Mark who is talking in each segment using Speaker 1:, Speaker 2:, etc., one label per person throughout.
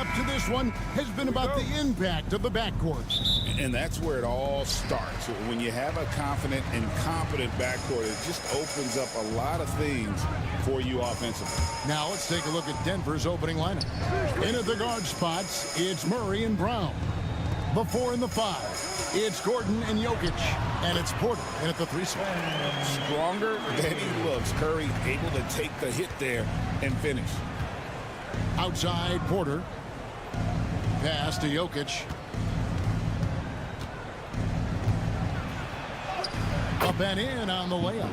Speaker 1: build-up to this one has been about the impact of the backcourt.
Speaker 2: And that's where it all starts. When you have a confident and competent backcourt, it just opens up a lot of things for you offensively.
Speaker 1: Now let's take a look at Denver's opening lineup. In at the guard spots, it's Murray and Brown. The 4 and the 5, it's Gordon and Jokic. And it's Porter in at the 3 spot.
Speaker 2: Stronger than he looks. Curry able to take the hit there and finish.
Speaker 1: Outside, Porter. Pass to Jokic. Up and in on the layup.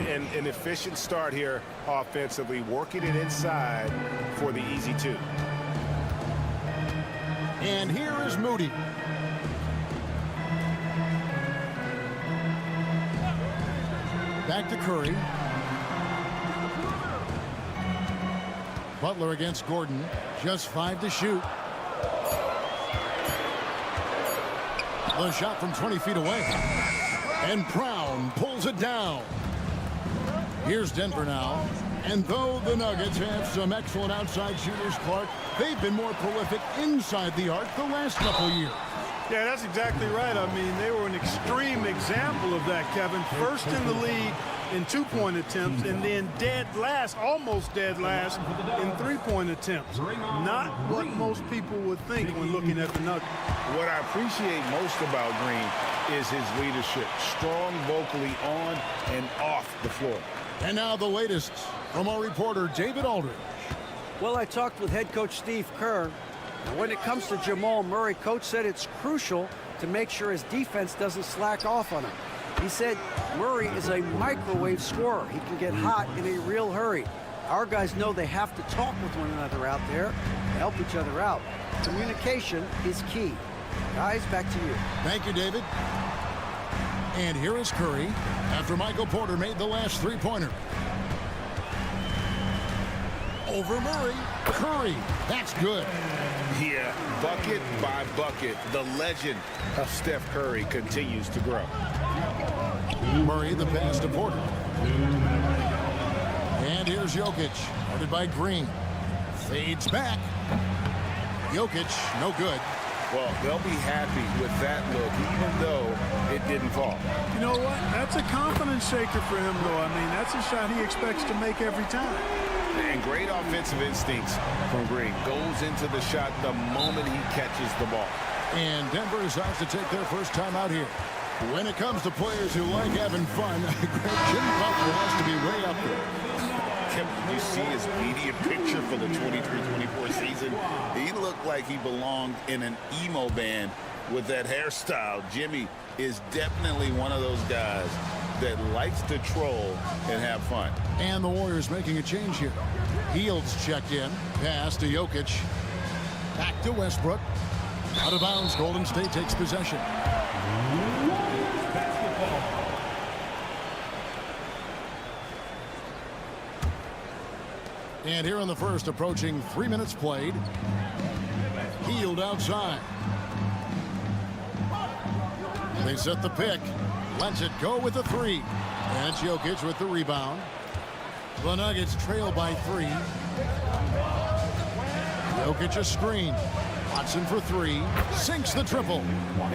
Speaker 3: And an efficient start here offensively, working it inside for the easy 2.
Speaker 1: And here is Moody. Back to Curry. Butler against Gordon. Just 5 to shoot. The shot from 20 feet away. And Brown pulls it down. Here's Denver now. And though the Nuggets have some excellent outside shooters, Clark, they've been more prolific inside the arc the last couple years.
Speaker 4: Yeah, that's exactly right. I mean, they were an extreme example of that, Kevin. First in the league in 2-point attempts, and then dead last, almost dead last, in 3-point attempts. Not what most people would think when looking at the Nuggets.
Speaker 2: What I appreciate most about Green is his leadership. Strong vocally on and off the floor.
Speaker 1: And now the latest from our reporter, David Aldridge.
Speaker 5: Well, I talked with head coach Steve Kerr. And when it comes to Jamal Murray, coach said it's crucial to make sure his defense doesn't slack off on him. He said Murray is a microwave scorer. He can get hot in a real hurry. Our guys know they have to talk with one another out there to help each other out. Communication is key. Guys, back to you.
Speaker 1: Thank you, David. And here is Curry after Michael Porter made the last 3-pointer. Over Murray. Curry. That's good.
Speaker 2: Yeah, bucket by bucket, the legend of Steph Curry continues to grow.
Speaker 1: Murray, the pass to Porter. And here's Jokic, guarded by Green. Fades back. Jokic, no good.
Speaker 2: Well, they'll be happy with that look, even though it didn't fall.
Speaker 4: You know what? That's a confidence shaker for him, though. I mean, that's a shot he expects to make every time.
Speaker 2: And great offensive instincts from Green. Goes into the shot the moment he catches the ball.
Speaker 1: And Denver decides to take their first time out here. When it comes to players who like having fun, Jim Butler has to be way up there.
Speaker 2: Did you see his media picture for the 23-24 season? He looked like he belonged in an emo band with that hairstyle. Jimmy is definitely one of those guys that likes to troll and have fun.
Speaker 1: And the Warriors making a change here. Fields checked in. Pass to Jokic. Back to Westbrook. Out of bounds. Golden State takes possession. And here in the first, approaching 3 minutes played. Hield outside. They set the pick. Lets it go with the 3. And it's Jokic with the rebound. The Nuggets trail by 3. Jokic a screen. Watson for 3. Sinks the triple.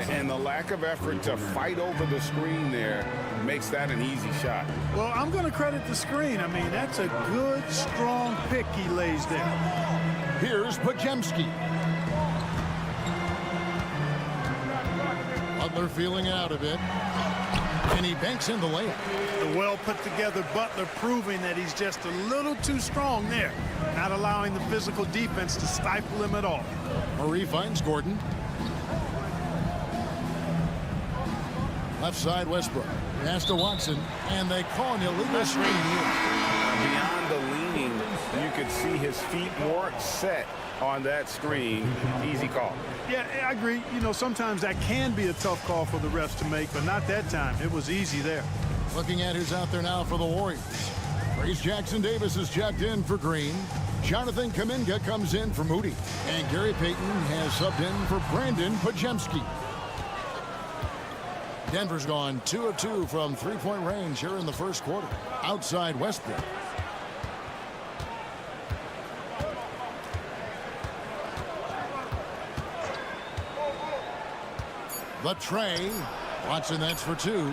Speaker 2: And the lack of effort to fight over the screen there makes that an easy shot.
Speaker 4: Well, I'm going to credit the screen. I mean, that's a good, strong pick he lays there.
Speaker 1: Here's Podziemski. Butler feeling out of it. And he banks in the layup.
Speaker 4: The well-put-together Butler proving that he's just a little too strong there, not allowing the physical defense to stifle him at all.
Speaker 1: Murray finds Gordon. Left side, Westbrook. Pass to Watson, and they call an illegal screen here.
Speaker 2: Beyond the leaning, you could see his feet more set on that screen. Easy call.
Speaker 4: Yeah, I agree. You know, sometimes that can be a tough call for the refs to make, but not that time. It was easy there.
Speaker 1: Looking at who's out there now for the Warriors. Trace Jackson-Davis is checked in for Green. Jonathan Kuminga comes in for Moody. And Gary Payton has subbed in for Brandon Podziemski. Denver's gone 2 of 2 from 3-point range here in the first quarter. Outside Westbrook. The tray. Watson, that's for two.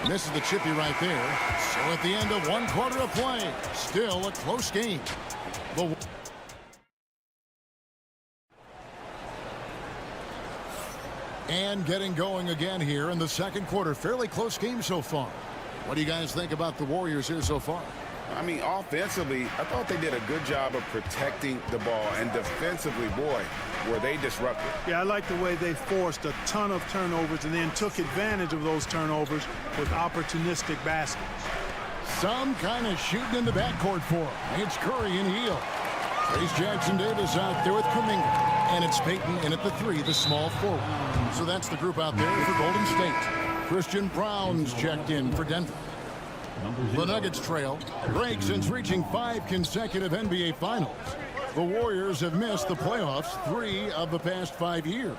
Speaker 1: Misses the chippy right there. So at the end of 1 quarter of play, still a close game. And getting going again here in the second quarter. Fairly close game so far. What do you guys think about the Warriors here so far?
Speaker 3: I mean, offensively, I thought they did a good job of protecting the ball. And defensively, boy, were they disruptive.
Speaker 4: Yeah, I like the way they forced a ton of turnovers and then took advantage of those turnovers with opportunistic baskets.
Speaker 1: Some kind of shooting in the backcourt for him. It's Curry and Hield. Trace Jackson-Davis out there with Kuminga. And it's Payton in at the 3, the small forward. So that's the group out there for Golden State. Christian Brown's checked in for Denver. The Nuggets trail break since reaching 5 consecutive NBA Finals. The Warriors have missed the playoffs 3 of the past 5 years.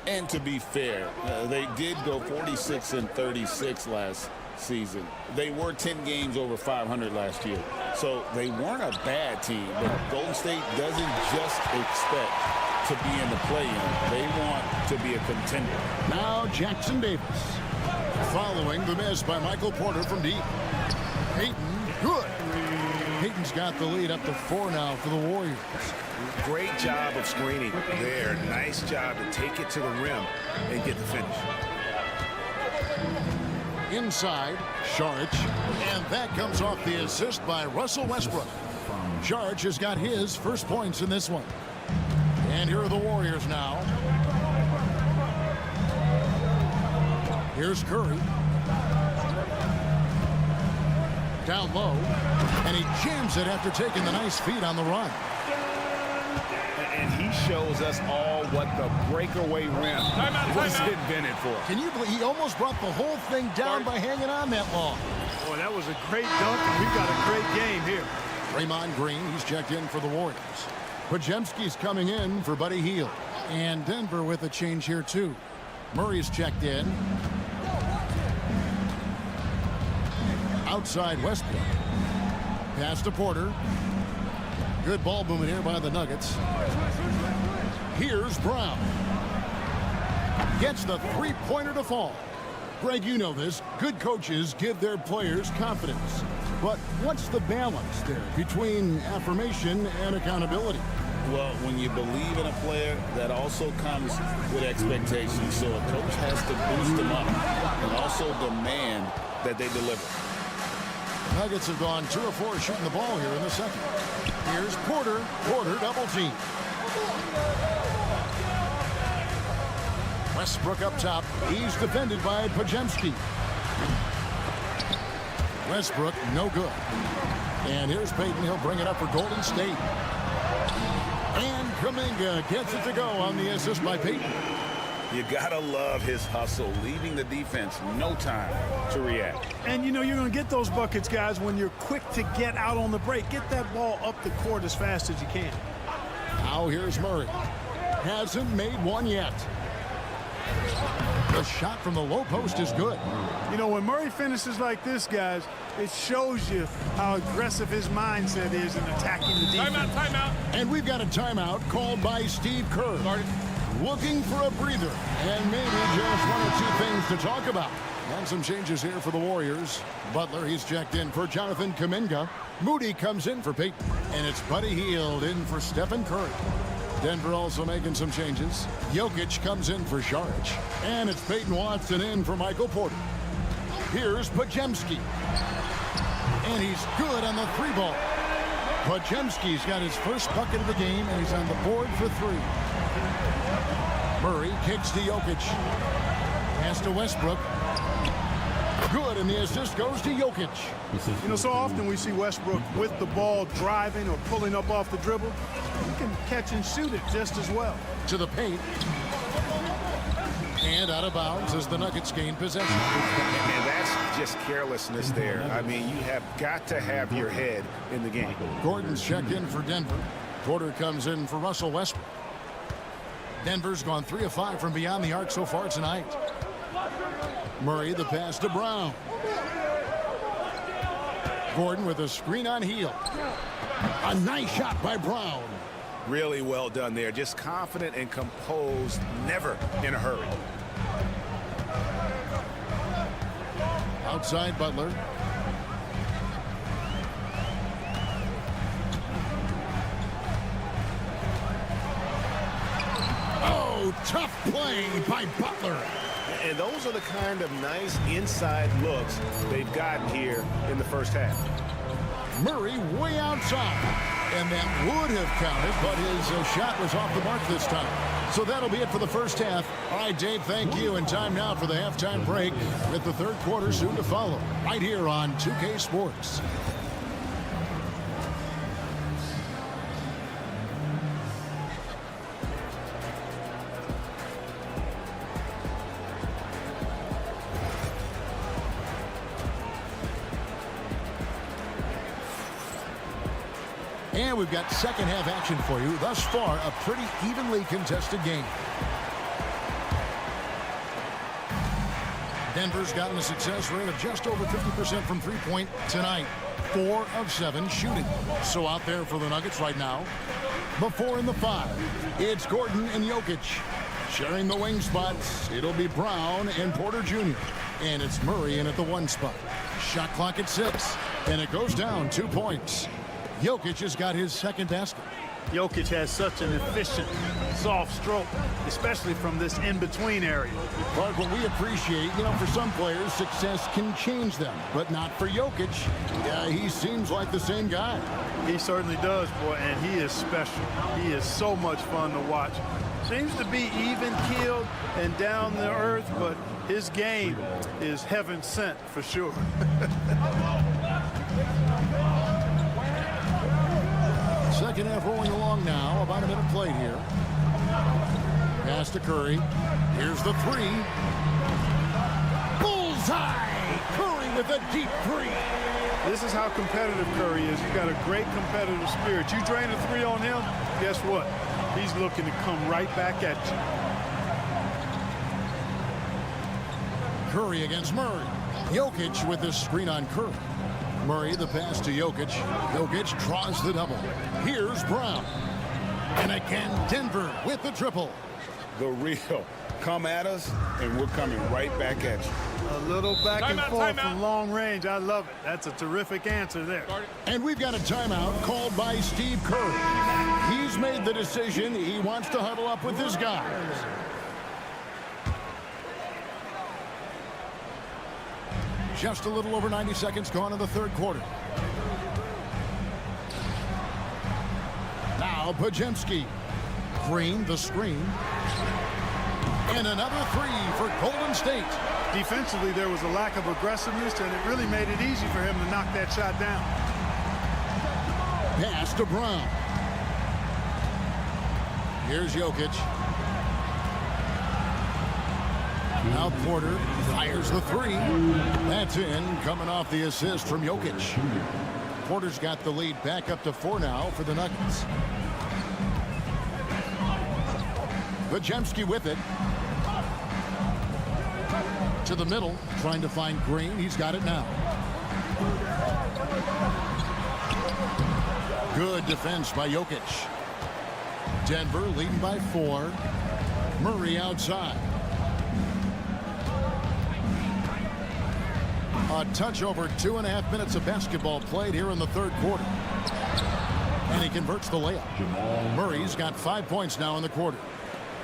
Speaker 2: And to be fair, they did go 46-36 last season. They were 10 games over 500 last year. So they weren't a bad team, but Golden State doesn't just expect to be in the play-in. They want to be a contender.
Speaker 1: Now Jackson-Davis following the miss by Michael Porter from deep. Payton, good. Payton's got the lead up to 4 now for the Warriors.
Speaker 3: Great job of screening there. Nice job to take it to the rim and get the finish.
Speaker 1: Inside, Saric, and that comes off the assist by Russell Westbrook. Saric has got his first points in this one. And here are the Warriors now. Here's Curry. Down low, and he jams it after taking the nice feed on the run.
Speaker 3: And he shows us all what the breakaway rim was invented for.
Speaker 1: Can you believe he almost brought the whole thing down by hanging on that long?
Speaker 4: Boy, that was a great dunk, and we've got a great game here.
Speaker 1: Draymond Green, he's checked in for the Warriors. Podziemski's coming in for Buddy Hield. And Denver with a change here, too. Murray's checked in. Outside Westbrook. Pass to Porter. Good ball movement here by the Nuggets. Here's Brown. Gets the three-pointer to fall. Greg, you know this. Good coaches give their players confidence. But what's the balance there between affirmation and accountability?
Speaker 2: Well, when you believe in a player, that also comes with expectations. So a coach has to boost them up and also demand that they deliver.
Speaker 1: Nuggets have gone 2 of 4 shooting the ball here in the second. Here's Porter. Porter double team. Westbrook up top. He's defended by Podziemski. Westbrook, no good. And here's Payton. He'll bring it up for Golden State. And Kuminga gets it to go on the assist by Payton.
Speaker 2: You gotta love his hustle, leaving the defense no time to react.
Speaker 4: And you know you're going to get those buckets, guys, when you're quick to get out on the break. Get that ball up the court as fast as you can.
Speaker 1: Now here's Murray. Hasn't made one yet. The shot from the low post is good.
Speaker 4: You know, when Murray finishes like this, guys, it shows you how aggressive his mindset is in attacking the defense.
Speaker 6: Timeout.
Speaker 1: And we've got a timeout called by Steve Kerr. Looking for a breather and maybe just 1 or 2 things to talk about. And some changes here for the Warriors. Butler, he's checked in for Jonathan Kuminga. Moody comes in for Payton. And it's Buddy Hield in for Stephen Curry. Denver also making some changes. Jokic comes in for Saric. And it's Peyton Watson in for Michael Porter. Here's Podziemski. And he's good on the 3-ball. Podziemski's got his first bucket of the game, and he's on the board for 3. Murray kicks to Jokic. Pass to Westbrook. Good, and the assist goes to Jokic.
Speaker 4: You know, so often we see Westbrook with the ball driving or pulling up off the dribble. He can catch and shoot it just as well.
Speaker 1: To the paint. And out of bounds as the Nuggets gain possession.
Speaker 3: And that's just carelessness there. I mean, you have got to have your head in the game.
Speaker 1: Gordon's checked in for Denver. Porter comes in for Russell Westbrook. Denver's gone 3 of 5 from beyond the arc so far tonight. Murray, the pass to Brown. Gordon with a screen on Hield. A nice shot by Brown.
Speaker 3: Really well done there. Just confident and composed, never in a hurry.
Speaker 1: Outside Butler. Oh, tough play by Butler.
Speaker 3: And those are the kind of nice inside looks they've gotten here in the first half.
Speaker 1: Murray way outside. And that would have counted, but his shot was off the mark this time. So that'll be it for the first half. All right, Dave, thank you. And time now for the halftime break with the third quarter soon to follow. Right here on 2K Sports. And we've got second half action for you. Thus far, a pretty evenly contested game. Denver's gotten a success rate of just over 50% from three-point tonight. 4 of 7 shooting. So out there for the Nuggets right now, the 4 and the 5. It's Gordon and Jokic. Sharing the wing spots, it'll be Brown and Porter Jr. And it's Murray in at the 1 spot. Shot clock at 6. And it goes down 2 points. Jokic has got his second basket.
Speaker 4: Jokic has such an efficient, soft stroke, especially from this in-between area.
Speaker 1: Clark, what we appreciate, for some players, success can change them, but not for Jokic. He seems like the same guy.
Speaker 4: He certainly does, boy, and he is special. He is so much fun to watch. Seems to be even-keeled and down to earth, but his game is heaven sent for sure.
Speaker 1: Second half rolling along now. About a minute played here. Pass to Curry. Here's the 3. Bullseye! Curry with a deep 3.
Speaker 4: This is how competitive Curry is. He's got a great competitive spirit. You drain a 3 on him, guess what? He's looking to come right back at you.
Speaker 1: Curry against Murray. Jokic with this screen on Curry. Murray, the pass to Jokic. Jokic draws the double. Here's Brown. And again, Denver with the triple.
Speaker 3: The real. Come at us, and we're coming right back at you.
Speaker 4: A little back and forth from long range. I love it. That's a terrific answer there.
Speaker 1: And we've got a timeout called by Steve Kerr. He's made the decision. He wants to huddle up with his guys. Just a little over 90 seconds gone in the third quarter. Now Pajemski. Green, the screen. And another 3 for Golden State.
Speaker 4: Defensively, there was a lack of aggressiveness, and it really made it easy for him to knock that shot down.
Speaker 1: Pass to Brown. Here's Jokic. Now Porter fires the 3. That's in, coming off the assist from Jokic. Porter's got the lead back up to 4 now for the Nuggets. Pajemski with it. To the middle, trying to find Green. He's got it now. Good defense by Jokic. Denver leading by 4. Murray outside. A touch over 2.5 minutes of basketball played here in the third quarter. And he converts the layup. Murray's got 5 points now in the quarter.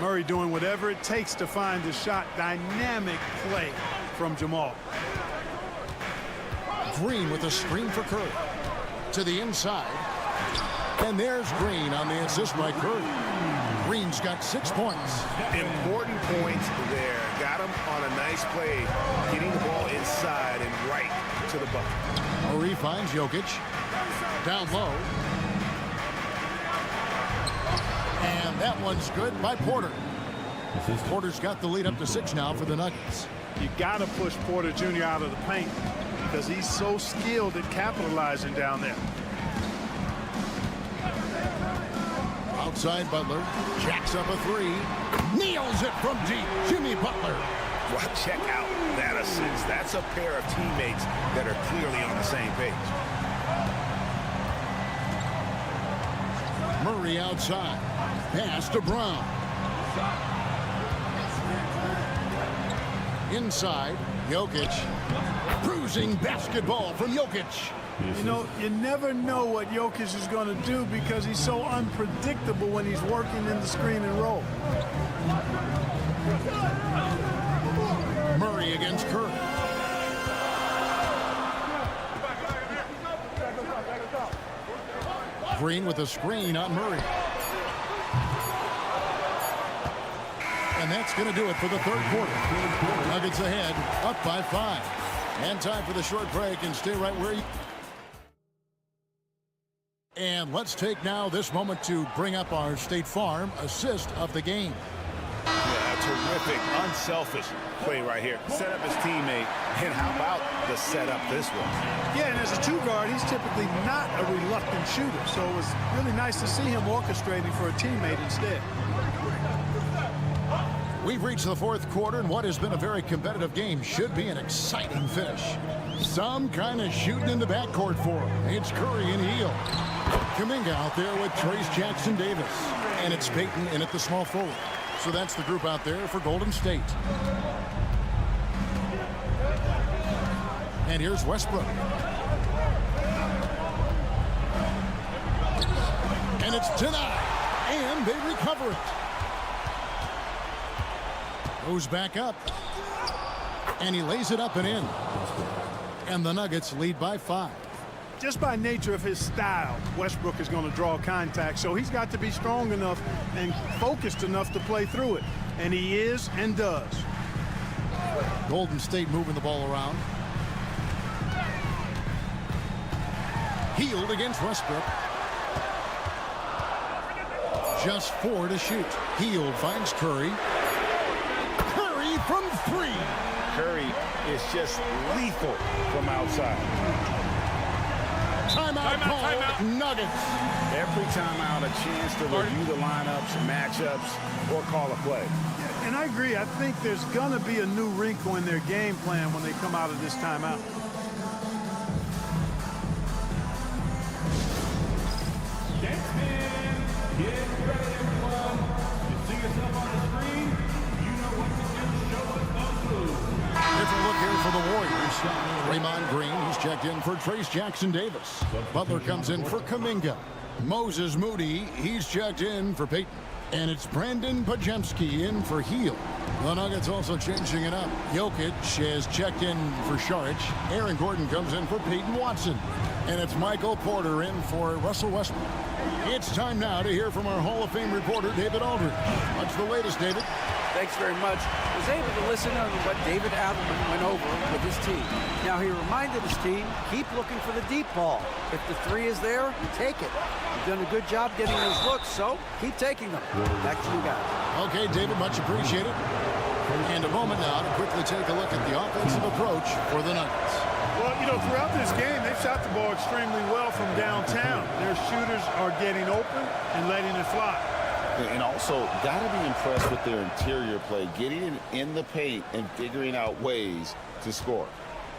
Speaker 4: Murray doing whatever it takes to find the shot. Dynamic play from Jamal.
Speaker 1: Green with a screen for Curry. To the inside. And there's Green on the assist by Curry. Green's got 6 points.
Speaker 3: Important points there. Got him on a nice play, getting the ball inside and right to the bucket.
Speaker 1: Murray finds Jokic. Down low. And that one's good by Porter. Porter's got the lead up to 6 now for the Nuggets.
Speaker 4: You got to push Porter Jr. out of the paint because he's so skilled at capitalizing down there.
Speaker 1: Outside Butler. Jacks up a 3. Nails it from deep. Jimmy Butler.
Speaker 3: Well, check out that assist. That's a pair of teammates that are clearly on the same page.
Speaker 1: Murray outside. Pass to Brown. Inside, Jokic. Bruising basketball from Jokic.
Speaker 4: You know, you never know what Jokic is going to do because he's so unpredictable when he's working in the screen and roll.
Speaker 1: Murray against Curry. Green with a screen on Murray. And that's going to do it for the third quarter. Nuggets ahead, up by 5. And time for the short break, and stay right where you... And let's take now this moment to bring up our State Farm assist of the game.
Speaker 3: Yeah, terrific, unselfish play right here. Set up his teammate, and how about the setup this was?
Speaker 4: Yeah, and as a two guard, he's typically not a reluctant shooter, so it was really nice to see him orchestrating for a teammate instead.
Speaker 1: We've reached the fourth quarter, and what has been a very competitive game should be an exciting finish. Some kind of shooting in the backcourt for him. It's Curry and Hield. Kuminga out there with Trace Jackson-Davis. And it's Payton in at the small forward. So that's the group out there for Golden State. And here's Westbrook. And it's denied. And they recover it. Goes back up. And he lays it up and in. And the Nuggets lead by 5.
Speaker 4: Just by nature of his style, Westbrook is going to draw contact, so he's got to be strong enough and focused enough to play through it. And he is and does.
Speaker 1: Golden State moving the ball around. Hield against Westbrook. Just 4 to shoot. Hield finds Curry. Curry from 3.
Speaker 3: Curry is just lethal from outside.
Speaker 1: Timeout call, Nuggets.
Speaker 3: Every timeout, a chance to review the lineups, matchups, or call a play.
Speaker 4: And I agree. I think there's going to be a new wrinkle in their game plan when they come out of this timeout.
Speaker 1: Different look here for the Warriors. Draymond Green, he's checked in for Trace Jackson-Davis. Butler comes in for Kuminga. Moses Moody, he's checked in for Payton. And it's Brandon Pajemski in for Hield. The Nuggets also changing it up. Jokic has checked in for Šarić. Aaron Gordon comes in for Peyton Watson. And it's Michael Porter in for Russell Westbrook. It's time now to hear from our Hall of Fame reporter, David Aldridge. What's the latest, David?
Speaker 5: Thanks very much. I was able to listen to what David Adelman went over with his team. Now, he reminded his team, keep looking for the deep ball. If the 3 is there, take it. You've done a good job getting those looks, so keep taking them. Back to you guys.
Speaker 1: Okay, David, much appreciated. And a moment now to quickly take a look at the offensive approach for the Nuggets.
Speaker 4: Well, you know, throughout this game, they've shot the ball extremely well from downtown. Their shooters are getting open and letting it fly.
Speaker 2: And also, got to be impressed with their interior play, getting in the paint and figuring out ways to score.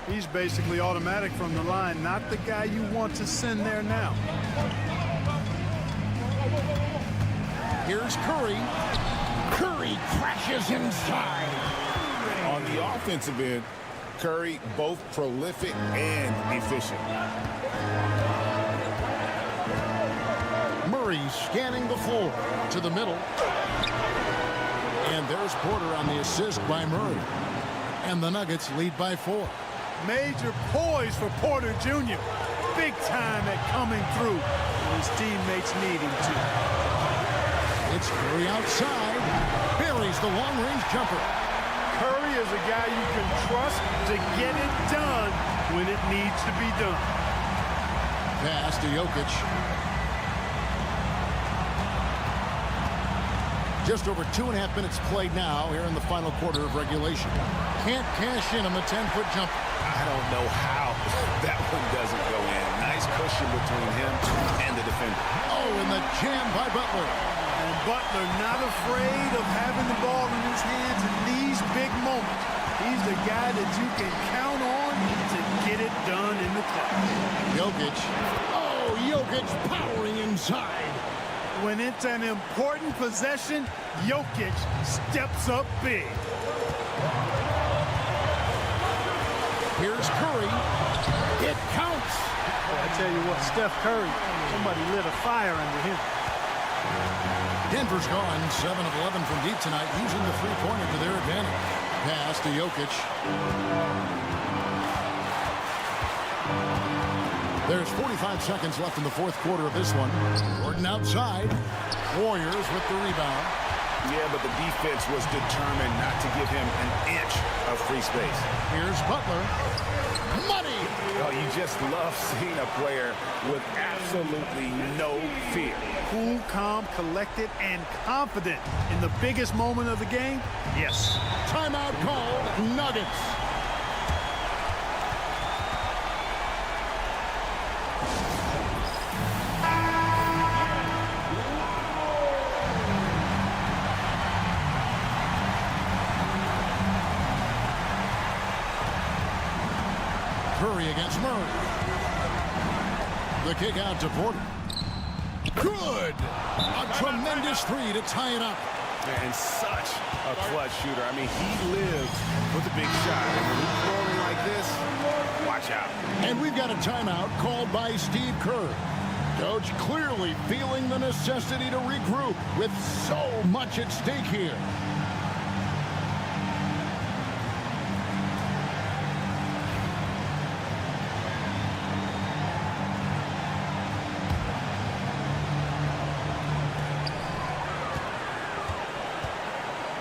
Speaker 4: He's basically automatic from the line, not the guy you want to send there now.
Speaker 1: Here's Curry. Curry crashes inside.
Speaker 3: On the offensive end, Curry both prolific and efficient.
Speaker 1: Murray scanning the floor to the middle. And there's Porter on the assist by Murray. And the Nuggets lead by 4.
Speaker 4: Major poise for Porter Jr. Big time at coming through when his teammates need him to.
Speaker 1: It's Curry outside. Buries the long-range jumper.
Speaker 4: Curry is a guy you can trust to get it done when it needs to be done.
Speaker 1: Pass to Jokic. Just over 2.5 minutes played now here in the final quarter of regulation. Can't cash in on the 10-foot jumper.
Speaker 3: I don't know how that one doesn't go in. Nice cushion between him and the defender.
Speaker 1: Oh, and the jam by Butler.
Speaker 4: And Butler not afraid of having the ball in his hands in these big moments. He's the guy that you can count on to get it done in the clutch.
Speaker 1: Jokic. Oh, Jokic powering inside.
Speaker 4: When it's an important possession, Jokic steps up big.
Speaker 1: Here's Curry. It counts.
Speaker 4: I tell you what, Steph Curry, somebody lit a fire under him.
Speaker 1: Denver's gone 7 of 11 from deep tonight, using the three-pointer to their advantage. Pass to Jokic. There's 45 seconds left in the fourth quarter of this one. Gordon outside. Warriors with the rebound.
Speaker 3: Yeah, but the defense was determined not to give him an inch of free space.
Speaker 1: Here's Butler. Money!
Speaker 3: Oh, you just love seeing a player with absolutely no fear.
Speaker 4: Cool, calm, collected, and confident in the biggest moment of the game? Yes.
Speaker 1: Timeout called. Nuggets. Curry against Murray. The kick out to Porter. Good! A tremendous three to tie it up.
Speaker 3: And such a clutch shooter. I mean, he lives with a big shot. And when he's rolling like this, watch out.
Speaker 1: And we've got a timeout called by Steve Kerr. Coach clearly feeling the necessity to regroup with so much at stake here.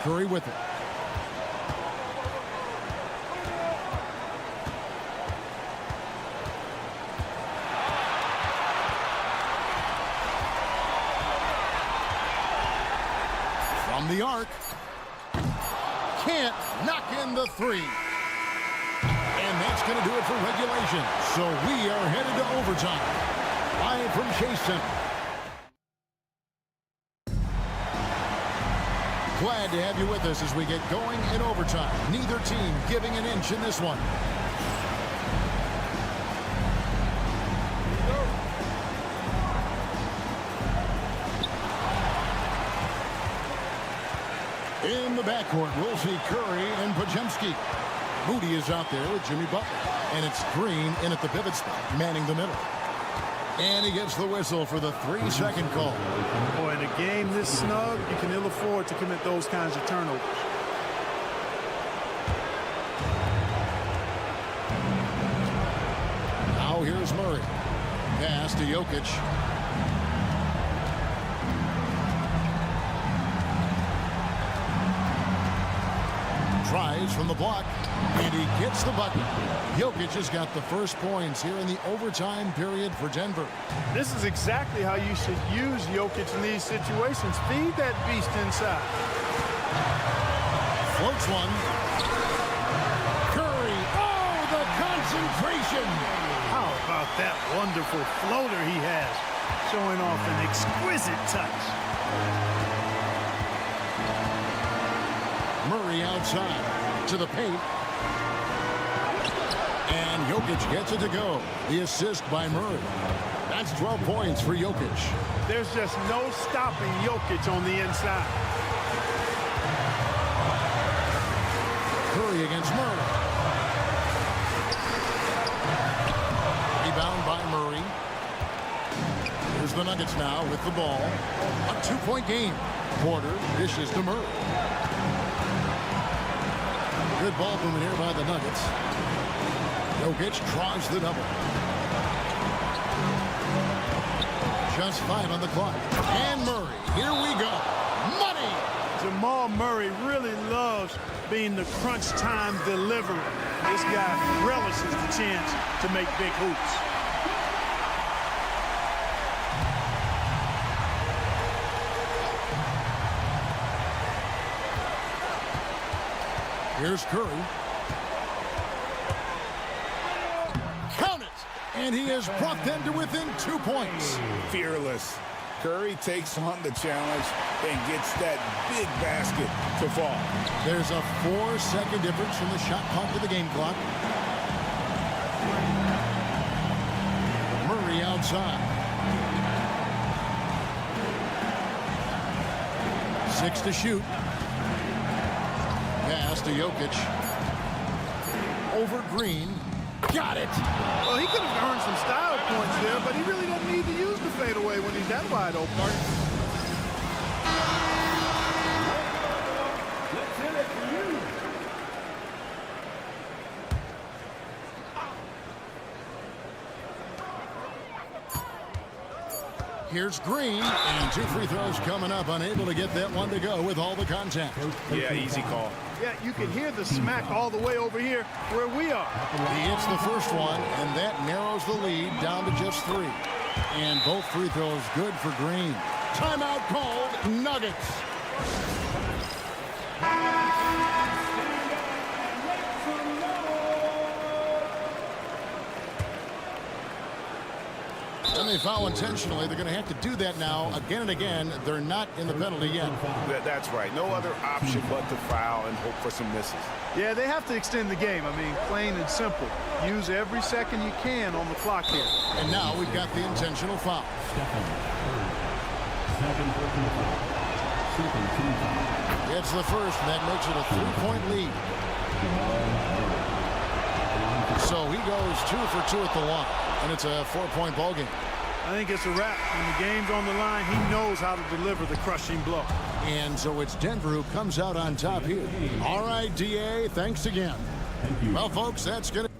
Speaker 1: Curry with it. From the arc. Can't knock in the three. And that's going to do it for regulation. So we are headed to overtime. Live from Chase Center. Glad to have you with us as we get going in overtime. Neither team giving an inch in this one. In the backcourt, we'll see Curry and Podziemski. Moody is out there with Jimmy Butler. And it's Green in at the pivot spot, manning the middle. And he gets the whistle for the 3-second call.
Speaker 4: Boy, in a game this snug, you can ill afford to commit those kinds of turnovers.
Speaker 1: Now here's Murray. Pass to Jokic. Tries from the block, and he gets the bucket. Jokic has got the first points here in the overtime period for Denver.
Speaker 4: This is exactly how you should use Jokic in these situations. Feed that beast inside.
Speaker 1: Floats one. Curry. Oh, the concentration.
Speaker 4: How about that wonderful floater he has, showing off an exquisite touch.
Speaker 1: Murray outside to the paint. And Jokic gets it to go. The assist by Murray. That's 12 points for Jokic.
Speaker 4: There's just no stopping Jokic on the inside.
Speaker 1: Curry against Murray. Rebound by Murray. Here's the Nuggets now with the ball. A 2-point game. Porter dishes to Murray. Good ball movement here by the Nuggets. Jokic draws the double. Just 5 on the clock. And Murray, here we go. Money!
Speaker 4: Jamal Murray really loves being the crunch time deliverer. This guy relishes the chance to make big hoops.
Speaker 1: Here's Curry. Count it! And he has brought them to within 2 points.
Speaker 3: Fearless. Curry takes on the challenge and gets that big basket to fall.
Speaker 1: There's a 4-second difference from the shot clock to the game clock. Murray outside. 6 to shoot. Pass to Jokic. Over Green. Got it.
Speaker 4: Well, he could have earned some style points there, but he really doesn't need to use the fadeaway when he's that wide open.
Speaker 1: Let's hit it for you. Here's Green, and 2 free throws coming up. Unable to get that one to go with all the contact.
Speaker 3: Yeah, easy call.
Speaker 4: Yeah, you can hear the smack all the way over here where we are.
Speaker 1: He hits the first one, and that narrows the lead down to just 3. And both free throws good for Green. Timeout called, Nuggets. And they foul intentionally. They're going to have to do that now again and again. They're not in the penalty yet.
Speaker 3: That's right. No other option but to foul and hope for some misses.
Speaker 4: Yeah, they have to extend the game. I mean, plain and simple. Use every second you can on the clock here.
Speaker 1: And now we've got the intentional foul. It's the first, and that makes it a 3-point lead. So he goes 2 for 2 at the line, and it's a 4-point ball game.
Speaker 4: I think it's a wrap. When the game's on the line, he knows how to deliver the crushing blow.
Speaker 1: And so it's Denver who comes out on top here. All right, DA, thanks again. Well, folks, that's going to...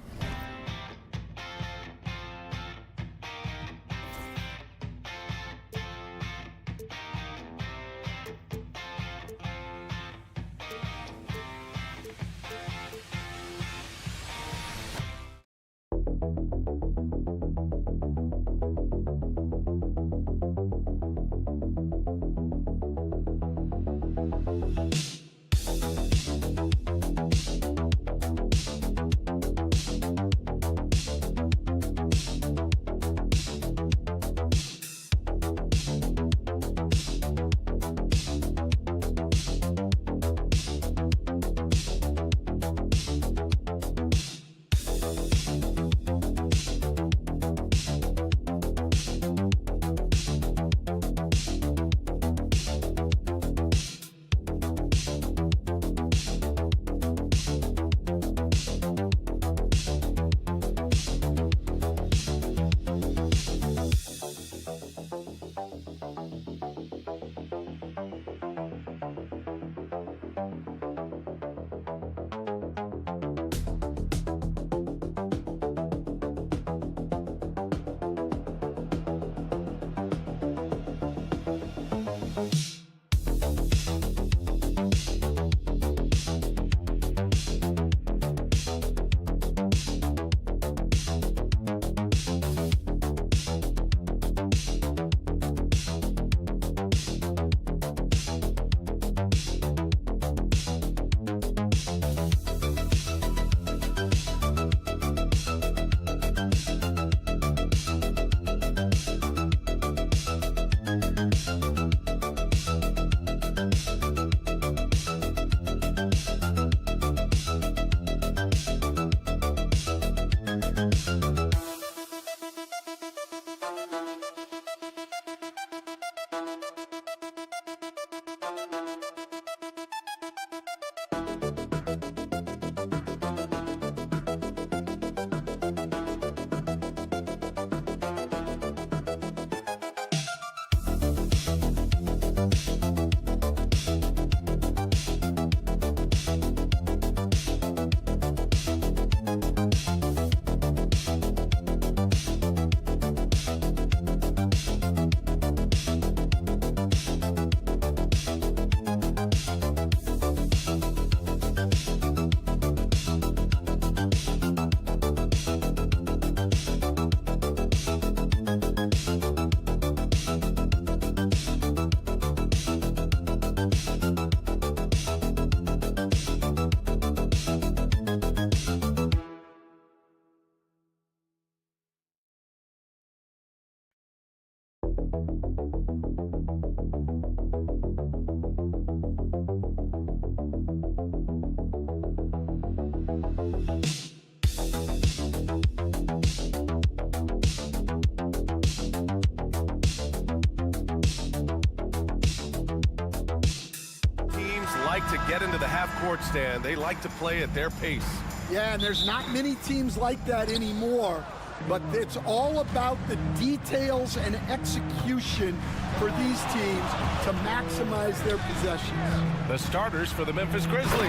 Speaker 3: Teams like to get into the half-court stand. They like to play at their pace.
Speaker 6: Yeah, and there's not many teams like that anymore, but it's all about the details and execution for these teams to maximize their possessions.
Speaker 3: The starters for the Memphis Grizzlies.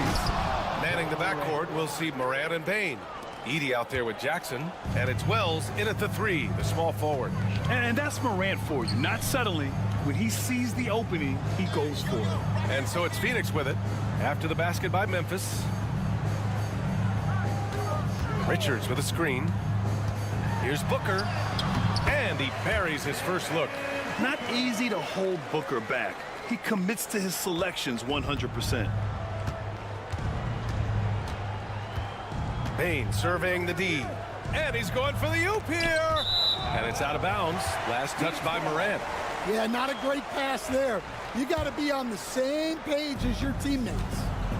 Speaker 3: Manning the backcourt, we'll see Morant and Payne. Edey out there with Jackson, and it's Wells in at the 3, the small forward.
Speaker 7: And that's Morant for you, not settling. When he sees the opening, he goes for it.
Speaker 3: And so it's Phoenix with it after the basket by Memphis. Richards with a screen. Here's Booker, and he buries his first look.
Speaker 7: Not easy to hold Booker back. He commits to his selections 100%.
Speaker 3: Payne surveying the D, and he's going for the oop here, and it's out of bounds. Last touch by Morant.
Speaker 6: Yeah, not a great pass there. You got to be on the same page as your teammates.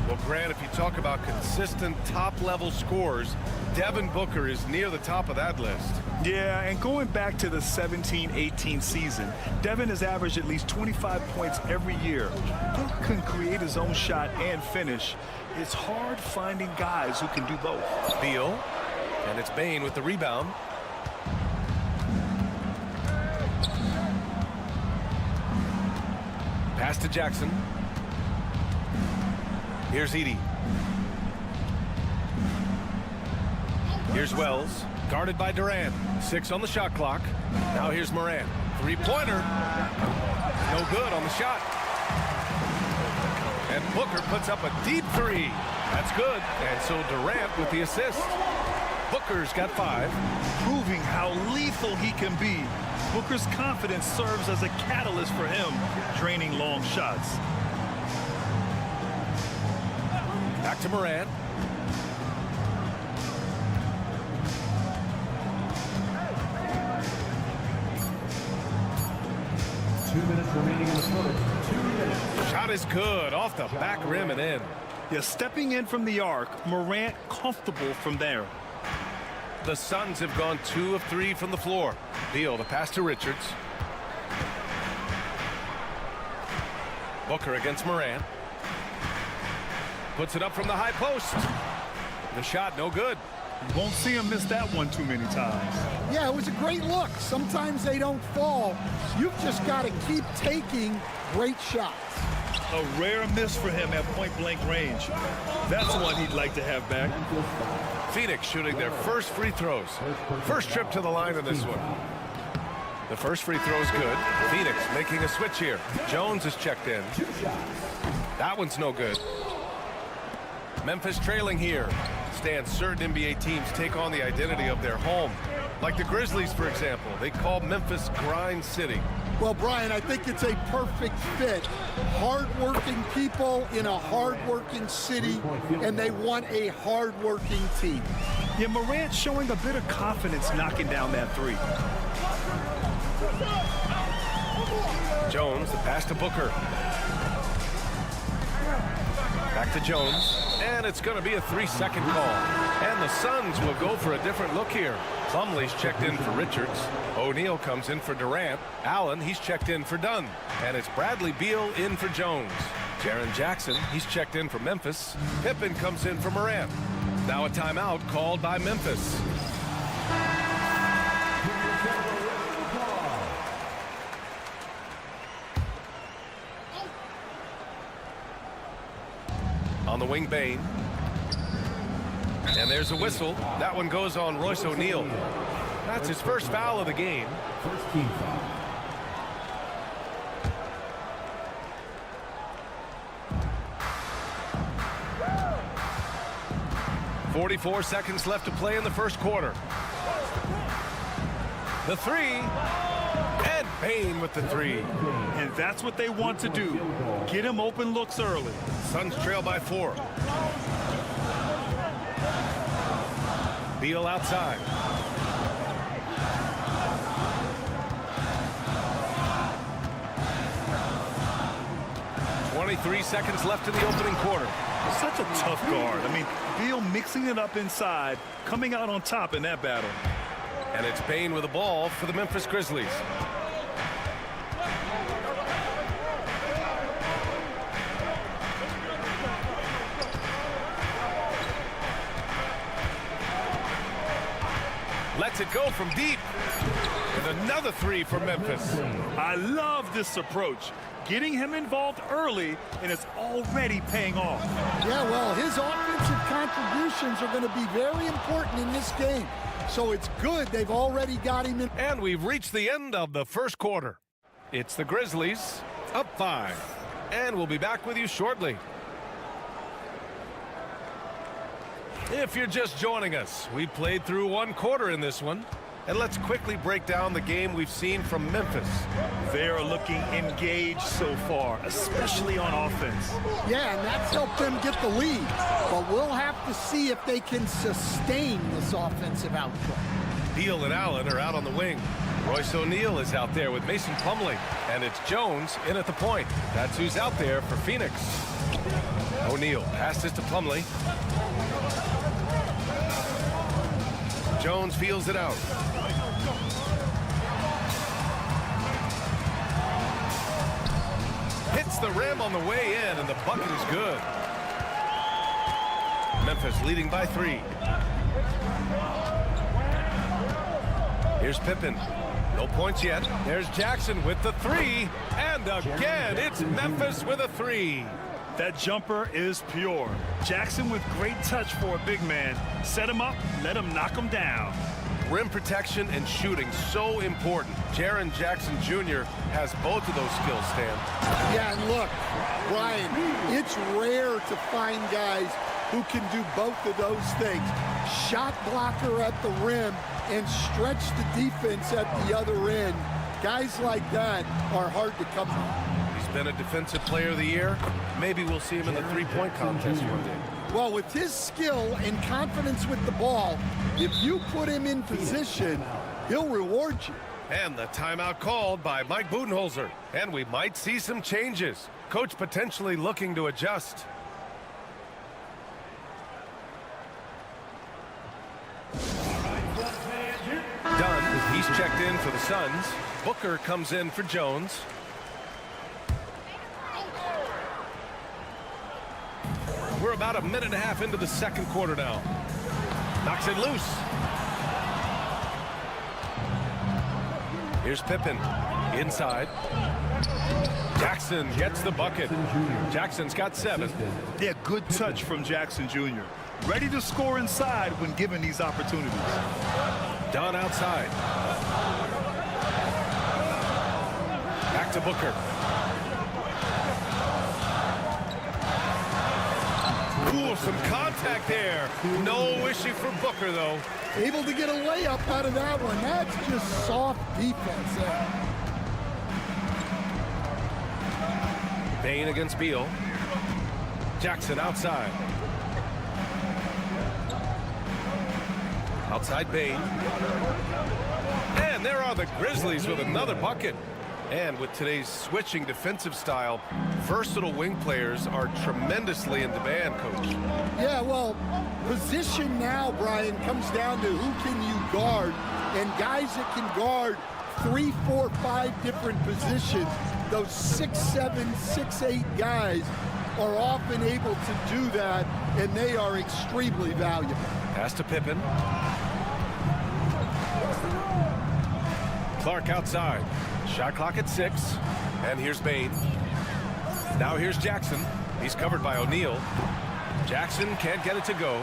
Speaker 3: Well, Grant, if you talk about consistent top-level scores, Devin Booker is near the top of that list.
Speaker 7: Yeah, and going back to the 17-18 season, Devin has averaged at least 25 points every year. Booker can create his own shot and finish. It's hard finding guys who can do both.
Speaker 3: Beal, and it's Payne with the rebound. Pass to Jackson. Here's Edey. Here's Wells, guarded by Durant. 6 on the shot clock. Now here's Morant. 3-pointer. No good on the shot. And Booker puts up a deep 3. That's good. And so Durant with the assist. Booker's got 5.
Speaker 7: Proving how lethal he can be. Booker's confidence serves as a catalyst for him, draining long shots.
Speaker 3: Back to Morant. Shot is good, off the back rim and in.
Speaker 7: Yeah, stepping in from the arc, Morant comfortable from there.
Speaker 3: The Suns have gone 2 of 3 from the floor. Beal, the pass to Richards. Booker against Morant. Puts it up from the high post. The shot no good.
Speaker 7: You won't see him miss that one too many times.
Speaker 6: Yeah, it was a great look. Sometimes they don't fall. You've just got to keep taking great shots.
Speaker 7: A rare miss for him at point-blank range. That's one he'd like to have back.
Speaker 3: Phoenix shooting their first free throws. First trip to the line in this one. The first free throw is good. Phoenix making a switch here. Jones is checked in. That one's no good. Memphis trailing here. Stan, certain NBA teams take on the identity of their home. Like the Grizzlies, for example. They call Memphis Grind City.
Speaker 6: Well, Brian, I think it's a perfect fit. Hard-working people in a hard-working city, and they want a hard-working team.
Speaker 7: Yeah, Morant showing a bit of confidence knocking down that 3.
Speaker 3: Jones, the pass to Booker. Back to Jones, and it's going to be a 3-second call. And the Suns will go for a different look here. Plumlee's checked in for Richards. O'Neal comes in for Durant. Allen, he's checked in for Dunn. And it's Bradley Beal in for Jones. Jaren Jackson, he's checked in for Memphis. Pippen comes in for Morant. Now a timeout called by Memphis. On the wing, Payne. And there's a whistle. That one goes on Royce O'Neal. That's his first foul of the game.
Speaker 8: First team foul.
Speaker 3: 44 seconds left to play in the first quarter. The 3. And Payne with the 3.
Speaker 7: And that's what they want to do. Get him open looks early.
Speaker 3: Suns trail by 4. Beal outside. "23 seconds left in the opening quarter."
Speaker 7: Such a tough guard. I mean, Beal mixing it up inside, coming out on top in that battle.
Speaker 3: And it's Payne with the ball for the Memphis Grizzlies. lets it go from deep. And another three for Memphis.
Speaker 7: I love this approach. Getting him involved early, and it's already paying off.
Speaker 6: Yeah, well, his offensive contributions are going to be very important in this game. So it's good they've already got him in.
Speaker 3: And we've reached the end of the first quarter. It's the Grizzlies up 5. And we'll be back with you shortly. If you're just joining us, we played through one quarter in this one. And let's quickly break down the game we've seen from Memphis.
Speaker 7: They're looking engaged so far, especially on offense.
Speaker 6: Yeah, and that's helped them get the lead. But we'll have to see if they can sustain this offensive output.
Speaker 3: Beal and Allen are out on the wing. Royce O'Neal is out there with Mason Plumlee. And it's Jones in at the point. That's who's out there for Phoenix. O'Neal passes to Plumlee. Jones feels it out. Hits the rim on the way in, and the bucket is good. Memphis leading by 3. Here's Pippen. No points yet. There's Jackson with the 3. And again, it's Memphis with a 3.
Speaker 7: That jumper is pure. Jackson with great touch for a big man. Set him up, let him knock him down.
Speaker 3: Rim protection and shooting, so important. Jaren Jackson Jr. has both of those skills, Stan.
Speaker 6: Yeah, and look, Brian, it's rare to find guys who can do both of those things. Shot blocker at the rim and stretch the defense at the other end. Guys like that are hard to come by.
Speaker 3: He's been a defensive player of the year. Maybe we'll see him in the three-point contest one day.
Speaker 6: Well, with his skill and confidence with the ball, if you put him in position, he'll reward you.
Speaker 3: And the timeout called by Mike Budenholzer. And we might see some changes. Coach potentially looking to adjust. Dunn, he's checked in for the Suns. Booker comes in for Jones. We're about a minute and a half into the second quarter now. Knocks it loose. Here's Pippen. Inside. Jackson gets the bucket. Jackson's got 7.
Speaker 7: Yeah, good touch from Jackson Jr. Ready to score inside when given these opportunities.
Speaker 3: Dunn outside. Back to Booker. Ooh, some contact there. No issue for Booker, though.
Speaker 6: Able to get a layup out of that one. That's just soft defense there.
Speaker 3: Bane against Beal. Jackson outside. Outside Bane. And there are the Grizzlies with another bucket. And with today's switching defensive style, versatile wing players are tremendously in demand, Coach.
Speaker 6: Yeah, well, position now, Brian, comes down to who can you guard. And guys that can guard 3, 4, 5 different positions, those 6'7", 6'8" guys are often able to do that, and they are extremely valuable.
Speaker 3: Pass to Pippen. Clark outside. Shot clock at 6. And here's Bane. Now here's Jackson. He's covered by O'Neal. Jackson can't get it to go.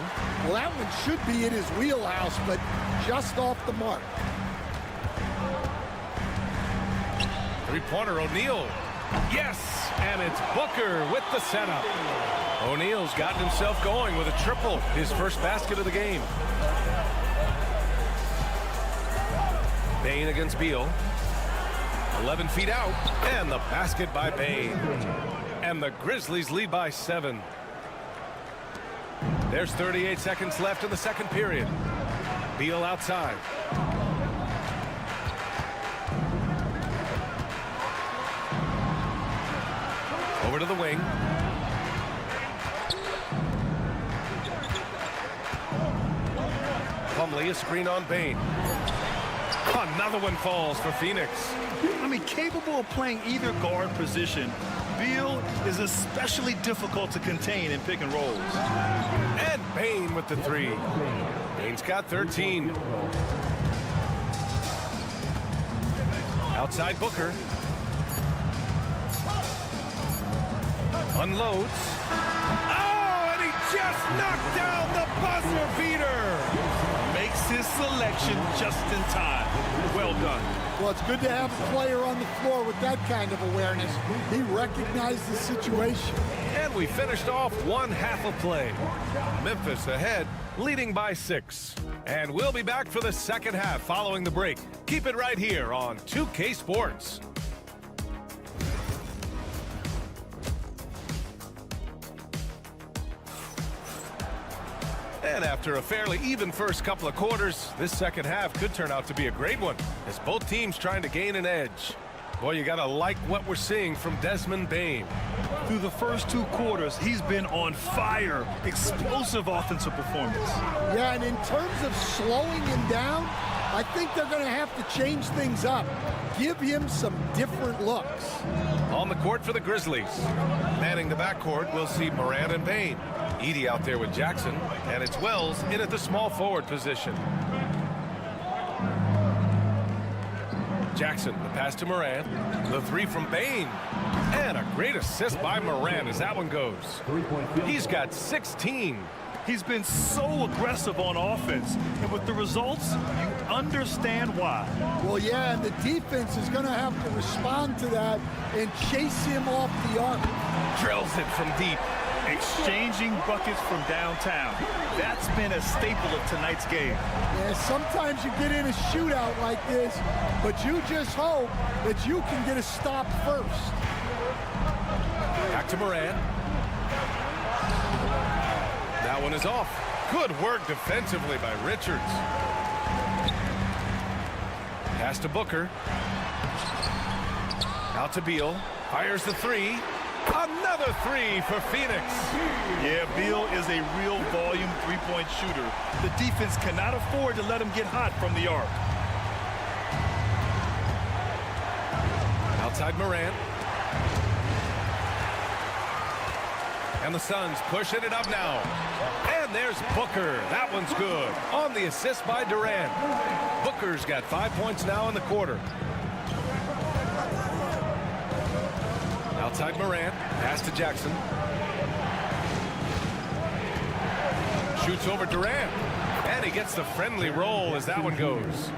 Speaker 6: Well, that one should be in his wheelhouse, but just off the mark.
Speaker 3: Three-pointer, O'Neal. Yes! And it's Booker with the setup. O'Neal's gotten himself going with a triple. His first basket of the game. Bane against Beal. 11 feet out, and the basket by Bane. And the Grizzlies lead by 7. There's 38 seconds left in the second period. Beal outside. Over to the wing. Plumlee, a screen on Bane. Another one falls for Phoenix.
Speaker 7: I mean, capable of playing either guard position, Beal is especially difficult to contain in pick and rolls.
Speaker 3: And Bane with the 3. Bane's got 13. Outside Booker. Unloads. Oh, and he just knocked down the buzzer beater.
Speaker 7: Makes his selection just in time. Well done.
Speaker 6: Well, it's good to have a player on the floor with that kind of awareness. He recognized the situation.
Speaker 3: And we finished off one half of play. Memphis ahead, leading by 6. And we'll be back for the second half following the break. Keep it right here on 2K Sports. And after a fairly even first couple of quarters, this second half could turn out to be a great one, as both teams trying to gain an edge. Boy, you gotta like what we're seeing from Desmond Bane.
Speaker 7: Through the first 2 quarters, he's been on fire. Explosive offensive performance.
Speaker 6: Yeah, and in terms of slowing him down, I think they're going to have to change things up. Give him some different looks.
Speaker 3: On the court for the Grizzlies. Manning the backcourt, we'll see Morant and Bane. Edey out there with Jackson, and it's Wells in at the small forward position. Jackson, the pass to Morant. The 3 from Bane. And a great assist by Morant as that one goes. He's got 16.
Speaker 7: He's been so aggressive on offense, and with the results, you understand why.
Speaker 6: Well, yeah, and the defense is going to have to respond to that and chase him off the arc.
Speaker 3: Drills it from deep.
Speaker 7: Exchanging buckets from downtown. That's been a staple of tonight's game.
Speaker 6: Yeah, sometimes you get in a shootout like this, but you just hope that you can get a stop first.
Speaker 3: Back to Morant. That one is off. Good work defensively by Richards. Pass to Booker. Out to Beal. Fires the 3. Another 3 for Phoenix.
Speaker 7: Yeah, Beal is a real volume three-point shooter. The defense cannot afford to let him get hot from the arc.
Speaker 3: Outside Morant. And the Suns pushing it up now. And there's Booker. That one's good. On the assist by Durant. Booker's got 5 points now in the quarter. Outside Morant. Pass to Jackson. Shoots over Durant. And he gets the friendly roll as that one goes.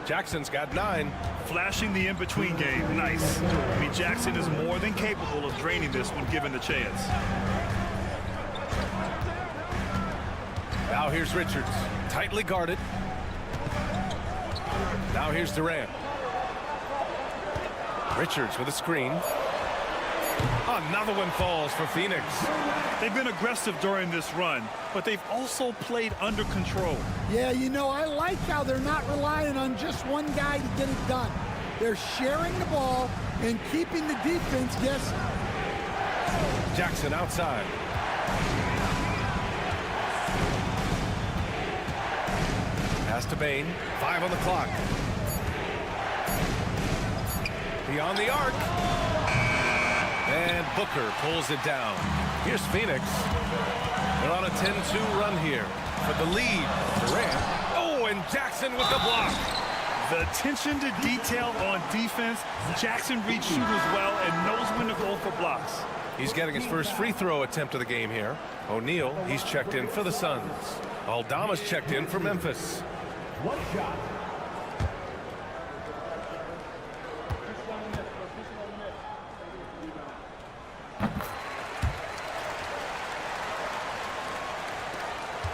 Speaker 3: Jackson's got 9.
Speaker 7: Flashing the in-between game. Nice. I mean, Jackson is more than capable of draining this when given the chance.
Speaker 3: Now here's Richards. Tightly guarded. Now here's Durant. Richards with a screen. Another one falls for Phoenix.
Speaker 7: They've been aggressive during this run, but they've also played under control.
Speaker 6: Yeah, you know, I like how they're not relying on just one guy to get it done. They're sharing the ball and keeping the defense guessing.
Speaker 3: Jackson outside. Pass to Bane. 5 on the clock. Beyond the arc. And Booker pulls it down. Here's Phoenix. They're on a 10-2 run here. For the lead, Durant. Oh, and Jackson with the block.
Speaker 7: The attention to detail on defense. Jackson reads shooters well and knows when to go for blocks.
Speaker 3: He's getting his first free throw attempt of the game here. O'Neal, he's checked in for the Suns. Aldama's checked in for Memphis.
Speaker 8: One shot.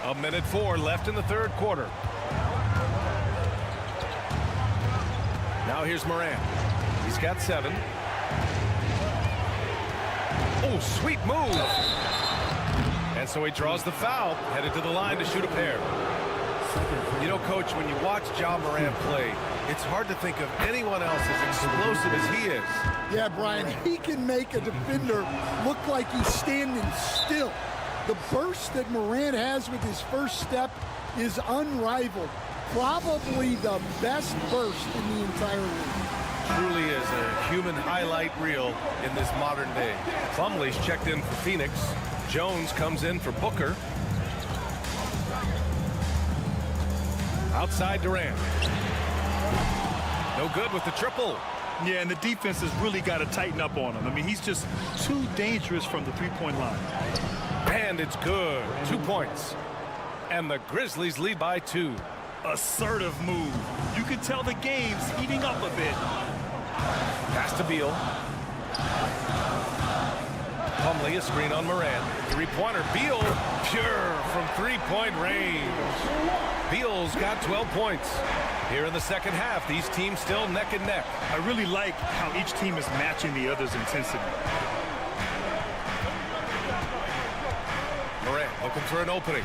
Speaker 3: A minute 4 left in the third quarter. Now here's Morant. He's got 7. Oh, sweet move. And so he draws the foul, headed to the line to shoot a pair. You know, Coach, when you watch Ja Morant play, it's hard to think of anyone else as explosive as he is.
Speaker 6: Yeah, Brian, he can make a defender look like he's standing still. The burst that Morant has with his first step is unrivaled. Probably the best burst in the entire league.
Speaker 3: Truly is a human highlight reel in this modern day. Plumlee's checked in for Phoenix. Jones comes in for Booker. Outside Durant. No good with the triple.
Speaker 7: Yeah, and the defense has really got to tighten up on him. I mean, he's just too dangerous from the three-point line.
Speaker 3: And it's good. 2 points. And the Grizzlies lead by 2.
Speaker 7: Assertive move. You can tell the game's heating up a bit.
Speaker 3: Pass to Beal. Plumlee, a screen on Moran. Three-pointer. Beal, pure from three-point range. Beal's got 12 points. Here in the second half, these teams still neck and neck.
Speaker 7: I really like how each team is matching the other's intensity.
Speaker 3: Moran looking for an opening.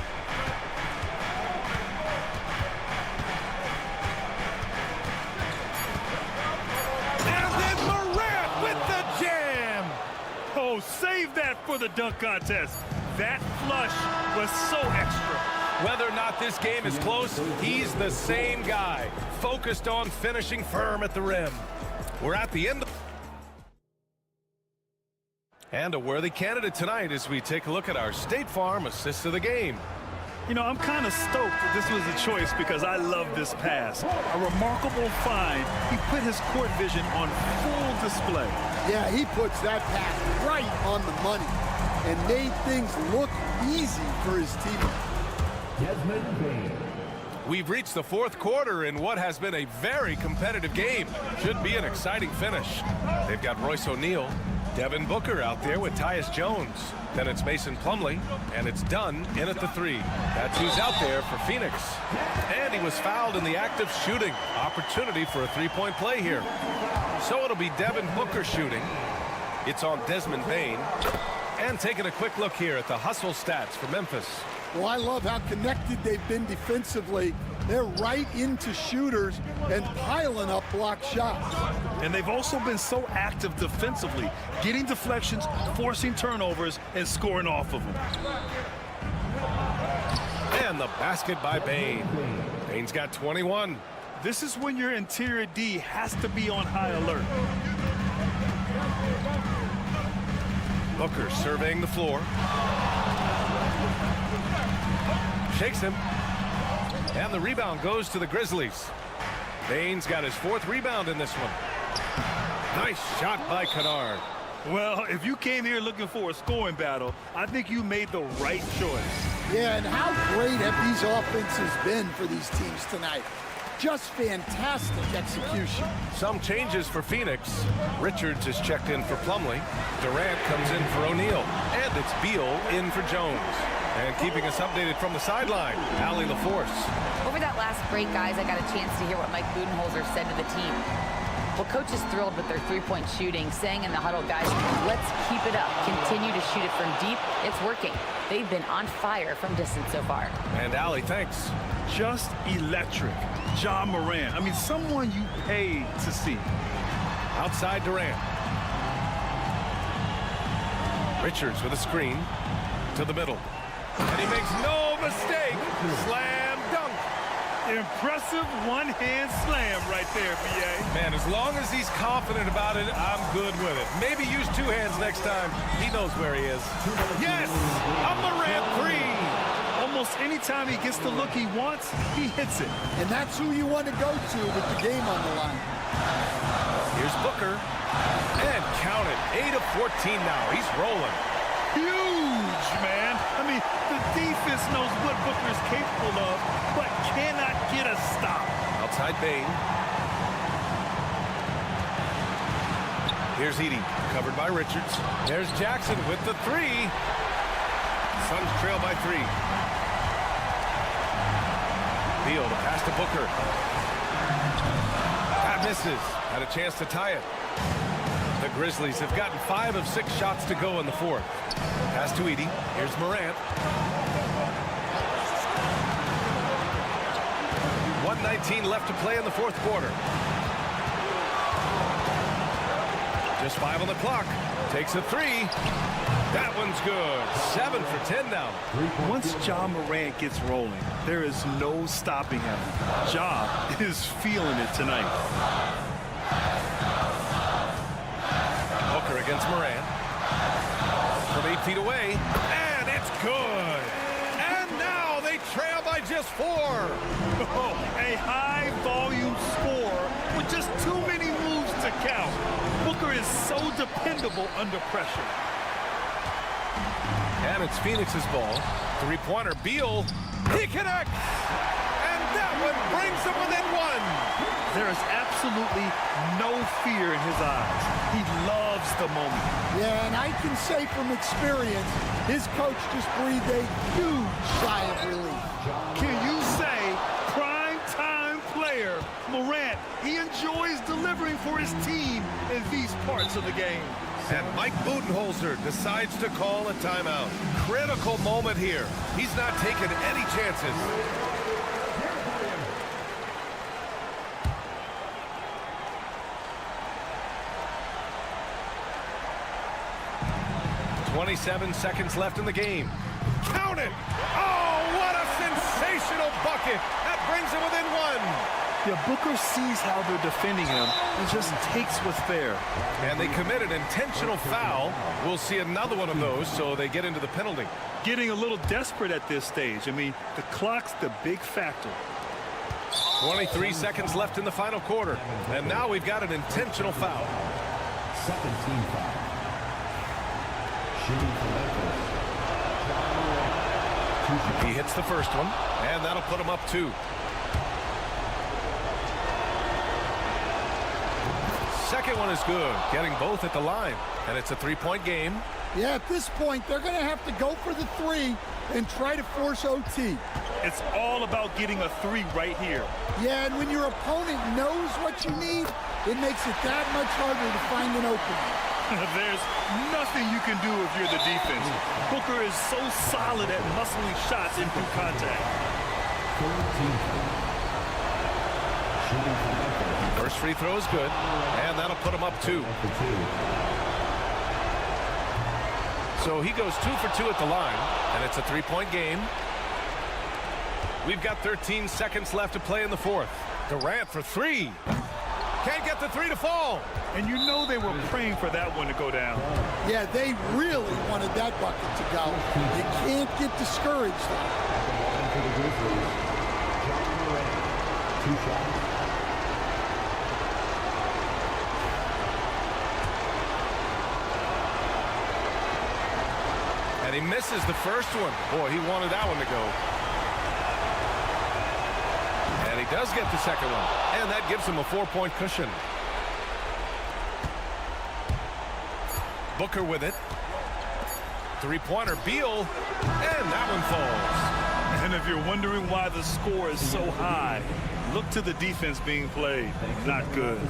Speaker 3: And then Moran with the jam.
Speaker 7: Oh, save that for the dunk contest. That flush was so extra.
Speaker 3: Whether or not this game is close, he's the same guy, focused on finishing firm at the rim. We're at the end. And a worthy candidate tonight as we take a look at our State Farm assist of the game.
Speaker 7: You know, I'm kind of stoked that this was a choice because I love this pass. A remarkable find. He put his court vision on full display.
Speaker 6: Yeah, he puts that pass right on the money and made things look easy for his team.
Speaker 3: We've reached the fourth quarter in what has been a very competitive game. Should be an exciting finish. They've got Royce O'Neal, Devin Booker out there with Tyus Jones. Then it's Mason Plumlee, and it's Dunn in at the 3. That's who's out there for Phoenix. And he was fouled in the act of shooting. Opportunity for a three-point play here. So it'll be Devin Booker shooting. It's on Desmond Bane. And taking a quick look here at the hustle stats for Memphis.
Speaker 6: Well, I love how connected they've been defensively. They're right into shooters and piling up block shots.
Speaker 7: And they've also been so active defensively, getting deflections, forcing turnovers, and scoring off of them.
Speaker 3: And the basket by Bane. Bane's got 21.
Speaker 7: This is when your interior D has to be on high alert.
Speaker 3: Booker surveying the floor. Shakes him. And the rebound goes to the Grizzlies. Bane's got his 4th rebound in this one. Nice shot by Kennard.
Speaker 7: Well, if you came here looking for a scoring battle, I think you made the right choice.
Speaker 6: Yeah, and how great have these offenses been for these teams tonight? Just fantastic execution.
Speaker 3: Some changes for Phoenix. Richards is checked in for Plumlee. Durant comes in for O'Neal. And it's Beal in for Jones. And keeping us updated from the sideline, Allie LaForce.
Speaker 8: Over that last break, guys, I got a chance to hear what Mike Budenholzer said to the team. Well, coach is thrilled with their three-point shooting, saying in the huddle, guys, let's keep it up. Continue to shoot it from deep. It's working. They've been on fire from distance so far.
Speaker 3: And Allie, thanks.
Speaker 7: Just electric. Ja Morant. I mean, someone you paid to see.
Speaker 3: Outside Durant. Richards with a screen to the middle. And he makes no mistake. Slam dunk.
Speaker 7: Impressive one-hand slam right there, B.A.
Speaker 3: Man, as long as he's confident about it, I'm good with it. Maybe use 2 hands next time. He knows where he is. Yes! A Morant 3!
Speaker 7: Almost any time he gets the look he wants, he hits it.
Speaker 6: And that's who you want to go to with the game on the line.
Speaker 3: Here's Booker. And count it. 8 of 14 now. He's rolling.
Speaker 7: Huge, man. I mean, the defense knows what Booker is capable of, but cannot get a stop.
Speaker 3: Outside Bane. Here's Edey, covered by Richards. There's Jackson with the 3. Suns trail by 3. Beal to pass to Booker. That misses. Had a chance to tie it. The Grizzlies have gotten 5 of 6 shots to go in the 4th. Pass to Edey. Here's Morant. 1:19 left to play in the 4th quarter. Just 5 on the clock. Takes a 3. That one's good. 7 for 10 now.
Speaker 7: Once Ja Morant gets rolling, there is no stopping him. Ja is feeling it tonight.
Speaker 3: Booker against Morant. From 8 feet away. And it's good. And now they trail by just 4.
Speaker 7: A high-volume score with just too many moves to count. Booker is so dependable under pressure.
Speaker 3: And it's Phoenix's ball. Three-pointer, Beal. He connects! And that one brings them within one.
Speaker 7: There is absolutely no fear in his eyes. He loves the moment.
Speaker 6: Yeah, and I can say from experience, his coach just breathed a huge sigh of relief.
Speaker 7: Can you say prime-time player Morant, he enjoys delivering for his team in these parts of the game.
Speaker 3: And Mike Budenholzer decides to call a timeout. Critical moment here. He's not taking any chances. "27 seconds left in the game. Count it! Oh, what a sensational bucket! That brings him within one.
Speaker 7: Yeah, Booker sees how they're defending him and just takes what's there.
Speaker 3: And they commit an intentional foul. We'll see another one of those, so they get into the penalty.
Speaker 7: Getting a little desperate at this stage. I mean, the clock's the big factor.
Speaker 3: 23 seconds left in the final quarter. And now we've got an intentional foul.
Speaker 9: Second team foul. Shooting for Memphis.
Speaker 3: He hits the first one, and that'll put him up 2. Second one is good, getting both at the line. And it's a three-point game.
Speaker 6: Yeah, at this point, they're going to have to go for the 3 and try to force OT.
Speaker 7: It's all about getting a 3 right here.
Speaker 6: Yeah, and when your opponent knows what you need, it makes it that much harder to find an opening.
Speaker 7: There's nothing you can do if you're the defense. Booker is so solid at muscling shots in through contact.
Speaker 9: Shooting for Memphis.
Speaker 3: First free throw is good, and that'll put him up 2. So he goes 2 for 2 at the line, and it's a three-point game. We've got 13 seconds left to play in the fourth. Durant for 3. Can't get the 3 to fall.
Speaker 7: And you know they were praying for that one to go down.
Speaker 6: Yeah, they really wanted that bucket to go. You can't get discouraged.
Speaker 9: For the Grizzlies, John Morant. 2 shots.
Speaker 3: And he misses the first one. Boy, he wanted that one to go. And he does get the second one. And that gives him a 4-point cushion. Booker with it. Three-pointer, Beal. And that one falls.
Speaker 7: And if you're wondering why the score is so high, look to the defense being played. Not good.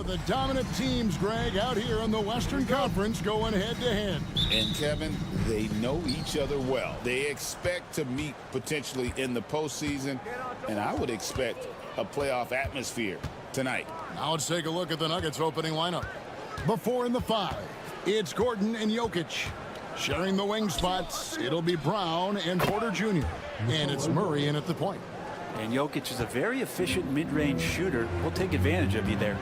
Speaker 1: The dominant teams, Greg, out here in the Western Conference going head-to-head.
Speaker 2: And, Kevin, they know each other well. They expect to meet potentially in the postseason. and I would expect a playoff atmosphere tonight.
Speaker 1: Now let's take a look at the Nuggets opening lineup. Before in the 5, it's Gordon and Jokic. Sharing the wing spots, it'll be Brown and Porter Jr. And it's Murray in at the point.
Speaker 10: And Jokic is a very efficient mid-range shooter. We'll take advantage of you there.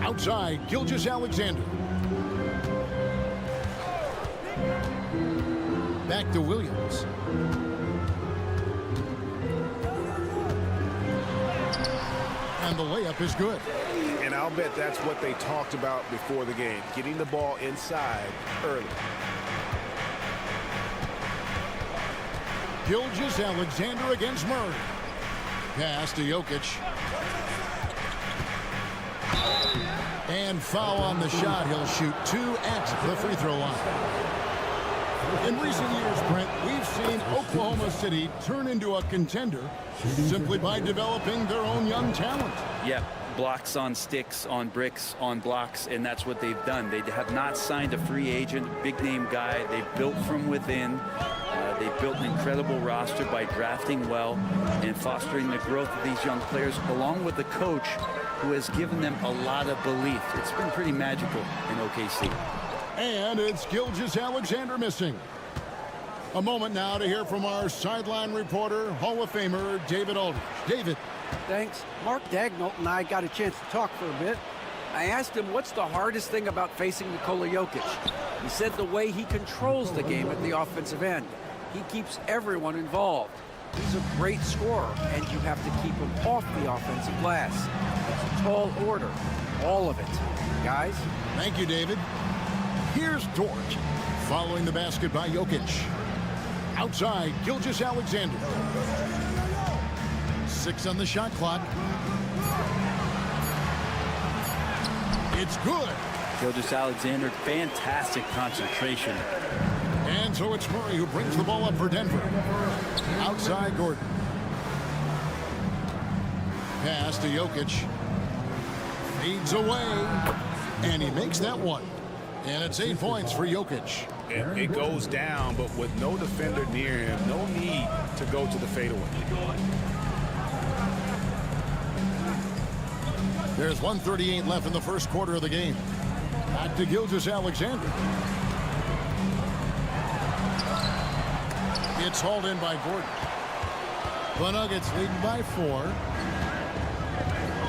Speaker 1: Outside, Gilgeous-Alexander. Back to Williams. And the layup is good.
Speaker 3: And I'll bet that's what they talked about before the game, getting the ball inside early.
Speaker 1: Gilgeous-Alexander against Murray. Pass to Jokic. And foul on the shot. He'll shoot 2 at the free throw line. In recent years, Brent, we've seen Oklahoma City turn into a contender simply by developing their own young talent.
Speaker 10: Yeah, blocks on sticks, on bricks, on blocks, and that's what they've done. They have not signed a free agent, big-name guy. They built from within. They built an incredible roster by drafting well and fostering the growth of these young players, along with the coach who has given them a lot of belief. It's been pretty magical in OKC.
Speaker 1: And it's Gilgeous-Alexander missing. A moment now to hear from our sideline reporter, Hall of Famer David Aldridge. David.
Speaker 5: Thanks. Mark Dagnall and I got a chance to talk for a bit. I asked him what's the hardest thing about facing Nikola Jokic. He said the way he controls the game at the offensive end. He keeps everyone involved. He's a great scorer, and you have to keep him off the offensive glass. It's a tall order, all of it. Guys?
Speaker 1: Thank you, David. Here's Dort, following the basket by Jokic. Outside, Gilgeous-Alexander. 6 on the shot clock. It's good.
Speaker 10: Gilgeous-Alexander, fantastic concentration.
Speaker 1: And so it's Murray who brings the ball up for Denver. Outside, Gordon. Pass to Jokic. Feeds away. And he makes that one. And it's 8 points for Jokic.
Speaker 3: It goes down, but with no defender near him, no need to go to the fadeaway.
Speaker 1: There's 1:38 left in the first quarter of the game. Back to Gilgeous-Alexander. It's hauled in by Gordon. The Nuggets leading by 4.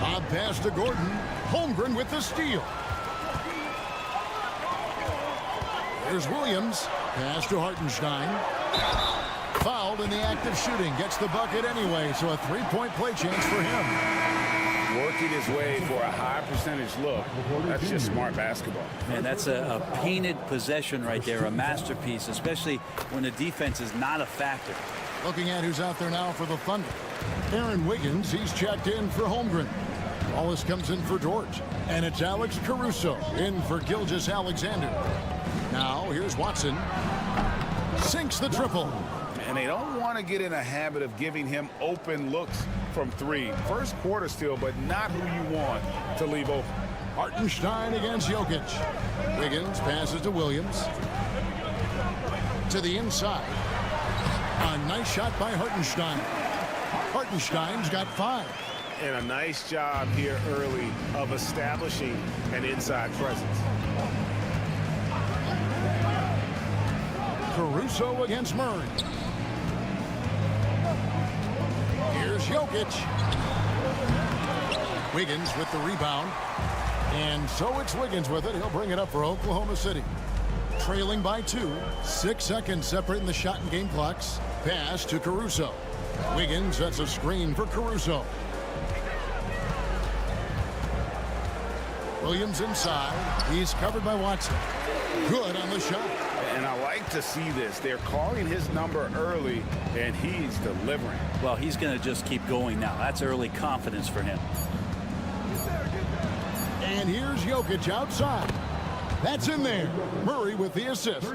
Speaker 1: Lob pass to Gordon. Holmgren with the steal. There's Williams. Pass to Hartenstein. Fouled in the act of shooting. Gets the bucket anyway, so a 3-point play chance for him.
Speaker 3: Working his way for a high percentage look. That's just smart basketball.
Speaker 10: And that's a painted possession right there, a masterpiece, especially when the defense is not a factor.
Speaker 1: Looking at who's out there now for the Thunder. Aaron Wiggins, he's checked in for Holmgren. Wallace comes in for George. And it's Alex Caruso in for Gilgeous-Alexander. Now, here's Watson. Sinks the triple.
Speaker 3: And they don't want to get in a habit of giving him open looks from 3. First quarter still, but not who you want to leave open.
Speaker 1: Hartenstein against Jokic. Wiggins passes to Williams. To the inside. A nice shot by Hartenstein. Hartenstein's got 5.
Speaker 3: And a nice job here early of establishing an inside presence.
Speaker 1: Caruso against Murray. Here's Jokic. Wiggins with the rebound. And so it's Wiggins with it. He'll bring it up for Oklahoma City. Trailing by 2. 6 seconds separating the shot and game clocks. Pass to Caruso. Wiggins sets a screen for Caruso. Williams inside. He's covered by Watson. Good on the shot.
Speaker 3: And I like to see this. They're calling his number early, and he's delivering.
Speaker 10: Well, he's going to just keep going now. That's early confidence for him.
Speaker 1: And here's Jokic outside. That's in there. Murray with the assist.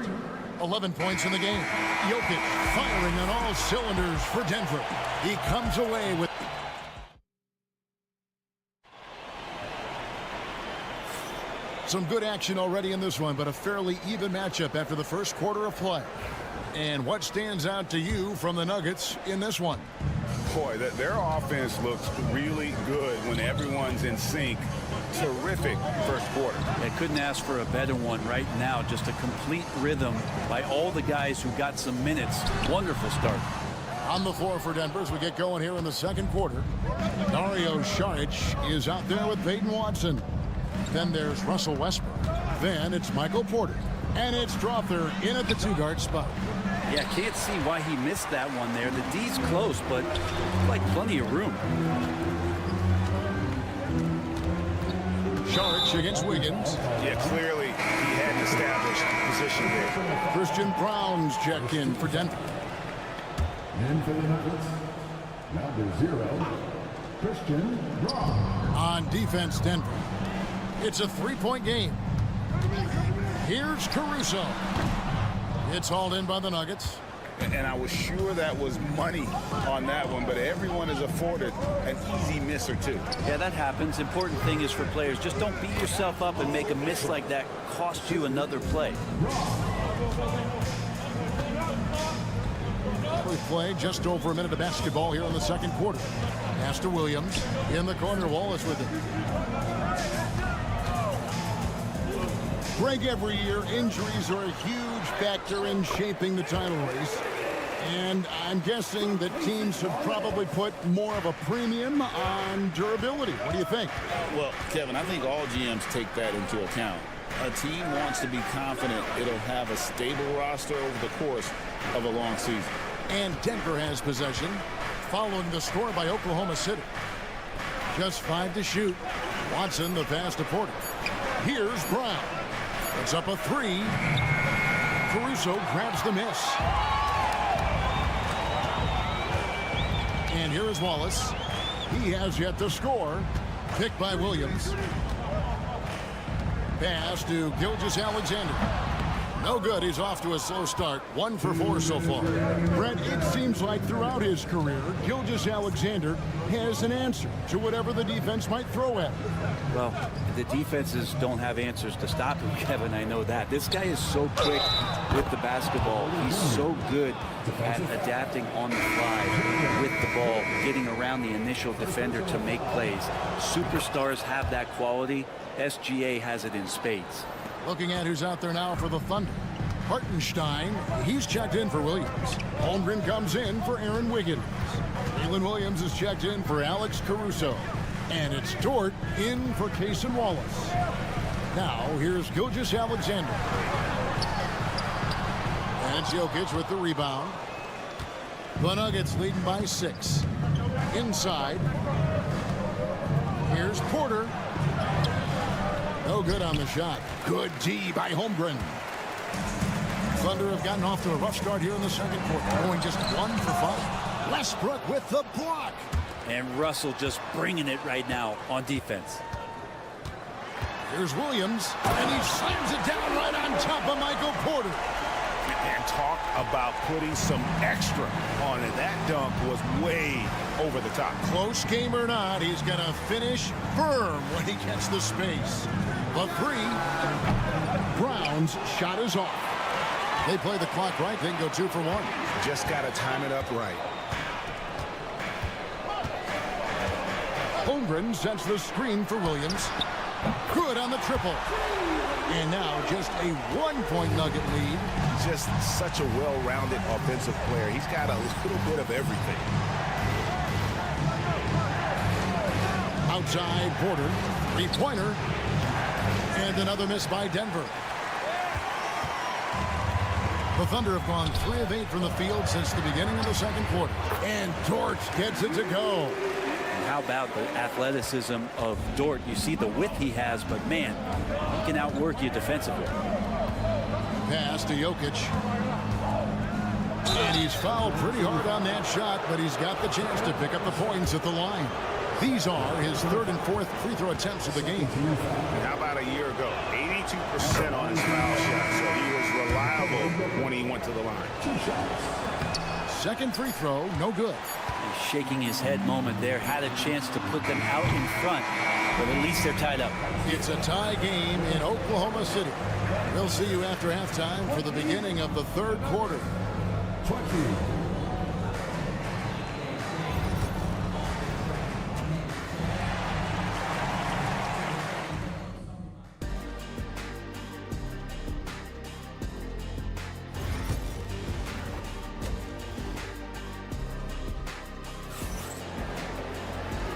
Speaker 1: 11 points in the game. Jokic firing on all cylinders for Denver. He comes away with... Some good action already in this one, but a fairly even matchup after the first quarter of play. And what stands out to you from the Nuggets in this one?
Speaker 2: Boy, their offense looks really good when everyone's in sync. Terrific first quarter.
Speaker 10: They couldn't ask for a better one right now. Just a complete rhythm by all the guys who got some minutes. Wonderful start.
Speaker 1: On the floor for Denver as we get going here in the second quarter. Dario Saric is out there with Peyton Watson. Then there's Russell Westbrook. Then it's Michael Porter. And it's Strother in at the two-guard spot.
Speaker 10: Yeah, can't see why he missed that one there. The D's close, but like plenty of room.
Speaker 1: Saric against Wiggins.
Speaker 2: Yeah, clearly he had an established position there.
Speaker 1: Christian Brown's checked in for Denver.
Speaker 9: And for the Nuggets, number 0, Christian Braun.
Speaker 1: On defense, Denver. It's a three-point game. Here's Caruso. It's hauled in by the Nuggets.
Speaker 2: And I was sure that was money on that one, but everyone is afforded an easy miss or two.
Speaker 10: Yeah, that happens. Important thing is for players, just don't beat yourself up and make a miss like that cost you another play.
Speaker 1: We play just over a minute of basketball here in the second quarter. Pass to Williams. In the corner, Wallace with it. Greg, every year, injuries are a huge factor in shaping the title race. And I'm guessing that teams have probably put more of a premium on durability. What do you think?
Speaker 2: Well, Kevin, I think all GMs take that into account. A team wants to be confident it'll have a stable roster over the course of a long season.
Speaker 1: And Denver has possession, following the score by Oklahoma City. Just 5 to shoot. Watson, the pass to Porter. Here's Brown. It's up a 3. Caruso grabs the miss. And here is Wallace. He has yet to score. Picked by Williams. Pass to Gilgeous-Alexander. No good. He's off to a slow start. 1 for 4 so far. Brent, it seems like throughout his career, Gilgeous-Alexander has an answer to whatever the defense might throw at him.
Speaker 10: Well, the defenses don't have answers to stop him, Kevin. I know that. This guy is so quick with the basketball. He's so good at adapting on the fly with the ball, getting around the initial defender to make plays. Superstars have that quality. SGA has it in spades.
Speaker 1: Looking at who's out there now for the Thunder. Hartenstein, he's checked in for Williams. Holmgren comes in for Aaron Wiggins. Jalen Williams is checked in for Alex Caruso. And it's Dort in for Cason Wallace. Now, here's Gilgeous-Alexander. And it's Jokic with the rebound. The Nuggets leading by 6. Inside. Here's Porter. No good on the shot. Good D by Holmgren. Thunder have gotten off to a rough start here in the second quarter, going just 1 for 5. Westbrook with the block.
Speaker 10: And Russell just bringing it right now on defense.
Speaker 1: Here's Williams, and he slams it down right on top of Michael Porter.
Speaker 2: And talk about putting some extra on it. That dunk was way over the top.
Speaker 1: Close game or not, he's going to finish firm when he gets the space. The 3. Brown's shot is off. They play the clock right. They can go 2 for 1.
Speaker 2: Just got to time it up right.
Speaker 1: Holmgren sets the screen for Williams. Good on the triple. And now just a 1-point Nugget lead.
Speaker 2: Just such a well-rounded offensive player. He's got a little bit of everything.
Speaker 1: Outside Porter. 3-pointer. And another miss by Denver. The Thunder have gone 3 of 8 from the field since the beginning of the second quarter. And Dort gets it to go.
Speaker 10: And how about the athleticism of Dort? You see the width he has, but man, he can outwork you defensively.
Speaker 1: Pass to Jokic. And he's fouled pretty hard on that shot, but he's got the chance to pick up the points at the line. These are his 3rd and 4th free throw attempts of the game.
Speaker 2: And how about a year ago? 82% on his foul shot, so he was reliable when he went to the line.
Speaker 1: Second free throw, no good.
Speaker 10: He's shaking his head moment there. Had a chance to put them out in front, but at least they're tied up.
Speaker 1: It's a tie game in Oklahoma City. We'll see you after halftime for the beginning of the 3rd quarter.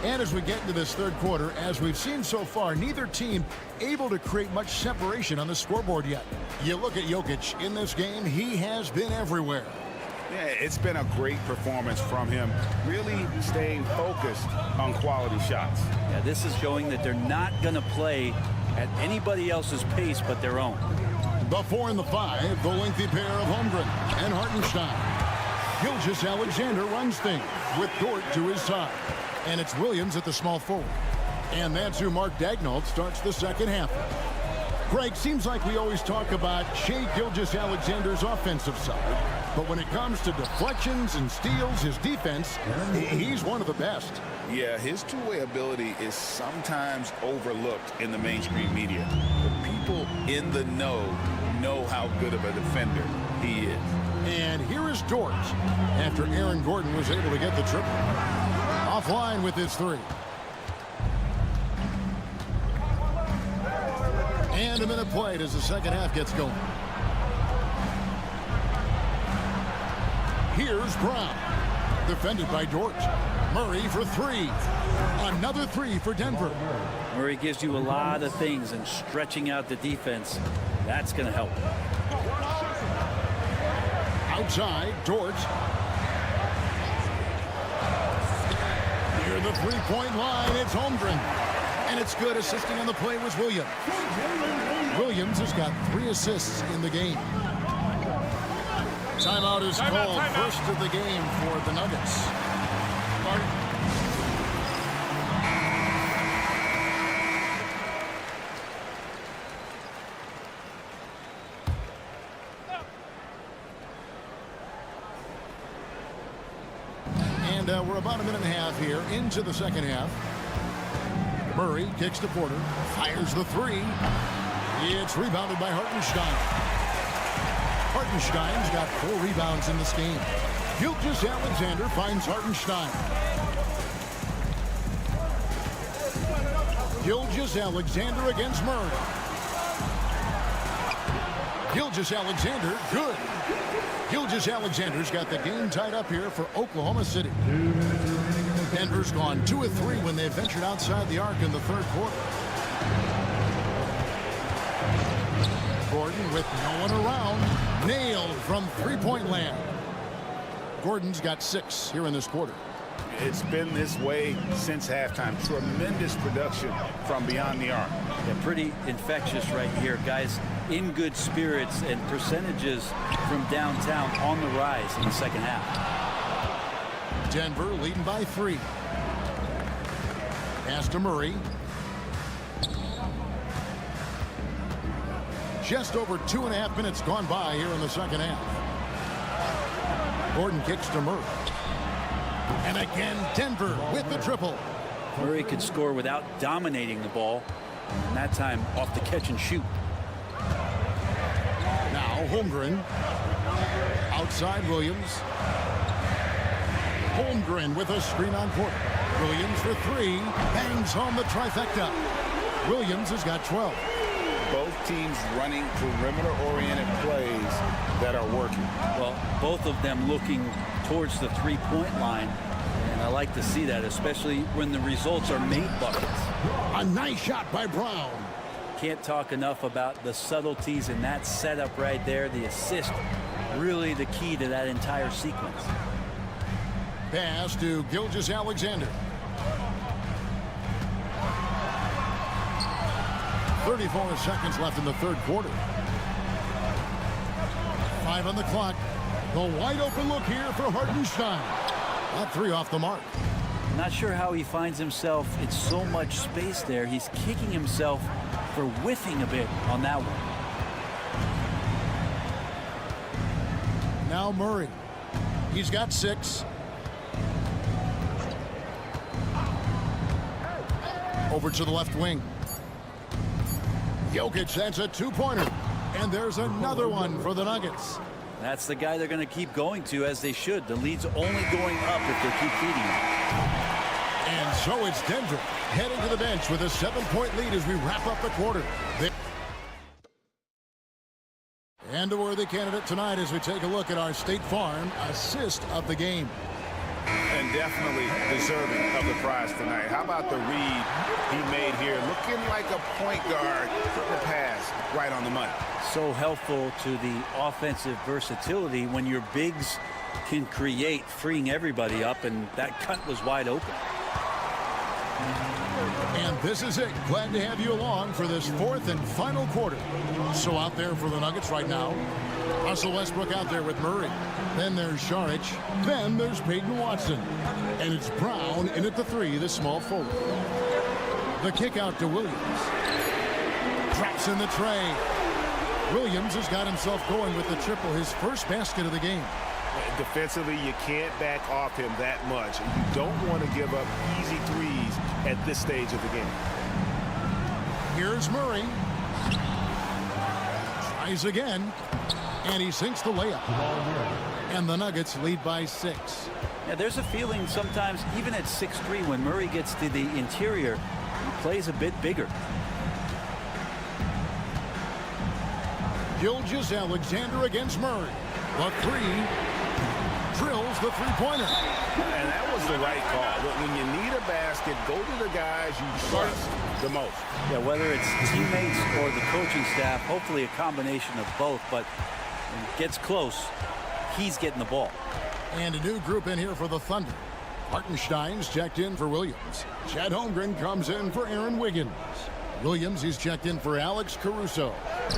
Speaker 1: And as we get into this third quarter, as we've seen so far, neither team able to create much separation on the scoreboard yet. You look at Jokic in this game, he has been everywhere.
Speaker 2: Yeah, it's been a great performance from him, really staying focused on quality shots.
Speaker 10: Yeah, this is showing that they're not going to play at anybody else's pace but their own.
Speaker 1: The 4 and the 5, the lengthy pair of Holmgren and Hartenstein. Gilgeous-Alexander runs things with Dort to his side. And it's Williams at the small forward. And that's who Mark Daigneault starts the second half. Greg, seems like we always talk about Shai Gilgeous-Alexander's offensive side. But when it comes to deflections and steals, his defense, he's one of the best.
Speaker 2: Yeah, his two-way ability is sometimes overlooked in the mainstream media. But people in the know how good of a defender he is.
Speaker 1: And here is Dort after Aaron Gordon was able to get the triple. Offline with his 3. And a minute played as the second half gets going. Here's Brown. Defended by Dort. Murray for 3. Another 3 for Denver.
Speaker 10: Murray gives you a lot of things, and stretching out the defense, that's going to help.
Speaker 1: Outside, Dort. Near the three-point line, it's Holmgren. And it's good. Assisting on the play was Williams. Williams has got 3 assists in the game. Timeout is called. First of the game for the Nuggets. And we're about a minute and a half here into the second half. Murray kicks to Porter, fires the 3. It's rebounded by Hartenstein. Hartenstein's got 4 rebounds in this game. Gilgeous-Alexander finds Hartenstein. Gilgeous-Alexander against Murray. Gilgeous-Alexander, good. Gilgeous-Alexander's got the game tied up here for Oklahoma City. Denver's gone 2 of 3 when they ventured outside the arc in the third quarter. Gordon with no one around. Nailed from three-point land. Gordon's got 6 here in this quarter.
Speaker 2: It's been this way since halftime. Tremendous production from beyond the arc.
Speaker 10: Yeah, pretty infectious right here. Guys in good spirits, and percentages from downtown on the rise in the second half.
Speaker 1: Denver leading by 3. Pass to Murray. Just over 2.5 minutes gone by here in the second half. Gordon kicks to Murray. And again, Denver with the triple.
Speaker 10: Murray could score without dominating the ball, and that time off the catch and shoot.
Speaker 1: Now Holmgren. Outside Williams. Holmgren with a screen on Porter. Williams for 3. Bangs home the trifecta. Williams has got 12.
Speaker 2: Both teams running perimeter-oriented plays that are working.
Speaker 10: Well, both of them looking towards the three-point line. And I like to see that, especially when the results are made buckets.
Speaker 1: A nice shot by Brown.
Speaker 10: Can't talk enough about the subtleties in that setup right there. The assist, really the key to that entire sequence.
Speaker 1: Pass to Gilgeous-Alexander. 34 seconds left in the third quarter. 5 on the clock. The wide open look here for Hartenstein. That 3 off the mark.
Speaker 10: Not sure how he finds himself in so much space there. He's kicking himself for whiffing a bit on that one.
Speaker 1: Now Murray. He's got 6. Over to the left wing. Jokic, that's a 2-pointer. And there's another one for the Nuggets.
Speaker 10: That's the guy they're going to keep going to, as they should. The lead's only going up if they keep feeding him.
Speaker 1: And so it's Denver heading to the bench with a 7-point lead as we wrap up the quarter. And a worthy candidate tonight as we take a look at our State Farm assist of the game.
Speaker 2: And and definitely deserving of the prize tonight. How about the read he made here? Looking like a point guard, putting the pass right on the money.
Speaker 10: So helpful to the offensive versatility when your bigs can create, freeing everybody up, and that cut was wide open.
Speaker 1: And this is it. Glad to have you along for this fourth and final quarter. So out there for the Nuggets right now, Russell Westbrook out there with Murray. Then there's Šarić. Then there's Peyton Watson. And it's Brown in at the three, the small forward. The kick out to Williams. Drops in the tray. Williams has got himself going with the triple, his first basket of the game.
Speaker 11: Defensively, you can't back off him that much. You don't want to give up easy threes at this stage of the game.
Speaker 1: Here's Murray. Tries again. And he sinks the layup. And the Nuggets lead by 6.
Speaker 10: Yeah, there's a feeling sometimes, even at 6'3", when Murray gets to the interior, he plays a bit bigger.
Speaker 1: Gilgeous-Alexander against Murray. The three. Drills the three-pointer.
Speaker 11: And that was the right call. When you need a basket, go to the guys you trust the most.
Speaker 10: Yeah, whether it's teammates or the coaching staff, hopefully a combination of both, but when it gets close, he's getting the ball.
Speaker 1: And a new group in here for the Thunder. Hartenstein's checked in for Williams. Chet Holmgren comes in for Aaron Wiggins. Williams, he's checked in for Alex Caruso.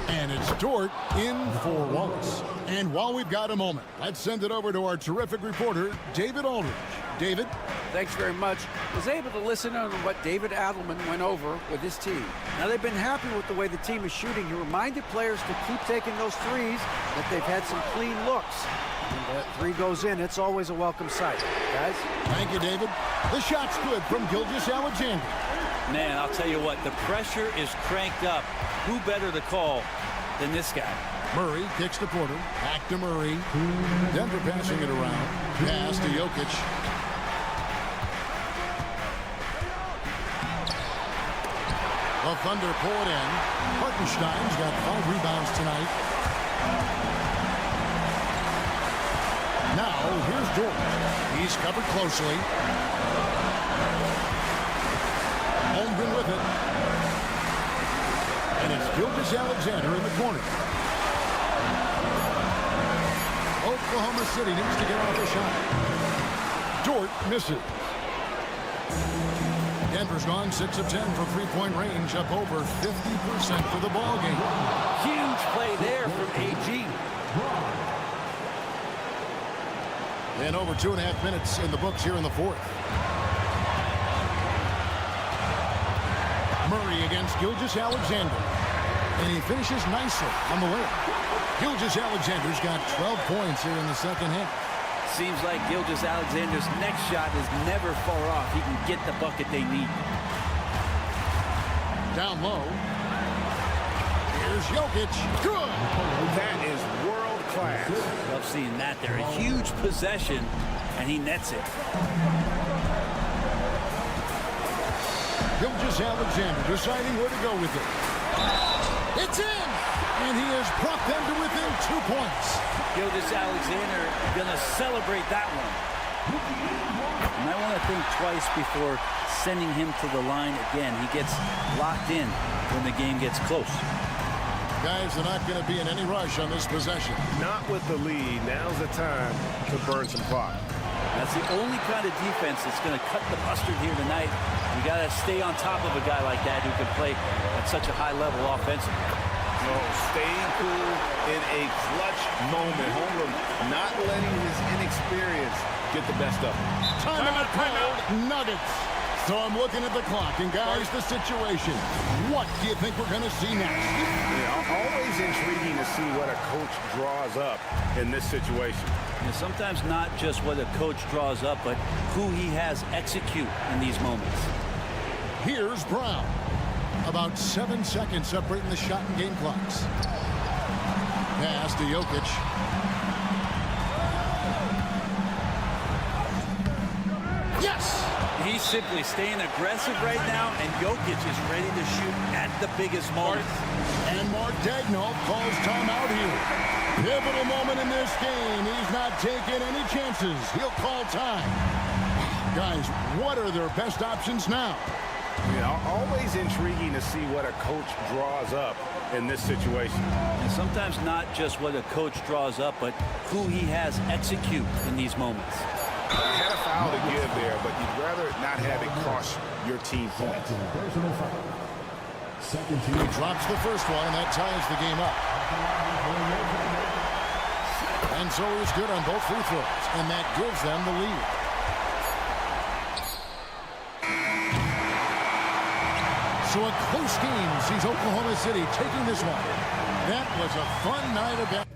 Speaker 1: And it's Dort in for Wallace. And while we've got a moment, let's send it over to our terrific reporter, David Aldridge. David?
Speaker 5: Thanks very much. Was able to listen on what David Adelman went over with his team. Now, they've been happy with the way the team is shooting. He reminded players to keep taking those threes, that they've had some clean looks. When that three goes in, it's always a welcome sight. Guys?
Speaker 1: Thank you, David. The shot's good from Gilgeous-Alexander.
Speaker 10: Man, I'll tell you what, the pressure is cranked up. Who better to call than this guy?
Speaker 1: Murray kicks to Porter. Back to Murray. Denver passing it around. Pass to Jokic. The Thunder pull it in. Hartenstein's got 5 rebounds tonight. Now, here's Dort. He's covered closely. Holmgren with it. And it's Gilgeous-Alexander in the corner. Oklahoma City needs to get off a shot. Dort misses. Denver's gone 6 of 10 from three-point range, up over 50% for the ball game.
Speaker 10: Huge play there from AG.
Speaker 1: And over 2.5 minutes in the books here in the fourth. Murray against Gilgeous-Alexander. And he finishes nicely on the layup. Gilgeous-Alexander's got 12 points here in the second half.
Speaker 10: Seems like Gilgeous-Alexander's next shot is never far off. He can get the bucket they need.
Speaker 1: Down low. Here's Jokic. Good.
Speaker 11: That is world class.
Speaker 10: Love seeing that there. A huge possession, and he nets it.
Speaker 1: Gilgeous-Alexander deciding where to go with it. It's in! And he has brought them to within 2 points.
Speaker 10: Gilgeous-Alexander gonna celebrate that one. You might want to think twice before sending him to the line again. He gets locked in when the game gets close.
Speaker 1: Guys are not going to be in any rush on this possession.
Speaker 11: Not with the lead. Now's the time to burn some clock.
Speaker 10: That's the only kind of defense that's going to cut the mustard here tonight. You got to stay on top of a guy like that who can play at such a high level offensively.
Speaker 2: So staying cool in a clutch moment. Holmgren not letting his inexperience get the best of him.
Speaker 1: Timeout called. Nuggets. So I'm looking at the clock, and guys, the situation. What do you think we're going to see next?
Speaker 11: Yeah, always intriguing to see what a coach draws up in this situation.
Speaker 10: And sometimes not just what a coach draws up, but who he has execute in these moments.
Speaker 1: Here's Brown. About 7 seconds separating the shot and game clocks. Pass to Jokic. Yes!
Speaker 10: He's simply staying aggressive right now, and Jokic is ready to shoot at the biggest moment.
Speaker 1: And Mark Daigneault calls timeout here. Pivotal moment in this game. He's not taking any chances. He'll call time. Guys, what are their best options now?
Speaker 11: Always intriguing to see what a coach draws up in this situation.
Speaker 12: And sometimes not just what a coach draws up, but who he has execute in these moments.
Speaker 11: Had a foul to give there, but you'd rather not have it cost your team points.
Speaker 1: He drops the first one, and that ties the game up. And so he's good on both free throws, and that gives them the lead. So a close game sees Oklahoma City taking this one. That was a fun night of basketball.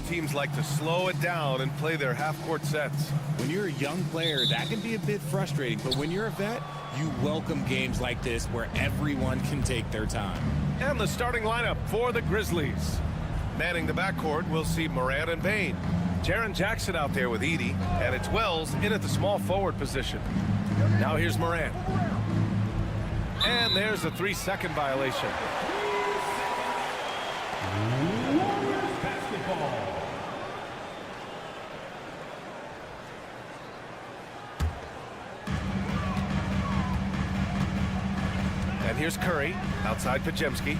Speaker 3: Teams like to slow it down and play their half-court sets.
Speaker 13: When you're a young player, that can be a bit frustrating, but when you're a vet, you welcome games like this where everyone can take their time.
Speaker 3: And the starting lineup for the Grizzlies. Manning the backcourt, we'll see Morant and Bane. Jaren Jackson out there with Edey, and it's Wells in at the small forward position. Now here's Morant. And there's a 3-second violation. And here's Curry, outside Pajemski.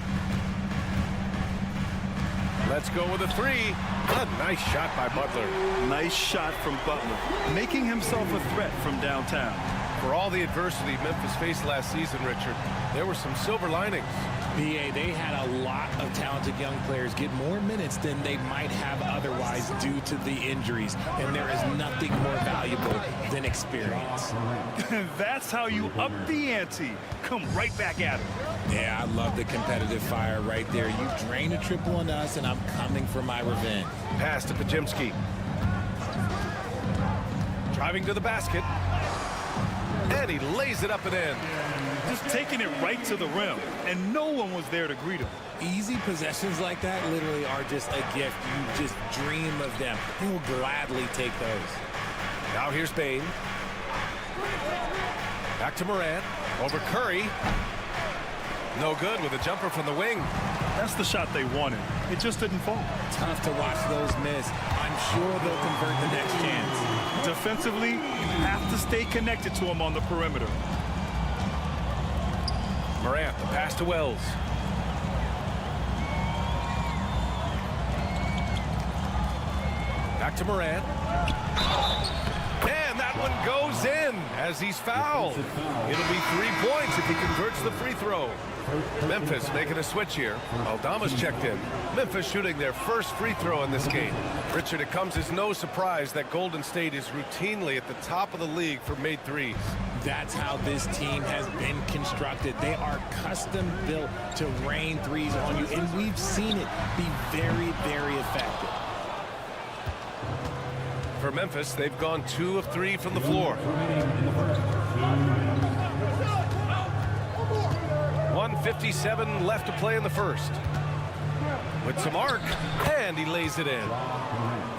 Speaker 3: Let's go with a three. A nice shot by Butler.
Speaker 7: Nice shot from Butler, making himself a threat from downtown.
Speaker 3: For all the adversity Memphis faced last season, Richard, there were some silver linings.
Speaker 13: BA, they had a lot of talented young players get more minutes than they might have otherwise due to the injuries, and there is nothing more valuable than experience.
Speaker 7: That's how you up the ante. Come right back at it.
Speaker 13: Yeah, I love the competitive fire right there. You drain a triple on us, and I'm coming for my revenge.
Speaker 3: Pass to Pajemski. Driving to the basket. And he lays it up and in.
Speaker 7: Just taking it right to the rim, and no one was there to greet him.
Speaker 13: Easy possessions like that literally are just a gift. You just dream of them. He will gladly take those.
Speaker 3: Now here's Bane. Back to Morant. Over Curry. No good with a jumper from the wing.
Speaker 7: That's the shot they wanted. It just didn't fall.
Speaker 13: Tough to watch those miss. I'm sure they'll convert the next chance.
Speaker 7: Defensively, you have to stay connected to him on the perimeter.
Speaker 3: Morant, the pass to Wells. Back to Morant. And that one goes in as he's fouled. It'll be 3 points if he converts the free throw. Memphis making a switch here. Aldama's checked in. Memphis shooting their first free throw in this game. Richard, it comes as no surprise that Golden State is routinely at the top of the league for made threes.
Speaker 13: That's how this team has been constructed. They are custom built to rain threes on you, and we've seen it be very, very effective.
Speaker 3: For Memphis, they've gone 2 of 3 from the floor. 1:57 left to play in the first. With some arc, and he lays it in.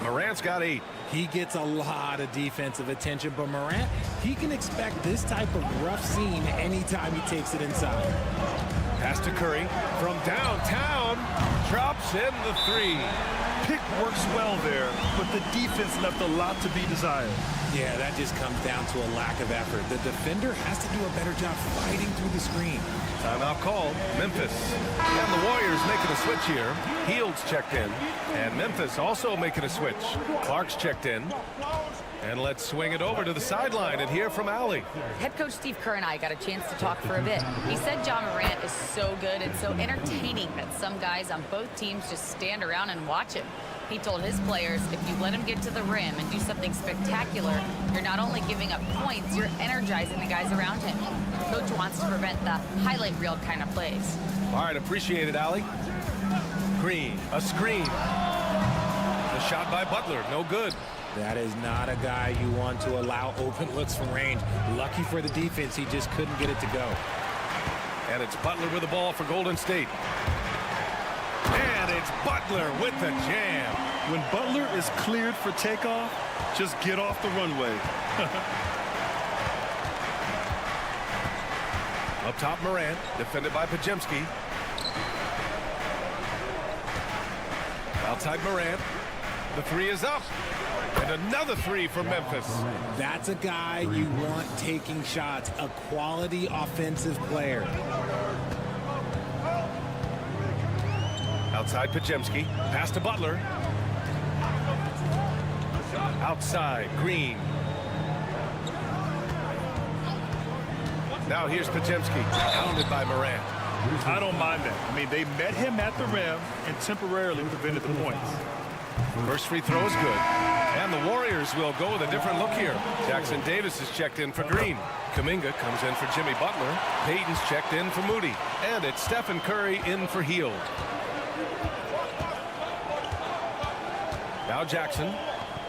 Speaker 3: Morant's got 8.
Speaker 13: He gets a lot of defensive attention, but Morant, he can expect this type of rough scene anytime he takes it inside.
Speaker 3: Pass to Curry from downtown, drops in the 3.
Speaker 7: Pick works well there, but the defense left a lot to be desired.
Speaker 13: Yeah, that just comes down to a lack of effort. The defender has to do a better job fighting through the screen.
Speaker 3: Timeout called. Memphis. And the Warriors making a switch here. Hield's checked in. And Memphis also making a switch. Clark's checked in. And let's swing it over to the sideline and hear from Allie.
Speaker 8: Head coach Steve Kerr and I got a chance to talk for a bit. He said John Morant is so good and so entertaining that some guys on both teams just stand around and watch him. He told his players, if you let him get to the rim and do something spectacular, you're not only giving up points, you're energizing the guys around him. Coach wants to prevent the highlight reel kind of plays.
Speaker 3: All right, appreciate it, Allie. Green, a screen. The shot by Butler, no good.
Speaker 13: That is not a guy you want to allow open looks from range. Lucky for the defense, he just couldn't get it to go.
Speaker 3: And it's Butler with the ball for Golden State. And it's Butler with the jam.
Speaker 7: When Butler is cleared for takeoff, just get off the runway.
Speaker 3: Up top, Morant, defended by Pajemski. Outside Morant. The 3 is up. And another 3 for Memphis.
Speaker 13: That's a guy you want taking shots, a quality offensive player.
Speaker 3: Outside Pajemski. Pass to Butler. Outside, Green. Now here's Pajemski, pounded by Morant.
Speaker 7: I don't mind that. I mean, they met him at the rim and temporarily prevented the points.
Speaker 3: First free throw is good. And the Warriors will go with a different look here. Jackson Davis is checked in for Green. Kuminga comes in for Jimmy Butler. Payton's checked in for Moody. And it's Stephen Curry in for Hield. Now Jackson,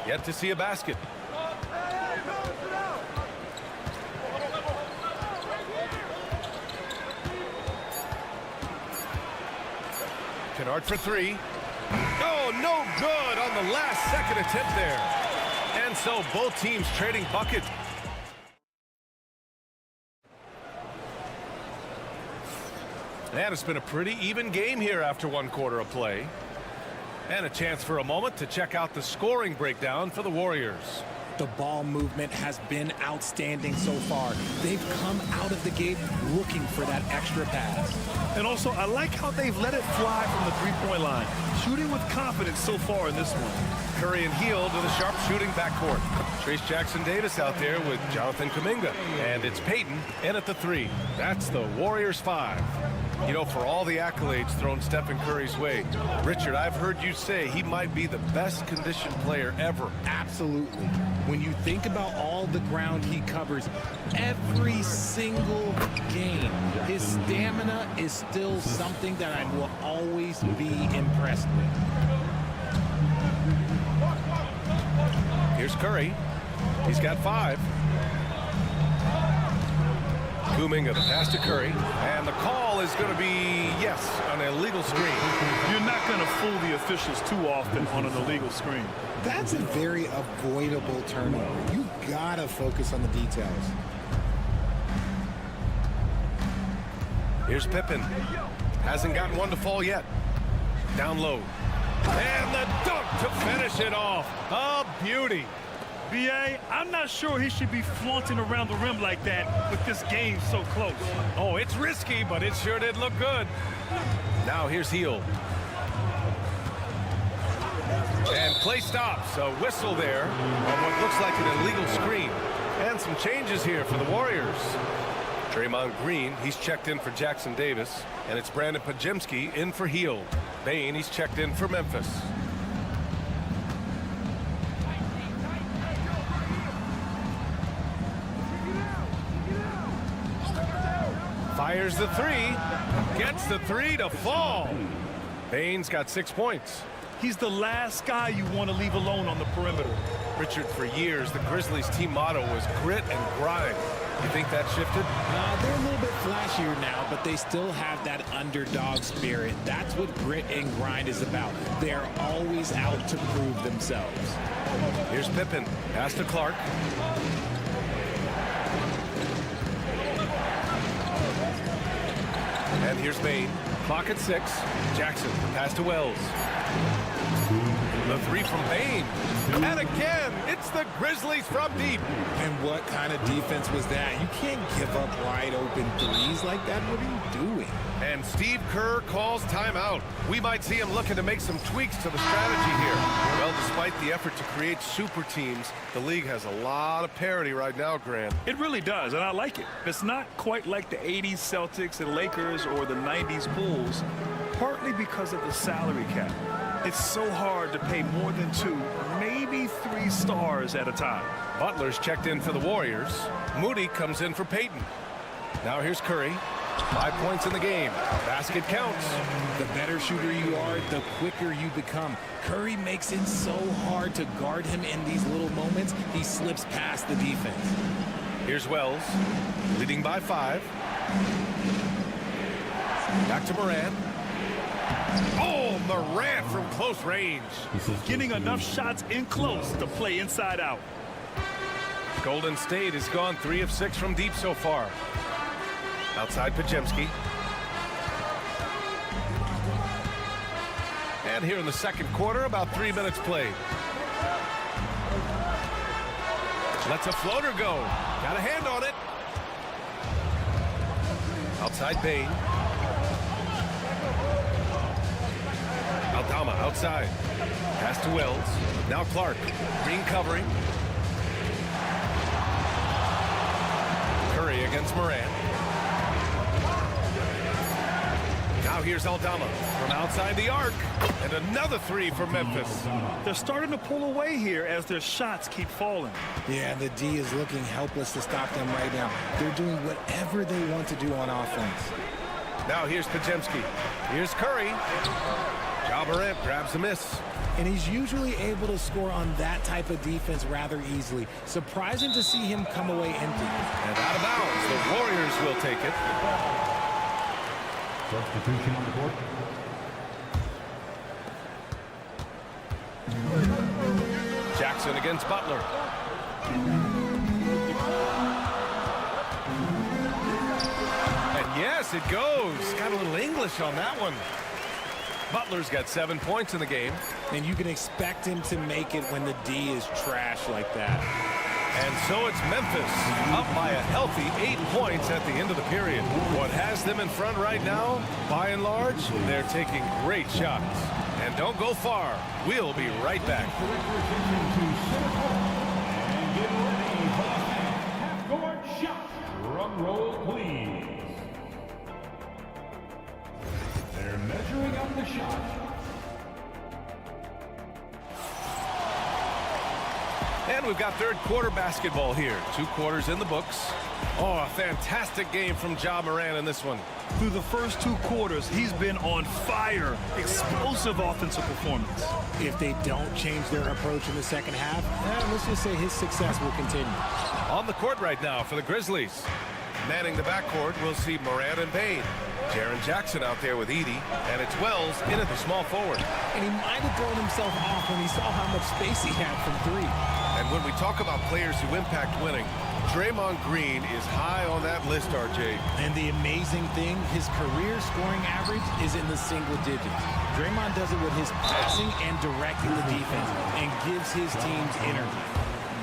Speaker 3: yet to see a basket. Kennard for 3. Oh, no good on the last second attempt there. And so both teams trading buckets. And it's been a pretty even game here after 1 quarter of play. And a chance for a moment to check out the scoring breakdown for the Warriors.
Speaker 13: The ball movement has been outstanding so far. They've come out of the gate looking for that extra pass.
Speaker 7: And also, I like how they've let it fly from the three-point line. Shooting with confidence so far in this one.
Speaker 3: Curry and Hield to the sharp shooting backcourt. Trace Jackson Davis out there with Jonathan Kuminga. And it's Payton in at the 3. That's the Warriors 5. You know, for all the accolades thrown Stephen Curry's way, Richard, I've heard you say he might be the best conditioned player ever.
Speaker 13: Absolutely. When you think about all the ground he covers every single game, his stamina is still something that I will always be impressed with.
Speaker 3: Here's Curry. He's got 5. Kuminga, the pass to Curry. And the call is going to be, yes, an illegal screen.
Speaker 7: You're not going to fool the officials too often on an illegal screen.
Speaker 13: That's a very avoidable turnover. You got to focus on the details.
Speaker 3: Here's Pippen. Hasn't gotten one to fall yet. Down low. And the dunk to finish it off. A beauty.
Speaker 7: B.A., I'm not sure he should be flaunting around the rim like that with this game so close.
Speaker 3: Oh, it's risky, but it sure did look good. Now here's Heel. And play stops. A whistle there on what looks like an illegal screen. And some changes here for the Warriors. Draymond Green, he's checked in for Jackson Davis. And it's Brandon Podziemski in for Heel. Bane, he's checked in for Memphis. Fires the three. Gets the three to fall. Bane's got 6 points.
Speaker 7: He's the last guy you want to leave alone on the perimeter.
Speaker 3: Richard, for years, the Grizzlies team motto was grit and grind. You think that shifted?
Speaker 13: They're a little bit flashier now, but they still have that underdog spirit. That's what grit and grind is about. They're always out to prove themselves.
Speaker 3: Here's Pippen. Pass to Clark. And here's Bane. Clock at 6. Jackson. Pass to Wells. The three from Bane. And again, it's the Grizzlies from deep.
Speaker 13: And what kind of defense was that? You can't give up wide open threes like that. What are you doing?
Speaker 3: And Steve Kerr calls timeout. We might see him looking to make some tweaks to the strategy here. Well, despite the effort to create super teams, the league has a lot of parity right now, Grant.
Speaker 7: It really does, and I like it. It's not quite like the 80s Celtics and Lakers or the 90s Bulls, partly because of the salary cap. It's so hard to pay more than 2, maybe 3 stars at a time.
Speaker 3: Butler's checked in for the Warriors. Moody comes in for Payton. Now here's Curry. 5 points in the game. Basket counts.
Speaker 13: The better shooter you are, the quicker you become. Curry makes it so hard to guard him in these little moments. He slips past the defense.
Speaker 3: Here's Wells, leading by 5. Back to Morant. Oh, Morant from close range.
Speaker 7: Getting enough shots in close to play inside out.
Speaker 3: Golden State has gone 3 of 6 from deep so far. Outside Podziemski. And here in the second quarter, about 3 minutes played. Lets a floater go. Got a hand on it. Outside Bane. Aldama outside. Pass to Wells. Now Clark. Green covering. Curry against Morant. Now here's Aldama from outside the arc. And another 3 for Memphis.
Speaker 7: They're starting to pull away here as their shots keep falling.
Speaker 13: Yeah, the D is looking helpless to stop them right now. They're doing whatever they want to do on offense.
Speaker 3: Now here's Podziemski. Here's Curry. Ja Morant grabs a miss.
Speaker 13: And he's usually able to score on that type of defense rather easily. Surprising to see him come away empty.
Speaker 3: And out of bounds, the Warriors will take it.
Speaker 9: Substitution on the court.
Speaker 3: Jackson against Butler. And yes, it goes. Got a little English on that one. Butler's got 7 points in the game.
Speaker 13: And you can expect him to make it when the D is trash like that.
Speaker 3: And so it's Memphis up by a healthy 8 points at the end of the period. What has them in front right now, by and large, they're taking great shots. And don't go far. We'll be right back.
Speaker 9: And get ready for the half-court shot. Drum roll, please. They're measuring up the shot.
Speaker 3: And we've got third quarter basketball here. 2 quarters in the books. Oh, a fantastic game from Ja Morant in this one.
Speaker 7: Through the first 2 quarters, he's been on fire. Explosive offensive performance.
Speaker 13: If they don't change their approach in the second half, let's just say his success will continue.
Speaker 3: On the court right now for the Grizzlies. Manning the backcourt, we'll see Morant and Bane. Jaren Jackson out there with Edey, and it's Wells in at the small forward.
Speaker 13: And he might have thrown himself off when he saw how much space he had from 3.
Speaker 3: And when we talk about players who impact winning, Draymond Green is high on that list, RJ.
Speaker 13: And the amazing thing, his career scoring average is in the single digits. Draymond does it with his passing and directing the defense and gives his teams energy.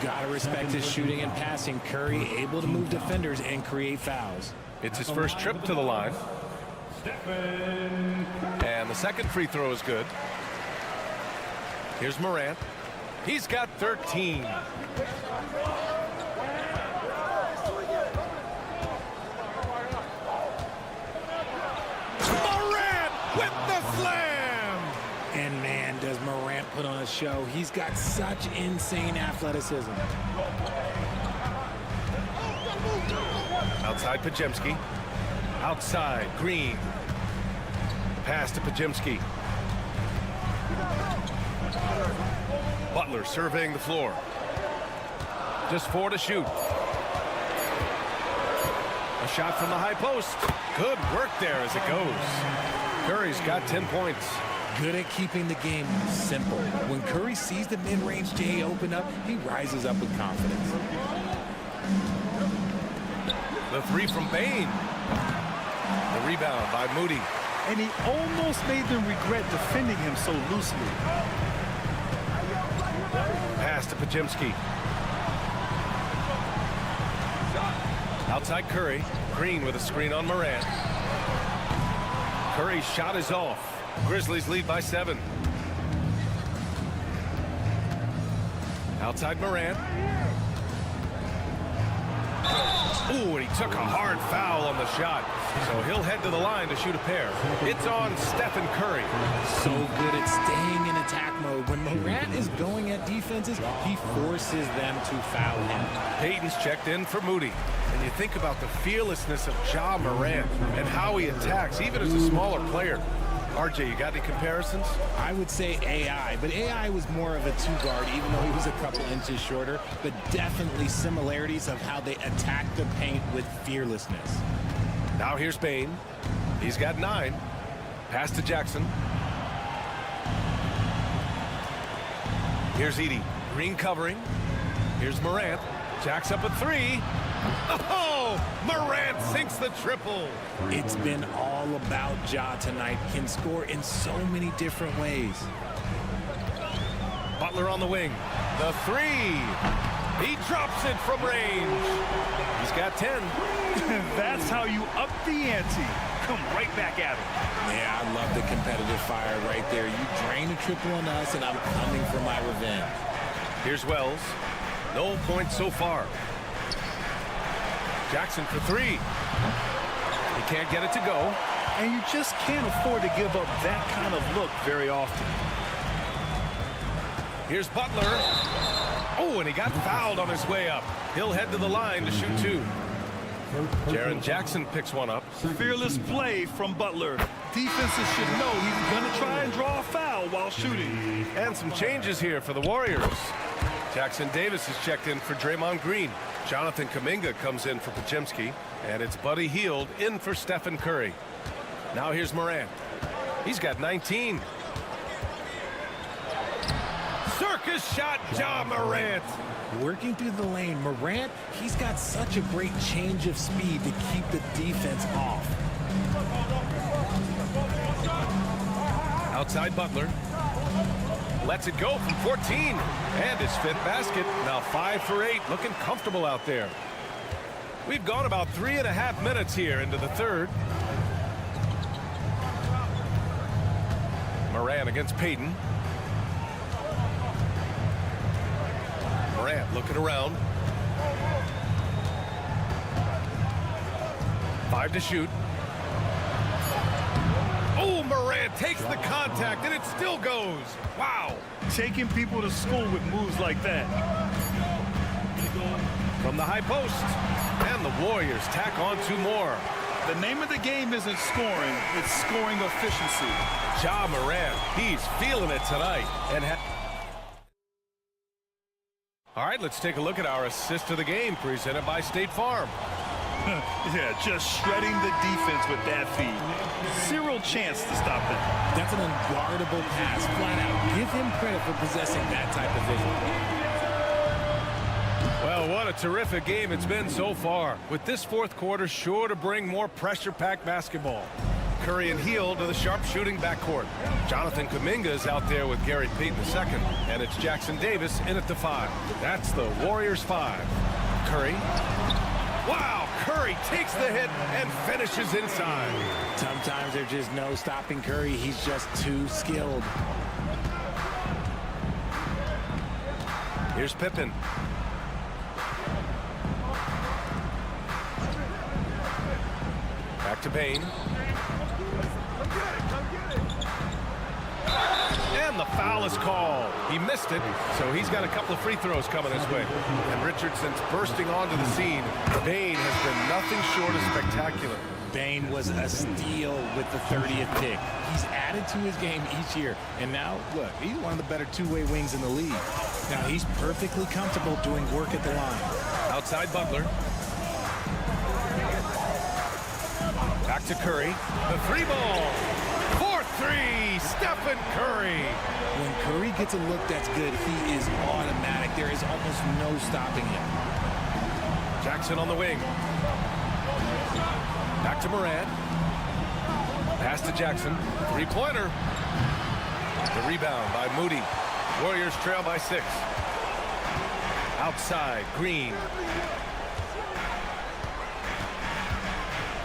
Speaker 13: Gotta respect his shooting and passing. Curry able to move defenders and create fouls.
Speaker 3: It's his first trip to the line. And the second free throw is good. Here's Morant. He's got 13. Morant with the slam!
Speaker 13: And man, does Morant put on a show. He's got such insane athleticism.
Speaker 3: Outside Pajemski. Outside Green. Pass to Pajemski. Butler surveying the floor. Just 4 to shoot. A shot from the high post. Good work there as it goes. Curry's got 10 points.
Speaker 13: Good at keeping the game simple. When Curry sees the mid-range J open up, he rises up with confidence.
Speaker 3: The 3 from Bane. The rebound by Moody.
Speaker 7: And he almost made them regret defending him so loosely.
Speaker 3: Pass to Pajemski. Outside Curry. Green with a screen on Morant. Curry's shot is off. Grizzlies lead by 7. Outside Morant. Ooh, and he took a hard foul on the shot. So he'll head to the line to shoot a pair. It's on Stephen Curry.
Speaker 13: So good at staying in attack mode. When Morant is going at defenses, he forces them to foul him.
Speaker 3: Payton's checked in for Moody. And you think about the fearlessness of Ja Morant and how he attacks, even as a smaller player. RJ, you got any comparisons?
Speaker 13: I would say AI, but AI was more of a 2-guard, even though he was a couple inches shorter, but definitely similarities of how they attack the paint with fearlessness.
Speaker 3: Now here's Bane. He's got 9. Pass to Jackson. Here's Edey. Green covering. Here's Morant. Jacks up a 3. Oh, Morant sinks the triple.
Speaker 13: It's been all about Ja tonight. Can score in so many different ways.
Speaker 3: Butler on the wing. The 3. He drops it from range. He's got 10.
Speaker 7: That's how you up the ante. Come right back at him.
Speaker 13: Yeah, I love the competitive fire right there. You drain a triple on us, and I'm coming for my revenge.
Speaker 3: Here's Wells. No points so far. Jackson for 3. He can't get it to go.
Speaker 7: And you just can't afford to give up that kind of look very often.
Speaker 3: Here's Butler. Oh, and he got fouled on his way up. He'll head to the line to shoot 2. Jaren Jackson picks one up.
Speaker 7: Fearless play from Butler. Defenses should know he's going to try and draw a foul while shooting.
Speaker 3: And some changes here for the Warriors. Jackson Davis is checked in for Draymond Green. Jonathan Kuminga comes in for Pajemski. And it's Buddy Hield in for Stephen Curry. Now here's Morant. He's got 19. Circus shot, Ja Morant.
Speaker 13: Working through the lane, Morant, he's got such a great change of speed to keep the defense off.
Speaker 3: Outside Butler. Lets it go from 14. And his 5th basket. Now 5 for 8. Looking comfortable out there. We've gone about 3.5 minutes here into the 3rd. Morant against Payton. Morant looking around. 5 to shoot. Oh, Morant takes the contact, and it still goes. Wow.
Speaker 7: Taking people to school with moves like that.
Speaker 3: From the high post. And the Warriors tack on 2 more.
Speaker 7: The name of the game isn't scoring, it's scoring efficiency.
Speaker 3: Ja Morant, he's feeling it tonight. And all right, let's take a look at our assist of the game presented by State Farm.
Speaker 7: Yeah, just shredding the defense with that feed. Zero chance to stop that.
Speaker 13: That's an unguardable pass, flat out. Give him credit for possessing that type of vision.
Speaker 3: Well, what a terrific game it's been so far. With this 4th quarter sure to bring more pressure-packed basketball. Curry and Heel to the sharp shooting backcourt. Jonathan Kuminga is out there with Gary Payton II, and it's Jackson Davis in at the 5. That's the Warriors 5. Curry. Wow, Curry takes the hit and finishes inside.
Speaker 13: Sometimes there's just no stopping Curry. He's just too skilled.
Speaker 3: Here's Pippen. Back to Bane. And the foul is called. He missed it, so he's got a couple of free throws coming his way. And Richardson's bursting onto the scene. Bane has been nothing short of spectacular.
Speaker 13: Bane was a steal with the 30th pick. He's added to his game each year. And now, look, he's one of the better two-way wings in the league. Now, he's perfectly comfortable doing work at the line.
Speaker 3: Outside Butler. Back to Curry. The 3-ball. 4-3. Stephen Curry.
Speaker 13: When Curry gets a look that's good, he is automatic. There is almost no stopping him.
Speaker 3: Jackson on the wing. Back to Morant. Pass to Jackson. Three-pointer. The rebound by Moody. Warriors trail by 6. Outside, Green.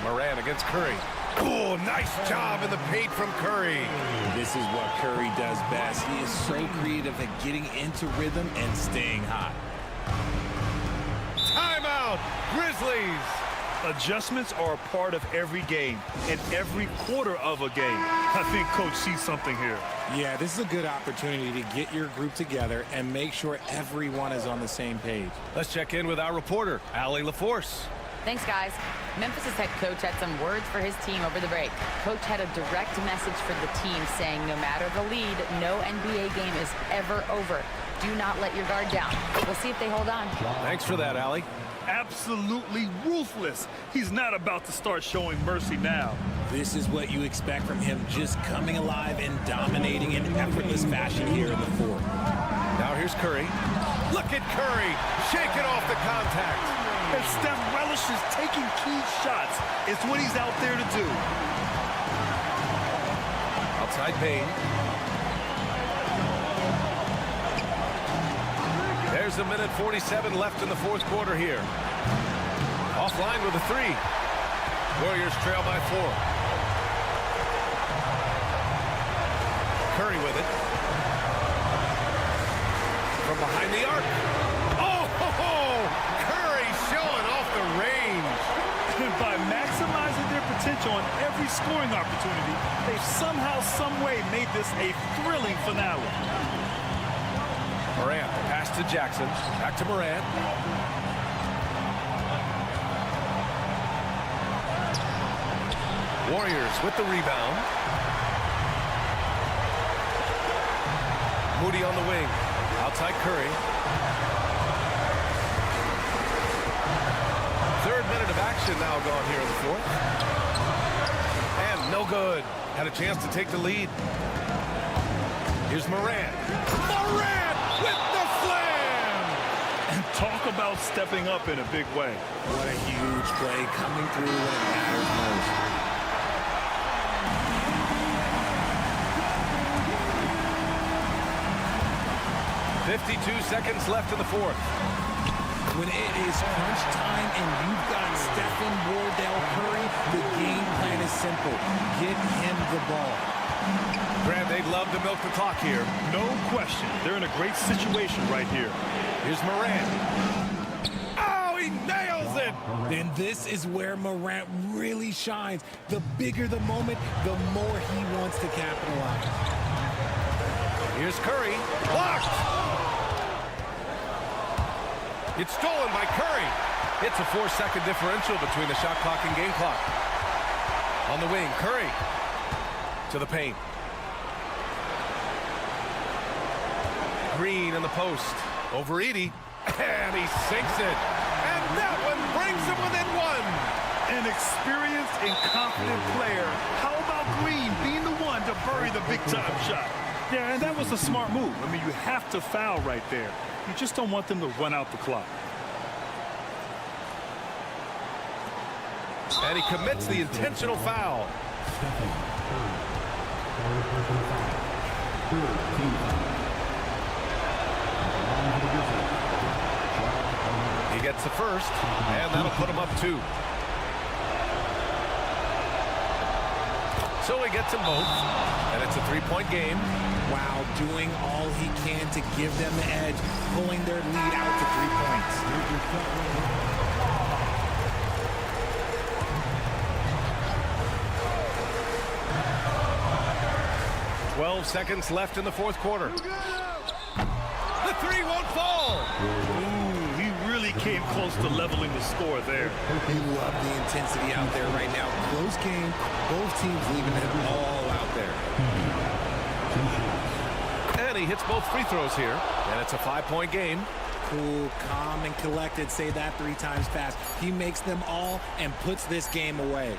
Speaker 3: Morant against Curry. Oh, nice job in the paint from Curry.
Speaker 13: This is what Curry does best. He is so creative at getting into rhythm and staying hot.
Speaker 3: Timeout, Grizzlies.
Speaker 7: Adjustments are a part of every game and every quarter of a game. I think Coach sees something here.
Speaker 13: Yeah, this is a good opportunity to get your group together and make sure everyone is on the same page.
Speaker 3: Let's check in with our reporter, Allie LaForce.
Speaker 8: Thanks, guys. Memphis' head coach had some words for his team over the break. Coach had a direct message for the team saying no matter the lead, no NBA game is ever over. Do not let your guard down. We'll see if they hold on.
Speaker 3: Thanks for that, Allie.
Speaker 7: Absolutely ruthless. He's not about to start showing mercy now.
Speaker 13: This is what you expect from him, just coming alive and dominating in effortless fashion here in the 4th.
Speaker 3: Now here's Curry. Look at Curry shaking off the contact.
Speaker 7: And Steph relishes taking key shots. It's what he's out there to do.
Speaker 3: Outside Bane. There's a minute 47 left in the 4th quarter here. Offline with a 3. Warriors trail by 4. Curry with it. From behind the arc. Oh, ho, ho! Curry showing off the range.
Speaker 7: By maximizing their potential on every scoring opportunity, they've somehow, some way made this a thrilling finale.
Speaker 3: Morant, pass to Jackson. Back to Morant. Warriors with the rebound. Moody on the wing. Outside Curry. 3rd minute of action now gone here in the 4th. And no good. Had a chance to take the lead. Here's Morant. Morant with the slam!
Speaker 7: And talk about stepping up in a big way.
Speaker 13: What a huge play coming through when it matters most.
Speaker 3: 52 seconds left in the 4th.
Speaker 13: When it is crunch time and you've got Stephen Wardell Curry, the game plan is simple. Get him the ball.
Speaker 3: Brad, they'd love to milk the clock here.
Speaker 7: No question. They're in a great situation right here.
Speaker 3: Here's Morant. Oh, he nails it!
Speaker 13: And this is where Morant really shines. The bigger the moment, the more he wants to capitalize.
Speaker 3: Here's Curry. Blocked! It's stolen by Curry. It's a 4-second differential between the shot clock and game clock. On the wing, Curry to the paint. Green in the post. Over Edey. And he sinks it. And that one brings him within 1.
Speaker 7: An experienced and confident player. How about Green being the one to bury the big-time shot? Yeah, and that was a smart move. I mean, you have to foul right there. You just don't want them to run out the clock.
Speaker 3: And he commits the intentional foul. He gets the first, and that'll put him up 2. So he gets them both, and it's a 3-point game.
Speaker 13: Wow, doing all he can to give them the edge, pulling their lead out to 3 points.
Speaker 3: 12 seconds left in the fourth quarter. The 3 won't fall.
Speaker 7: Ooh, he really came close to leveling the score there.
Speaker 13: You love the intensity out there right now. Close game, both teams leaving it all out there.
Speaker 3: And he hits both free throws here, and it's a 5-point game.
Speaker 13: Cool, calm, and collected. Say that 3 times fast. He makes them all and puts this game away.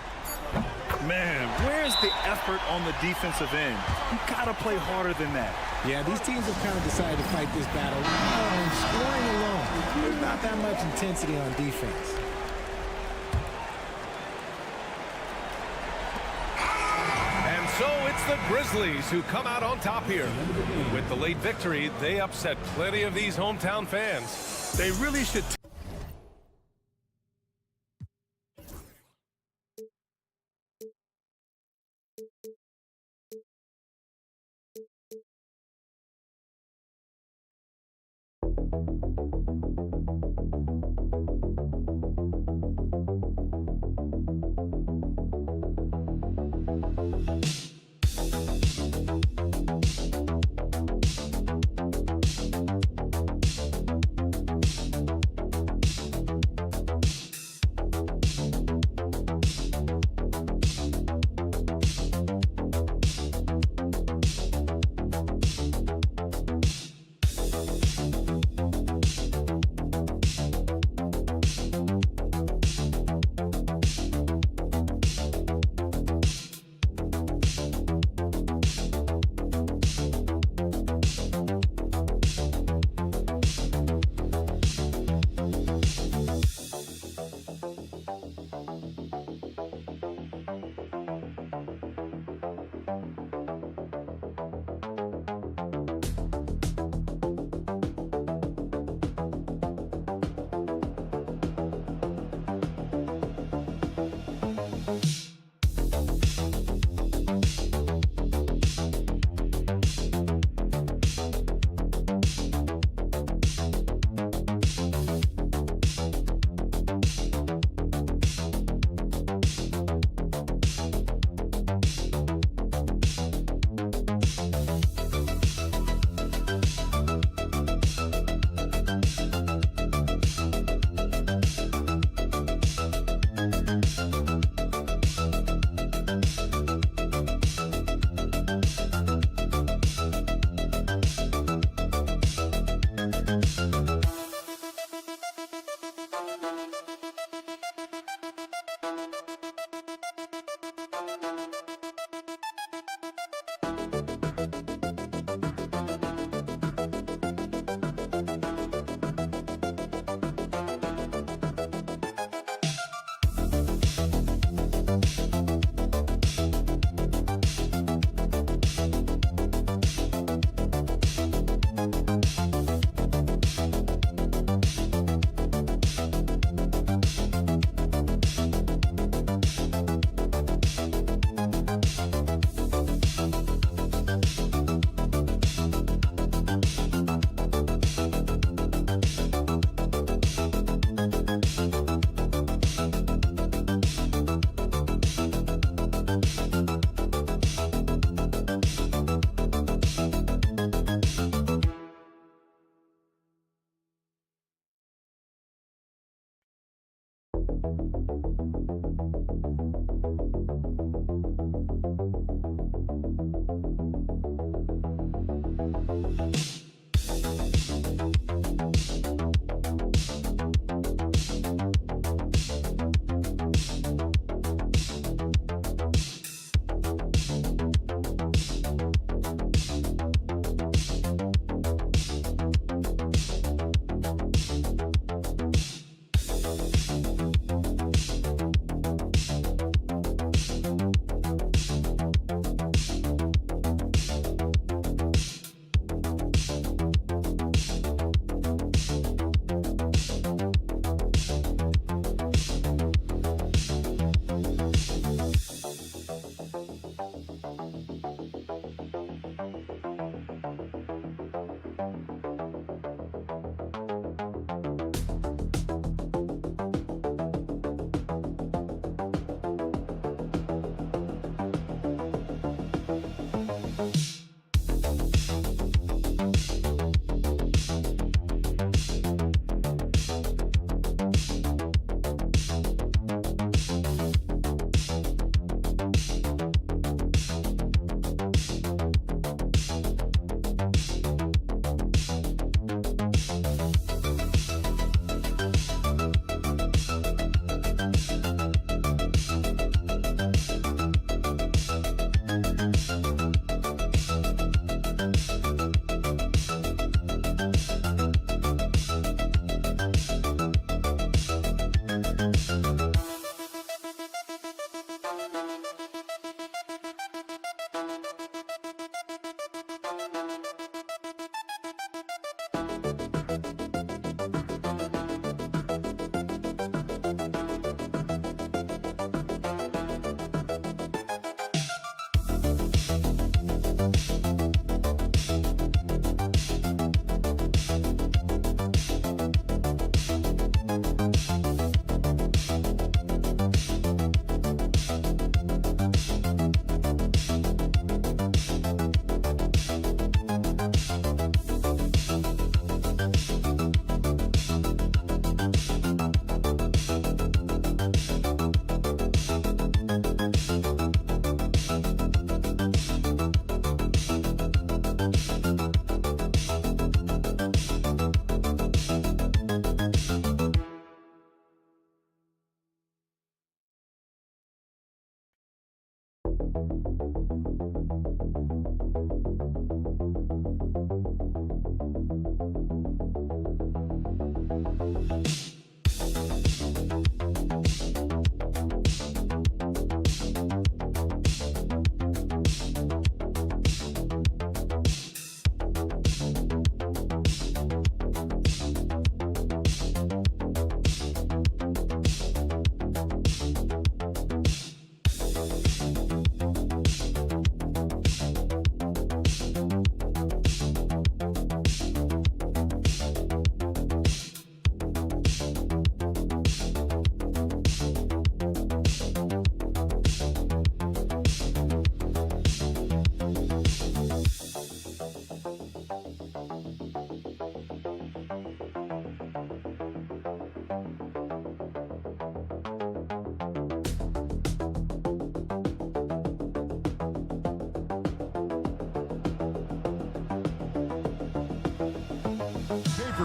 Speaker 7: Man, where's the effort on the defensive end? You gotta play harder than that.
Speaker 13: Yeah, these teams have kind of decided to fight this battle on scoring alone. There's not that much intensity on defense.
Speaker 3: And so it's the Grizzlies who come out on top here. With the late victory, they upset plenty of these hometown fans.
Speaker 7: They really should.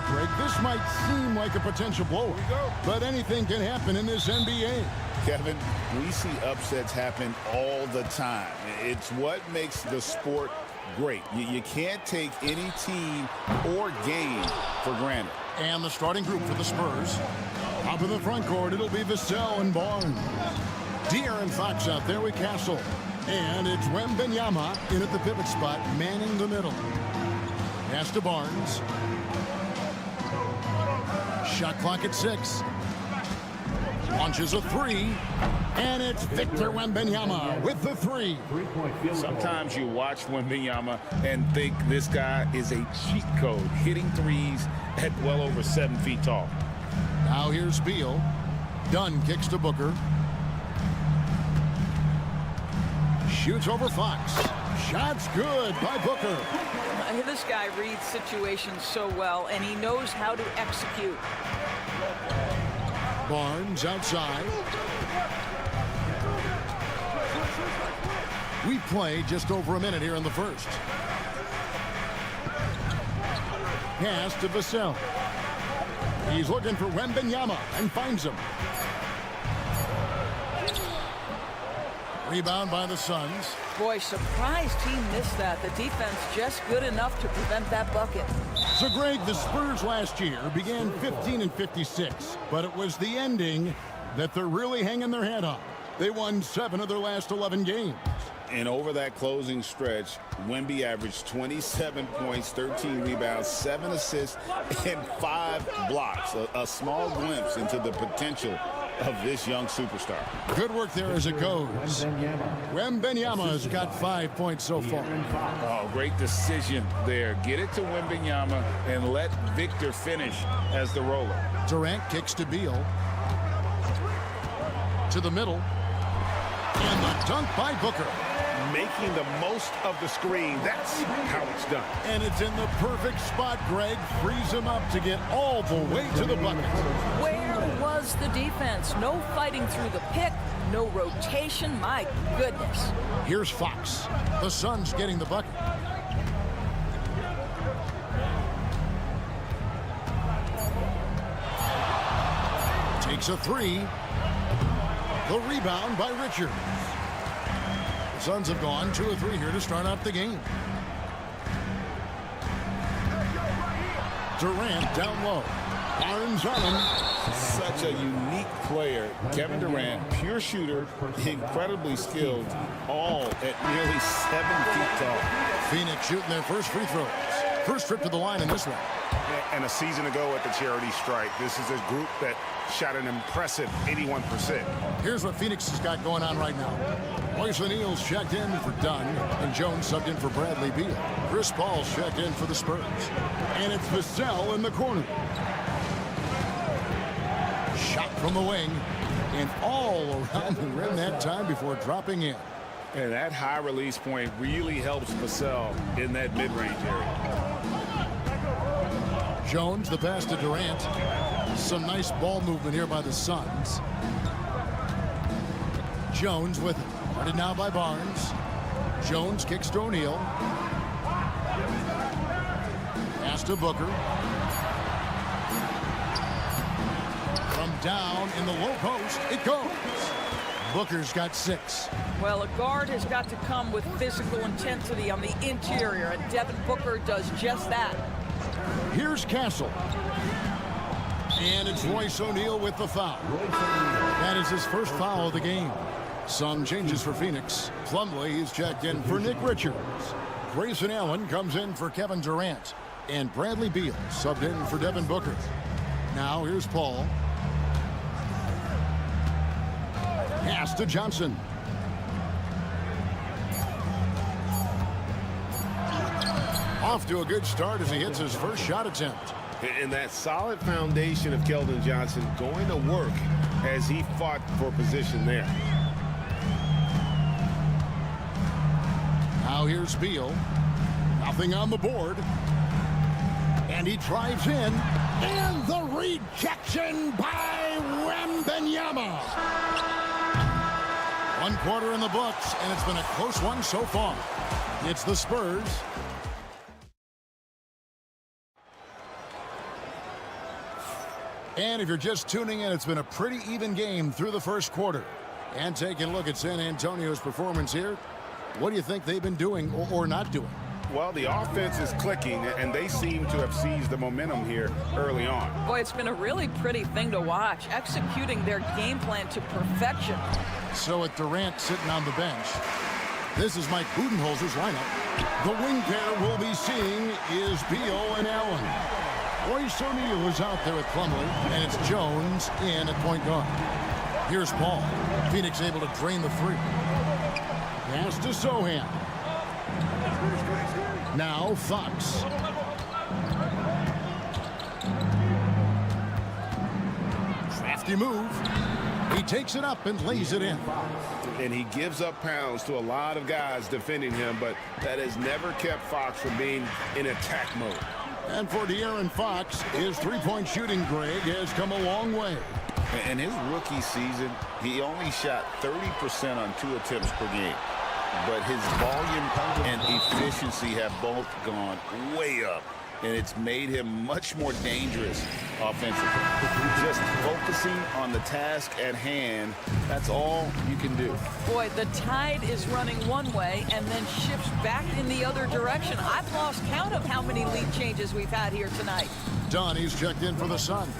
Speaker 1: Greg, this might seem like a potential blowout, but anything can happen in this NBA.
Speaker 2: Kevin, we see upsets happen all the time. It's what makes the sport great. You can't take any team or game for granted.
Speaker 1: And the starting group for the Spurs. Up in the front court, it'll be Vassell and Barnes. De'Aaron Fox out there with Castle. And it's Wembanyama in at the pivot spot, manning the middle. Pass to Barnes. Shot clock at 6. Launches a 3. And it's Victor Wembanyama with the 3.
Speaker 2: Sometimes you watch Wembanyama and think this guy is a cheat code, hitting threes at well over 7 feet tall.
Speaker 1: Now here's Beal. Dunn kicks to Booker. Shoots over Fox. Shot's good by Booker.
Speaker 14: This guy reads situations so well, and he knows how to execute.
Speaker 1: Barnes outside. We play just over a minute here in the first. Pass to Vassell. He's looking for Wembanyama and finds him. Rebound by the Suns.
Speaker 14: Boy, surprised he missed that. The defense just good enough to prevent that bucket.
Speaker 1: So, Greg, the Spurs last year began 15-56, but it was the ending that they're really hanging their head on. They won 7 of their last 11 games.
Speaker 2: And over that closing stretch, Wemby averaged 27 points, 13 rebounds, 7 assists, and 5 blocks. A small glimpse into the potential of this young superstar.
Speaker 1: Good work there as it goes. Wembanyama has got 5 points so far.
Speaker 2: Oh, great decision there. Get it to Wembanyama and let Victor finish as the roller.
Speaker 1: Durant kicks to Beal. To the middle. And the dunk by Booker.
Speaker 11: Making the most of the screen. That's how it's done.
Speaker 1: And it's in the perfect spot, Greg. Frees him up to get all the way to the bucket.
Speaker 14: Where was the defense? No fighting through the pick, no rotation. My goodness.
Speaker 1: Here's Fox. The Suns getting the bucket. Takes a 3. The rebound by Richards. The Suns have gone 2 of 3 here to start out the game. Durant down low. Barnes on him.
Speaker 2: Such a unique player. Kevin Durant, pure shooter, incredibly skilled, all at nearly 7 feet tall.
Speaker 1: Phoenix shooting their first free throws. First trip to the line in this one.
Speaker 11: And a season ago at the charity stripe, this is a group that shot an impressive 81%.
Speaker 1: Here's what Phoenix has got going on right now. Royce O'Neal's checked in for Dunn, and Jones subbed in for Bradley Beal. Chris Paul's checked in for the Spurs. And it's Vassell in the corner. Shot from the wing, and all around the rim that time before dropping in.
Speaker 2: And that high release point really helps Vassell in that mid-range area.
Speaker 1: Jones, the pass to Durant. Some nice ball movement here by the Suns. Jones with it. Guarded now by Barnes. Jones kicks to O'Neal. Pass to Booker. From down in the low post, it goes. Booker's got 6.
Speaker 14: Well, a guard has got to come with physical intensity on the interior, and Devin Booker does just that.
Speaker 1: Here's Castle. And it's Royce O'Neal with the foul. That is his first foul of the game. Some changes for Phoenix. Plumlee is checked in for Nick Richards. Grayson Allen comes in for Kevin Durant. And Bradley Beal subbed in for Devin Booker. Now here's Paul. Pass to Johnson. Off to a good start as he hits his first shot attempt.
Speaker 11: And that solid foundation of Keldon Johnson going to work as he fought for position there.
Speaker 1: Now here's Beal. Nothing on the board. And he drives in. And the rejection by Wembanyama. 1 quarter in the books, and it's been a close one so far. It's the Spurs. And if you're just tuning in, it's been a pretty even game through the first quarter. And taking a look at San Antonio's performance here, what do you think they've been doing or not doing?
Speaker 11: Well, the offense is clicking, and they seem to have seized the momentum here early on.
Speaker 14: Boy, it's been a really pretty thing to watch, executing their game plan to perfection.
Speaker 1: So with Durant sitting on the bench, this is Mike Budenholzer's lineup. The wing pair we'll be seeing is Beal and Allen. Royce O'Neal is out there with Plumlee, and it's Jones in at point guard. Here's Paul. Phoenix able to drain the three. Pass to Sohan. Now Fox. Crafty move. He takes it up and lays it in.
Speaker 11: And he gives up pounds to a lot of guys defending him, but that has never kept Fox from being in attack mode.
Speaker 1: And for De'Aaron Fox, his three-point shooting, Greg, has come a long way.
Speaker 2: In his rookie season, he only shot 30% on 2 attempts per game. But his volume and efficiency have both gone way up, and it's made him much more dangerous offensively. Just focusing on the task at hand, that's all you can do.
Speaker 14: Boy, the tide is running one way and then shifts back in the other direction. I've lost count of how many lead changes we've had here tonight.
Speaker 1: Donnie's checked in for the Suns.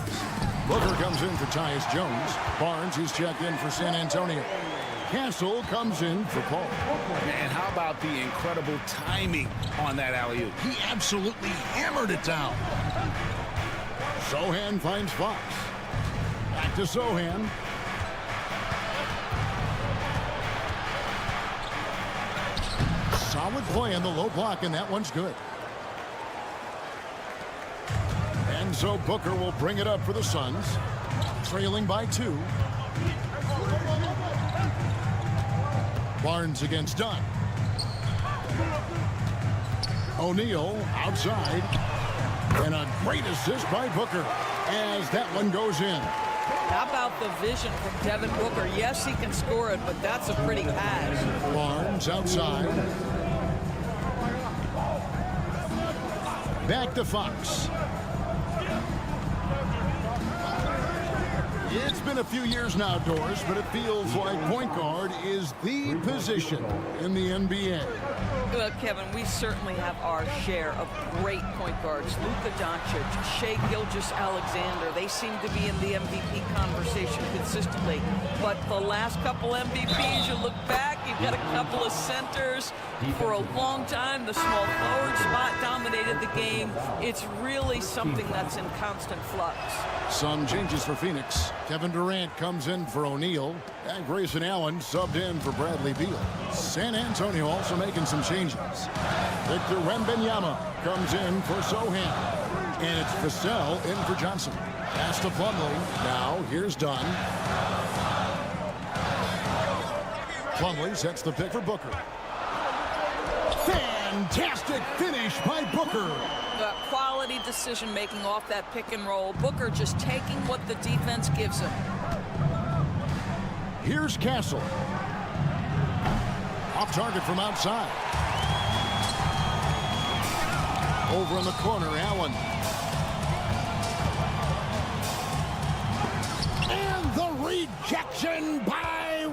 Speaker 1: Booker comes in for Tyus Jones. Barnes, he's checked in for San Antonio. Castle comes in for Paul.
Speaker 11: Man, how about the incredible timing on that alley-oop?
Speaker 1: He absolutely hammered it down. Sohan finds Fox. Back to Sohan. Solid play on the low block, and that one's good. And so Booker will bring it up for the Suns, trailing by 2. Barnes against Dunn. O'Neal outside. And a great assist by Booker as that one goes in.
Speaker 14: How about the vision from Devin Booker? Yes, he can score it, but that's a pretty pass.
Speaker 1: Barnes outside. Back to Fox. It's been a few years now, Doris, but it feels like point guard is the position in the NBA.
Speaker 14: Well, Kevin, we certainly have our share of great point guards. Luka Doncic, Shai Gilgeous-Alexander, they seem to be in the MVP conversation consistently. But the last couple MVPs, you look back, you've got a couple of centers. For a long time, the small forward spot dominated the game. It's really something that's in constant flux.
Speaker 1: Some changes for Phoenix. Kevin Durant comes in for O'Neal, and Grayson Allen subbed in for Bradley Beal. San Antonio also making some changes. Victor Wembanyama comes in for Sohan, and it's Vassell in for Johnson. Pass to Plumlee. Now here's Dunn. Plumlee sets the pick for Booker. Fantastic finish by Booker.
Speaker 14: The quality decision-making off that pick and roll. Booker just taking what the defense gives him.
Speaker 1: Here's Castle. Off target from outside. Over in the corner, Allen. And the rejection by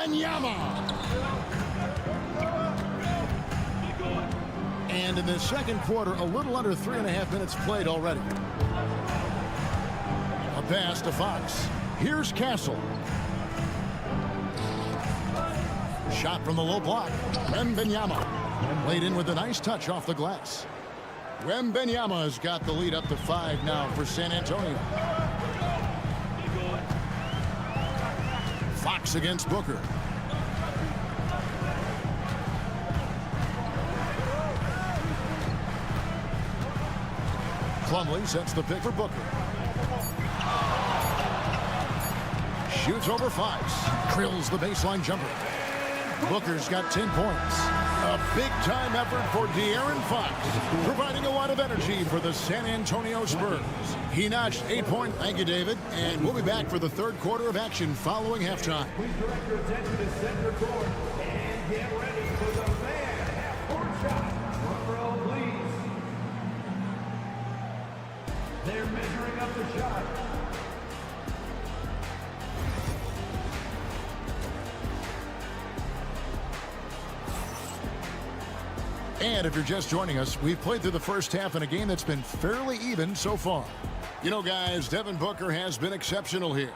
Speaker 1: Wembanyama. And in the second quarter, a little under 3.5 minutes played already. A pass to Fox. Here's Castle. Shot from the low block. Wembanyama laid in with a nice touch off the glass. Wembanyama has got the lead up to 5 now for San Antonio. Fox against Booker. Plumlee sets the pick for Booker. Shoots over Fox. Drills the baseline jumper. Booker's got 10 points. A big-time effort for De'Aaron Fox, providing a lot of energy for the San Antonio Spurs. He notched 8 points. Thank you, David. And we'll be back for the third quarter of action following halftime.
Speaker 9: Please direct your attention to center court and get ready for the fan half-court shot. Front row, please. They're measuring up the shot.
Speaker 1: And if you're just joining us, we've played through the first half in a game that's been fairly even so far. You know, guys, Devin Booker has been exceptional here.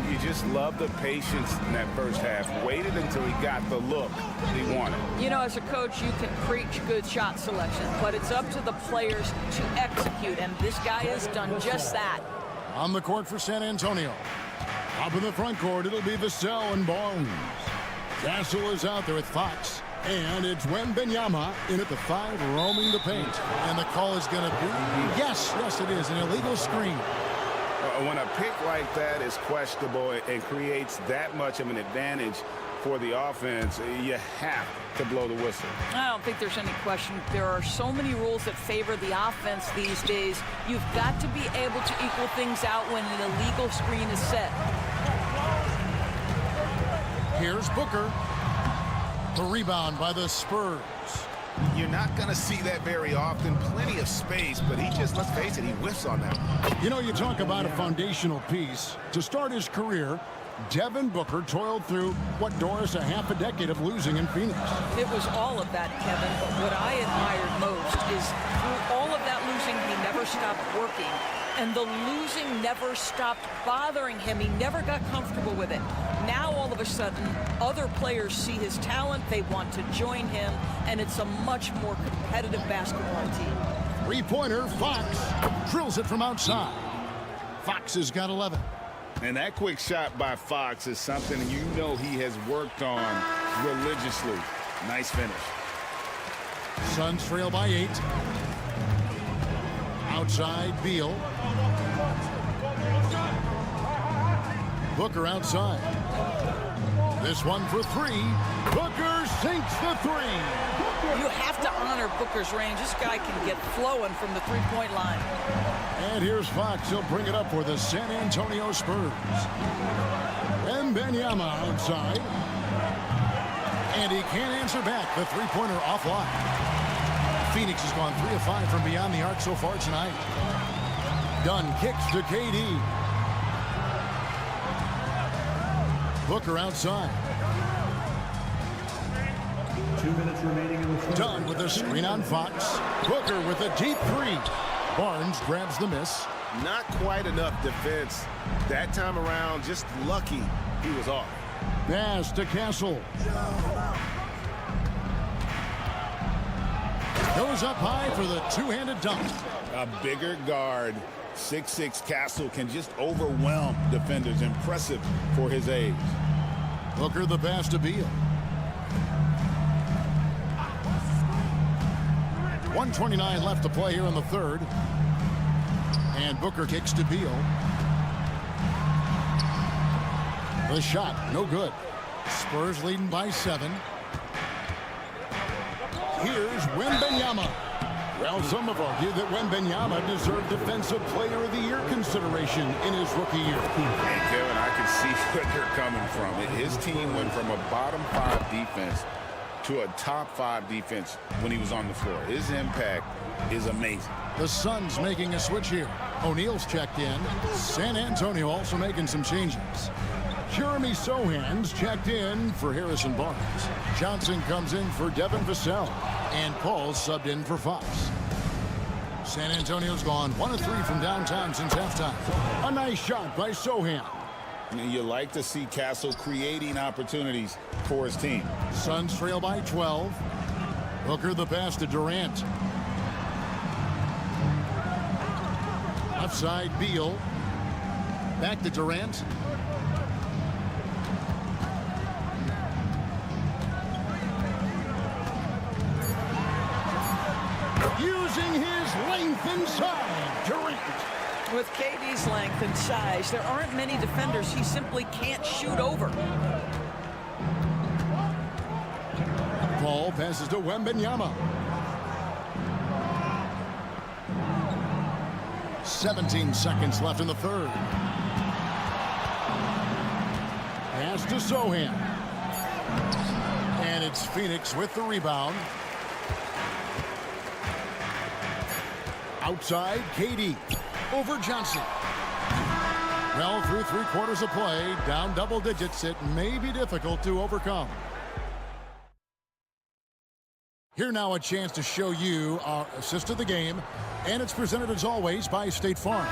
Speaker 2: You just love the patience in that first half. Waited until he got the look he wanted.
Speaker 14: You know, as a coach, you can preach good shot selection, but it's up to the players to execute, and this guy has done just that.
Speaker 1: On the court for San Antonio. Up in the front court, it'll be Vassell and Barnes. Castle is out there with Fox. And it's Wembanyama in at the 5, roaming the paint. And the call is going to be, yes, it is, an illegal screen.
Speaker 2: When a pick like that is questionable and creates that much of an advantage for the offense, you have to blow the whistle.
Speaker 14: I don't think there's any question. There are so many rules that favor the offense these days. You've got to be able to equal things out when an illegal screen is set.
Speaker 1: Here's Booker. The rebound by the Spurs.
Speaker 11: You're not going to see that very often. Plenty of space, but he just, let's face it, he whiffs on that.
Speaker 1: You know, you talk about a foundational piece. To start his career, Devin Booker toiled through, what, Doris, a half a decade of losing in Phoenix.
Speaker 14: It was all of that, Kevin, but what I admired most is through all of that losing, he never stopped working. And the losing never stopped bothering him. He never got comfortable with it. Now, all of a sudden, other players see his talent. They want to join him, and it's a much more competitive basketball team.
Speaker 1: Three-pointer, Fox drills it from outside. Fox has got 11.
Speaker 2: And that quick shot by Fox is something you know he has worked on religiously. Nice finish.
Speaker 1: Suns trail by 8. Outside, Beal. Booker outside. This one for 3. Booker sinks the 3.
Speaker 14: You have to honor Booker's range. This guy can get flowing from the three-point line.
Speaker 1: And here's Fox. He'll bring it up for the San Antonio Spurs. Wembanyama outside. And he can't answer back. The three-pointer offline. Phoenix has gone 3 of 5 from beyond the arc so far tonight. Dunn kicks to KD. Booker outside.
Speaker 9: 2 minutes remaining in the third.
Speaker 1: Dunn with a screen on Fox. Booker with a deep 3. Barnes grabs the miss.
Speaker 11: Not quite enough defense. That time around, just lucky he was off.
Speaker 1: Pass to Castle. Goes up high for the two-handed dunk.
Speaker 2: A bigger guard, 6'6" Castle, can just overwhelm defenders. Impressive for his age.
Speaker 1: Booker the pass to Beal. 1:29 left to play here in the third. And Booker kicks to Beal. The shot, no good. Spurs leading by 7. Here's Wembanyama. Well, some have argued that Wembanyama deserved Defensive Player of the Year consideration in his rookie year.
Speaker 2: Hey, Kevin, I can see where they're coming from. His team went from a bottom 5 defense to a top 5 defense when he was on the floor. His impact is amazing.
Speaker 1: The Suns making a switch here. O'Neal's checked in. San Antonio also making some changes. Jeremy Sohan's checked in for Harrison Barnes. Johnson comes in for Devin Vassell. And Paul subbed in for Fox. San Antonio's gone 1 of 3 from downtown since halftime. A nice shot by Sohan.
Speaker 2: And you like to see Castle creating opportunities for his team.
Speaker 1: Suns trail by 12. Booker the pass to Durant. Left side, Beal. Back to Durant. Using his length inside, Durant.
Speaker 14: With KD's length and size, there aren't many defenders he simply can't shoot over.
Speaker 1: Paul passes to Wembanyama. 17 seconds left in the third. Pass to Sohan. And it's Phoenix with the rebound. Outside, KD. Over Johnson. Well, through 3/4 of play, down double digits, it may be difficult to overcome. Here now a chance to show you our assist of the game, and it's presented as always by State Farm.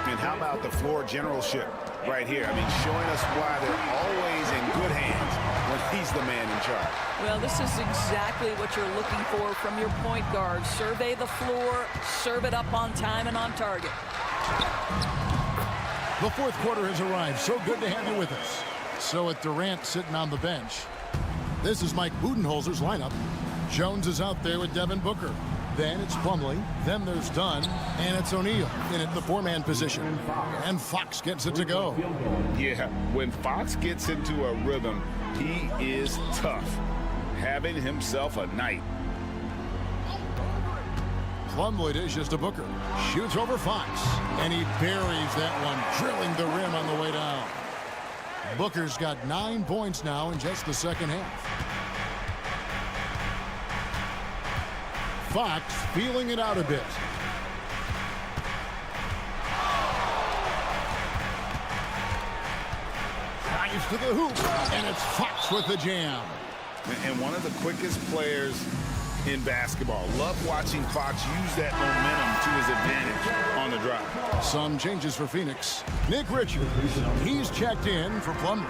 Speaker 11: And how about the floor generalship right here? I mean, showing us why they're always in good hands when he's the man in charge.
Speaker 14: Well, this is exactly what you're looking for from your point guard. Survey the floor, serve it up on time and on target.
Speaker 1: The fourth quarter has arrived. So good to have you with us. So with Durant sitting on the bench, this is Mike Budenholzer's lineup. Jones is out there with Devin Booker. Then it's Plumlee. Then there's Dunn. And it's O'Neal in at the 4-man position. And Fox gets it to go.
Speaker 2: Yeah, when Fox gets into a rhythm, he is tough. Having himself a night.
Speaker 1: Plumlee dishes to Booker. Shoots over Fox. And he buries that one, drilling the rim on the way down. Booker's got 9 points now in just the second half. Fox feeling it out a bit. Drives to the hoop, and it's Fox with the jam.
Speaker 2: And one of the quickest players in basketball. Love watching Fox use that momentum to his advantage on the drive.
Speaker 1: Some changes for Phoenix. Nick Richards, he's checked in for Plumlee.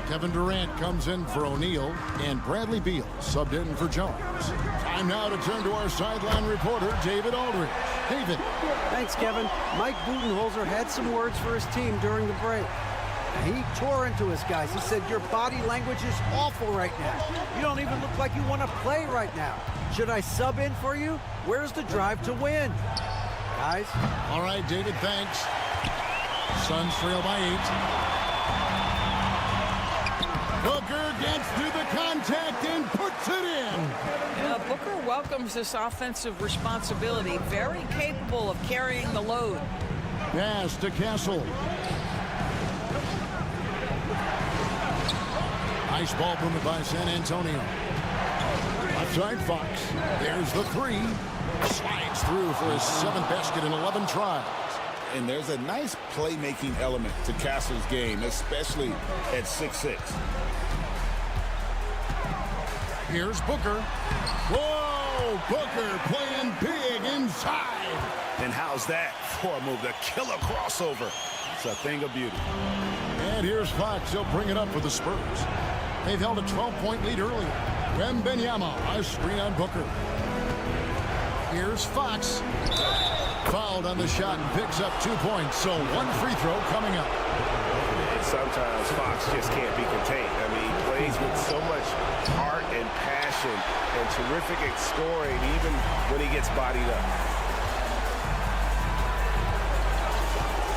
Speaker 1: Kevin Durant comes in for O'Neal, and Bradley Beal subbed in for Jones. Time now to turn to our sideline reporter, David Aldridge. David.
Speaker 5: Thanks, Kevin. Mike Budenholzer had some words for his team during the break. He tore into his guys. He said, your body language is awful right now. You don't even look like you want to play right now. Should I sub in for you? Where's the drive to win? Guys?
Speaker 1: All right, David, thanks. Suns trail by 8. Booker gets through the contact and puts it in.
Speaker 14: Booker welcomes this offensive responsibility. Very capable of carrying the load.
Speaker 1: Pass to Castle. Nice ball movement by San Antonio. Left side, Fox. There's the 3. Slides through for his 7th basket in 11 tries.
Speaker 2: And there's a nice playmaking element to Castle's game, especially at 6'6".
Speaker 1: Here's Booker. Whoa! Booker playing big inside.
Speaker 11: And how's that for a move? The killer crossover. It's a thing of beauty.
Speaker 1: And here's Fox. He'll bring it up for the Spurs. They've held a 12-point lead earlier. Wembanyama, a screen on Booker. Here's Fox. Fouled on the shot and picks up 2 points. So 1 free throw coming up.
Speaker 11: And sometimes Fox just can't be contained. I mean, he plays with so much heart and passion and terrific at scoring even when he gets bodied up.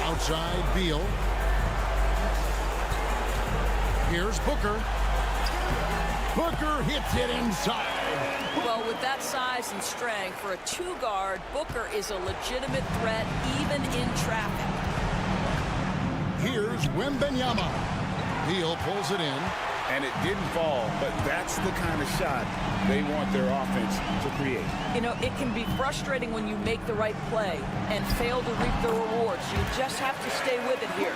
Speaker 1: Outside, Beal. Here's Booker. Booker hits it inside.
Speaker 14: Well, with that size and strength, for a 2-guard, Booker is a legitimate threat even in traffic.
Speaker 1: Here's Wembanyama. Beal pulls it in.
Speaker 2: And it didn't fall, but that's the kind of shot they want their offense to create.
Speaker 14: You know, it can be frustrating when you make the right play and fail to reap the rewards. You just have to stay with it here.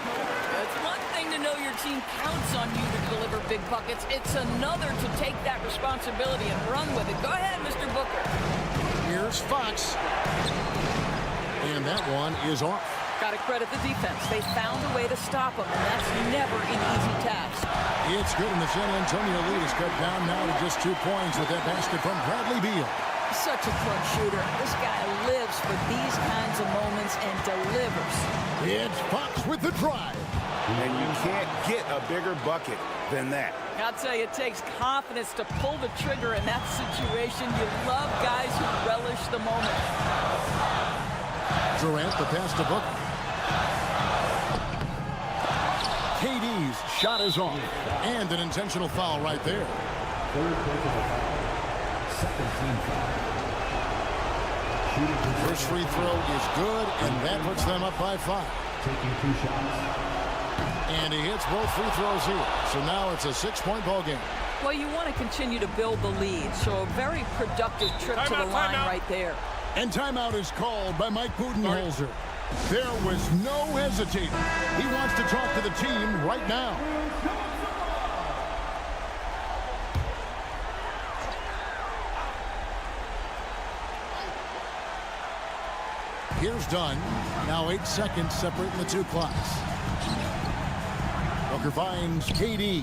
Speaker 14: It's one thing to know your team counts on you to deliver big buckets. It's another to take that responsibility and run with it. Go ahead, Mr. Booker.
Speaker 1: Here's Fox. And that one is off.
Speaker 14: Got to credit the defense. They found a way to stop him, and that's never an easy task.
Speaker 1: It's good, and the San Antonio lead is cut down now to just 2 points with that basket from Bradley Beal.
Speaker 14: Such a clutch shooter. This guy lives for these kinds of moments and delivers.
Speaker 1: It's Fox with the drive.
Speaker 11: And you can't get a bigger bucket than that.
Speaker 14: I'll tell you, it takes confidence to pull the trigger in that situation. You love guys who relish the moment.
Speaker 1: Durant, the pass to Booker. KD's shot is off. And an intentional foul right there.
Speaker 9: Third personal foul. Second team foul.
Speaker 1: First free throw is good, and that puts them up by 5.
Speaker 9: Taking 2 shots.
Speaker 1: And he hits both free throws here. So now it's a 6-point ball game.
Speaker 14: Well, you want to continue to build the lead, so a very productive trip to the line right there.
Speaker 1: And timeout is called by Mike Budenholzer. There was no hesitating. He wants to talk to the team right now. Here's Dunn. Now 8 seconds separating the 2 clocks. Booker finds KD.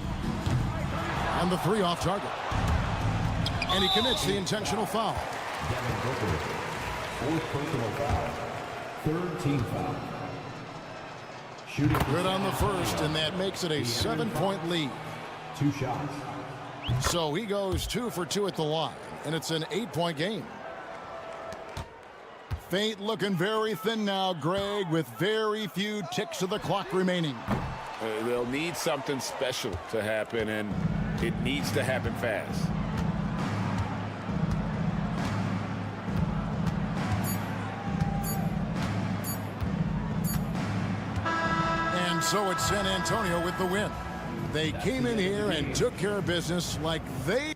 Speaker 1: On the 3 off target. And he commits the intentional foul.
Speaker 9: Devin Booker. 4th personal foul. 3rd team foul. Shooting
Speaker 1: good on the first, and that makes it a 7-point lead.
Speaker 9: 2 shots.
Speaker 1: So he goes 2 for 2 at the line, and it's an 8-point game. Fate looking very thin now, Greg, with very few ticks of the clock remaining.
Speaker 11: They'll need something special to happen, and it needs to happen fast.
Speaker 1: And so it's San Antonio with the win. They came in here and took care of business like they...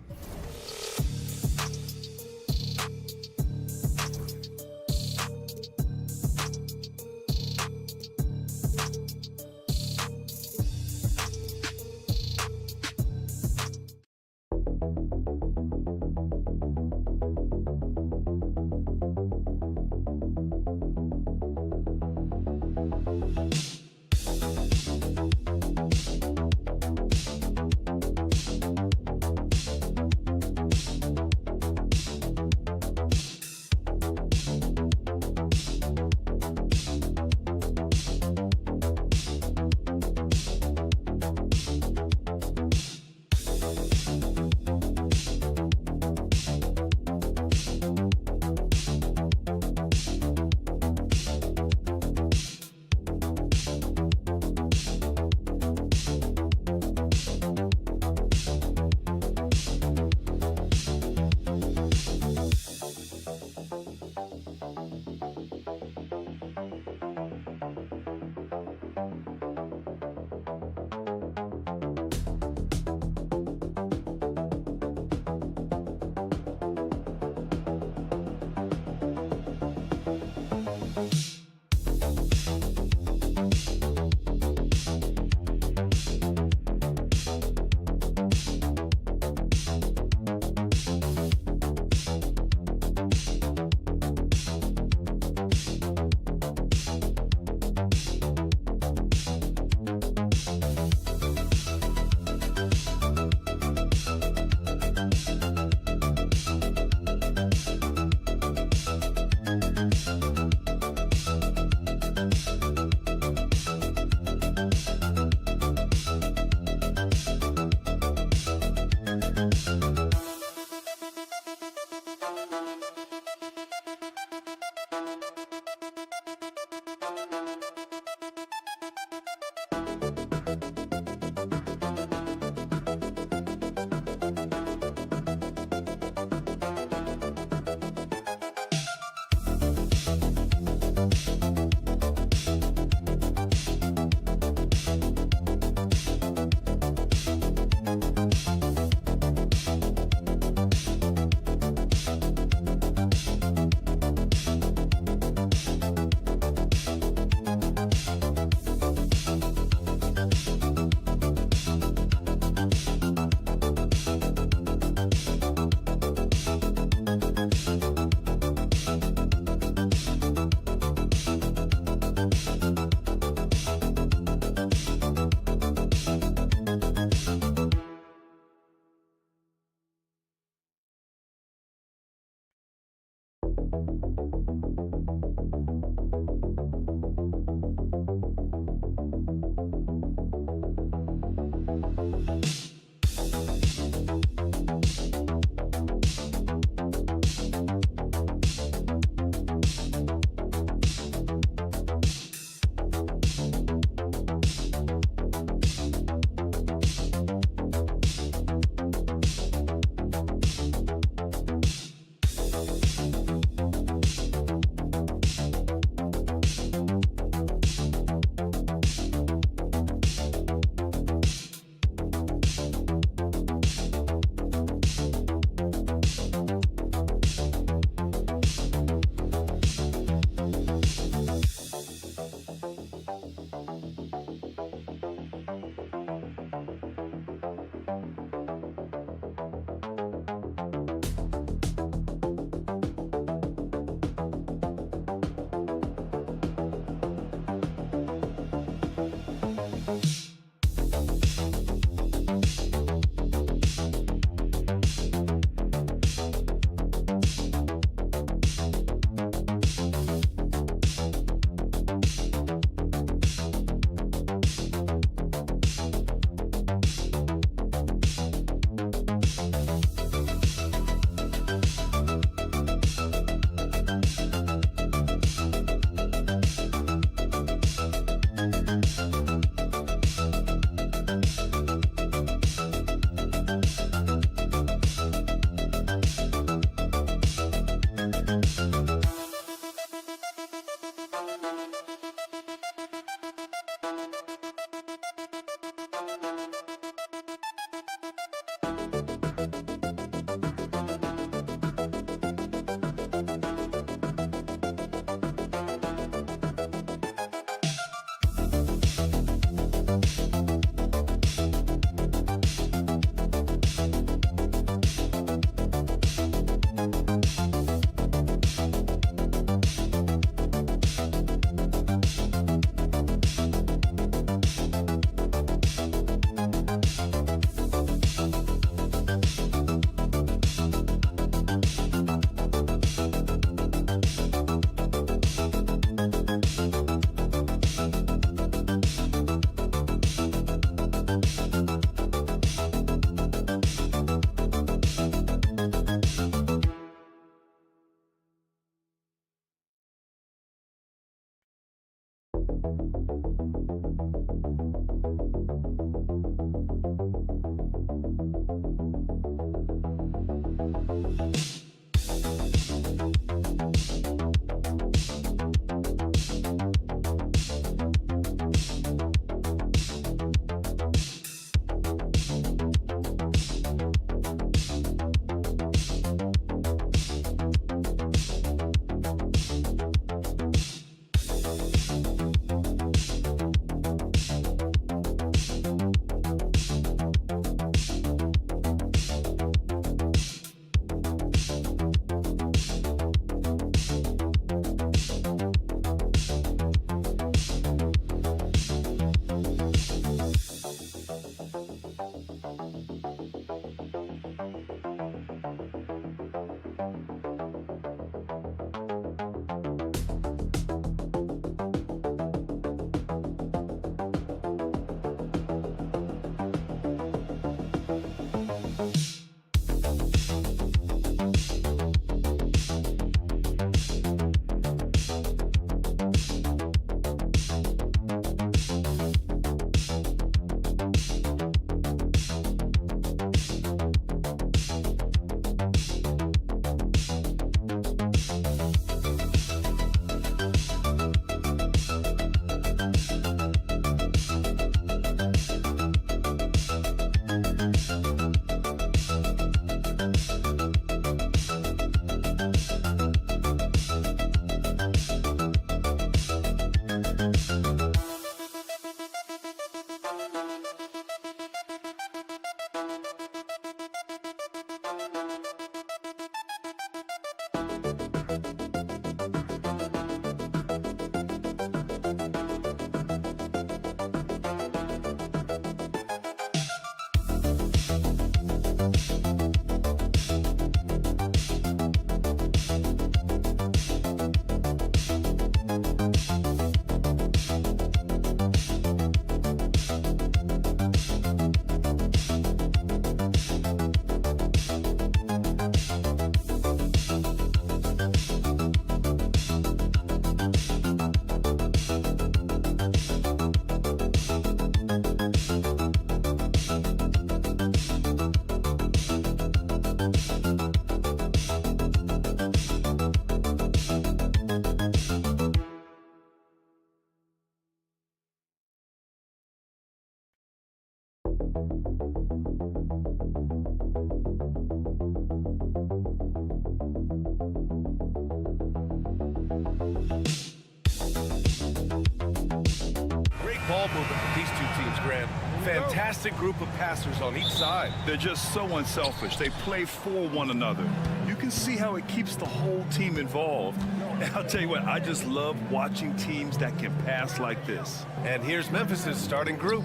Speaker 3: Ball movement with these two teams, Grant. Fantastic group of passers on each side.
Speaker 7: They're just so unselfish. They play for one another. You can see how it keeps the whole team involved. And I'll tell you what, I just love watching teams that can pass like this.
Speaker 3: And here's Memphis's starting group.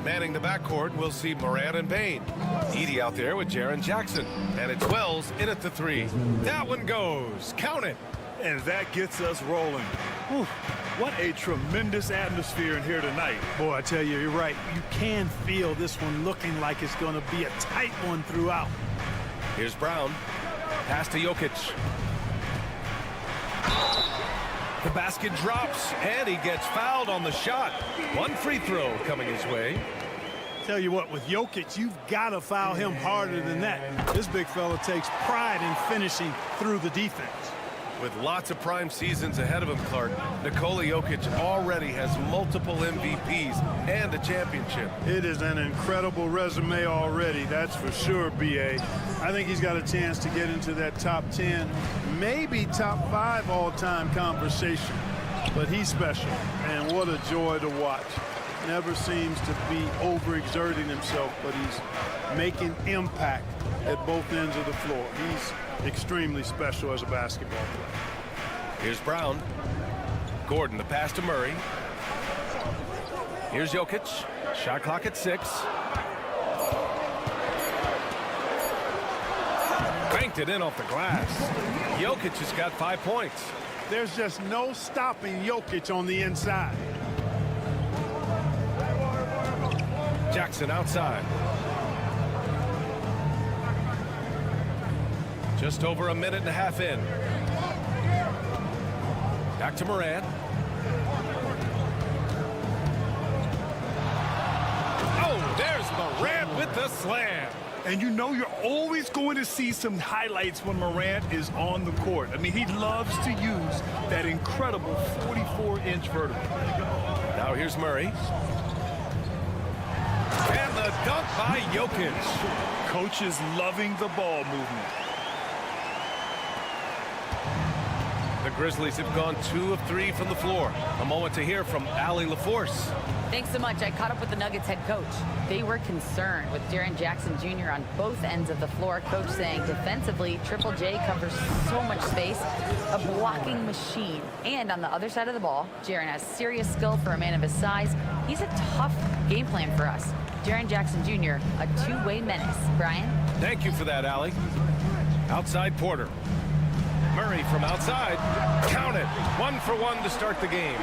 Speaker 3: Manning the backcourt, we'll see Morant and Bain. Edie out there with Jaren Jackson. And it's Wells in at the three. That one goes. Count it.
Speaker 7: And that gets us rolling. Whew. What a tremendous atmosphere in here tonight.
Speaker 4: Boy, I tell you, you're right. You can feel this one looking like it's going to be a tight one throughout.
Speaker 3: Here's Brown. Pass to Jokic. The basket drops, and he gets fouled on the shot. One free throw coming his way.
Speaker 4: Tell you what, with Jokic, you've got to foul him harder than that. This big fella takes pride in finishing through the defense.
Speaker 3: With lots of prime seasons ahead of him, Clark, Nikola Jokic already has multiple MVPs and a championship.
Speaker 4: It is an incredible resume already, that's for sure, B.A. I think he's got a chance to get into that top 10, maybe top 5 all-time conversation. But he's special, and what a joy to watch. Never seems to be overexerting himself, but he's making impact at both ends of the floor. He's extremely special as a basketball player.
Speaker 3: Here's Brown. Gordon, the pass to Murray. Here's Jokic. Shot clock at 6. Banked it in off the glass. Jokic has got 5 points.
Speaker 4: There's just no stopping Jokic on the inside.
Speaker 3: Jackson outside. Just over a minute and a half in. Back to Morant. Oh, there's Morant with the slam.
Speaker 7: And you know you're always going to see some highlights when Morant is on the court. I mean, he loves to use that incredible 44-inch vertical.
Speaker 3: Now here's Murray. And the dunk by Jokic.
Speaker 7: Coach is loving the ball movement.
Speaker 3: The Grizzlies have gone 2 of 3 from the floor. A moment to hear from Allie LaForce.
Speaker 8: Thanks so much. I caught up with the Nuggets head coach. They were concerned with Jaren Jackson Jr. on both ends of the floor. Coach saying defensively, Triple J covers so much space, a blocking machine. And on the other side of the ball, Jaren has serious skill for a man of his size. He's a tough game plan for us. Jaren Jackson Jr., a two-way menace. Brian?
Speaker 3: Thank you for that, Allie. Outside Porter. Murray from outside. Count it. 1 for 1 to start the game.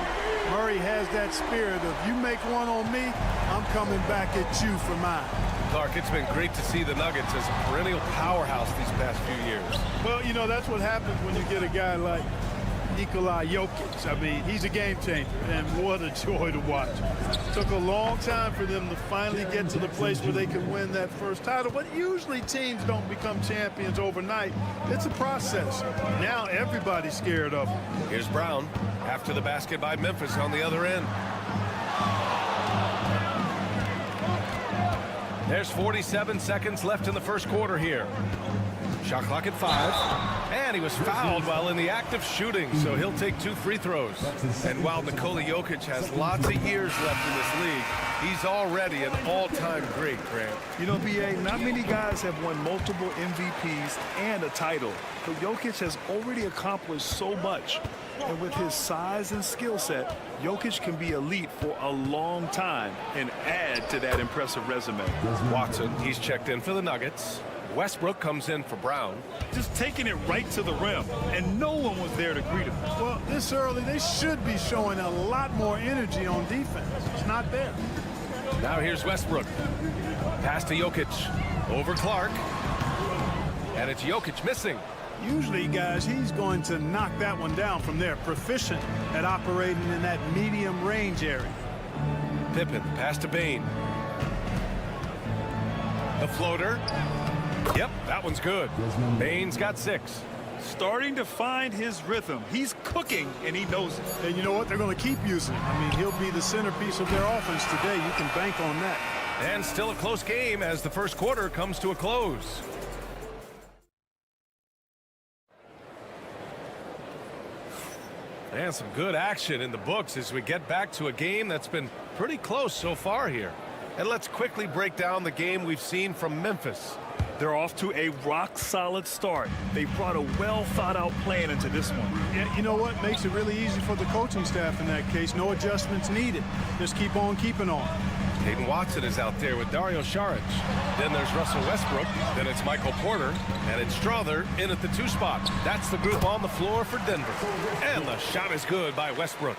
Speaker 4: Murray has that spirit of, you make one on me, I'm coming back at you for mine.
Speaker 3: Clark, it's been great to see the Nuggets as a perennial powerhouse these past few years.
Speaker 4: Well, you know, that's what happens when you get a guy like Nikola Jokic. I mean, he's a game changer, and what a joy to watch. Took a long time for them to finally get to the place where they could win that first title, but usually teams don't become champions overnight. It's a process. Now everybody's scared of him.
Speaker 3: Here's Brown after the basket by Memphis on the other end. There's 47 seconds left in the first quarter here. Shot clock at 5. And he was fouled while in the act of shooting, so he'll take 2 free throws. And while Nikola Jokic has lots of years left in this league, he's already an all-time great, Grant.
Speaker 7: You know, B.A., not many guys have won multiple MVPs and a title. But Jokic has already accomplished so much. And with his size and skill set, Jokic can be elite for a long time and add to that impressive resume.
Speaker 3: Watson, he's checked in for the Nuggets. Westbrook comes in for Brown.
Speaker 7: Just taking it right to the rim, and no one was there to greet him.
Speaker 4: Well, this early, they should be showing a lot more energy on defense. It's not there.
Speaker 3: Now here's Westbrook. Pass to Jokic. Over Clark. And it's Jokic missing.
Speaker 4: Usually, guys, he's going to knock that one down from there. Proficient at operating in that medium range area.
Speaker 3: Pippen, pass to Bain. The floater. Yep, that one's good. Bain's got 6.
Speaker 7: Starting to find his rhythm. He's cooking, and he knows it.
Speaker 4: And you know what? They're going to keep using him. I mean, he'll be the centerpiece of their offense today. You can bank on that.
Speaker 3: And still a close game as the first quarter comes to a close. And some good action in the books as we get back to a game that's been pretty close so far here. And let's quickly break down the game we've seen from Memphis.
Speaker 7: They're off to a rock-solid start. They brought a well-thought-out plan into this one.
Speaker 4: Yeah, you know what? Makes it really easy for the coaching staff in that case. No adjustments needed. Just keep on keeping on.
Speaker 3: Hayden Watson is out there with Dario Saric. Then there's Russell Westbrook. Then it's Michael Porter. And it's Strother in at the 2 spot. That's the group on the floor for Denver. And the shot is good by Westbrook.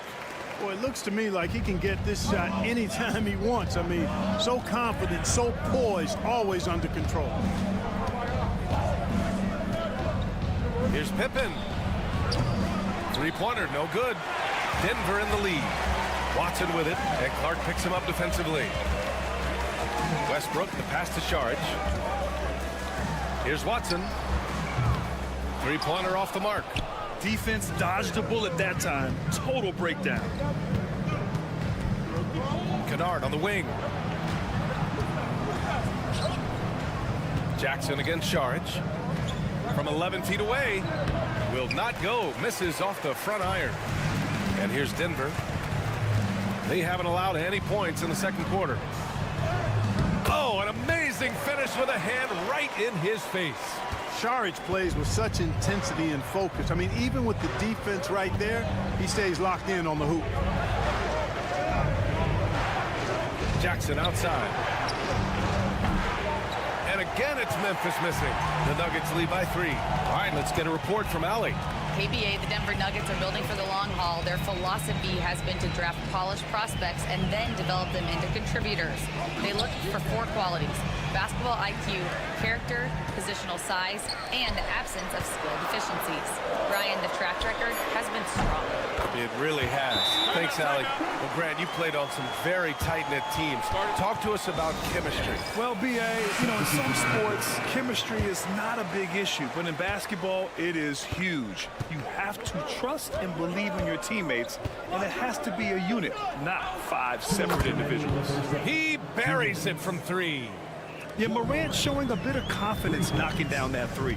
Speaker 4: Well, it looks to me like he can get this shot anytime he wants. I mean, so confident, so poised, always under control.
Speaker 3: Here's Pippen. 3-pointer, no good. Denver in the lead. Watson with it, and Clark picks him up defensively. Westbrook, the pass to Saric. Here's Watson. 3-pointer off the mark.
Speaker 7: Defense dodged a bullet that time. Total breakdown.
Speaker 3: Kennard on the wing. Jackson against Saric. From 11 feet away. Will not go. Misses off the front iron. And here's Denver. They haven't allowed any points in the second quarter. Oh, an amazing finish with a hand right in his face.
Speaker 4: Saric plays with such intensity and focus. I mean, even with the defense right there, he stays locked in on the hoop.
Speaker 3: Jackson outside. And again, it's Memphis missing. The Nuggets lead by 3. All right, let's get a report from Allie.
Speaker 8: KBA, the Denver Nuggets are building for the long haul. Their philosophy has been to draft polished prospects and then develop them into contributors. They look for 4 qualities: basketball IQ, character, positional size, and the absence of skill deficiencies. Ryan, the track record has been strong.
Speaker 3: It really has. Thanks, Allie. Well, Grant, you played on some very tight-knit teams. Talk to us about chemistry.
Speaker 7: Well, B.A., in some sports, chemistry is not a big issue, but in basketball, it is huge. You have to trust and believe in your teammates, and it has to be a unit, not 5 separate individuals.
Speaker 3: He buries it from 3.
Speaker 7: Yeah, Morant showing a bit of confidence knocking down that 3.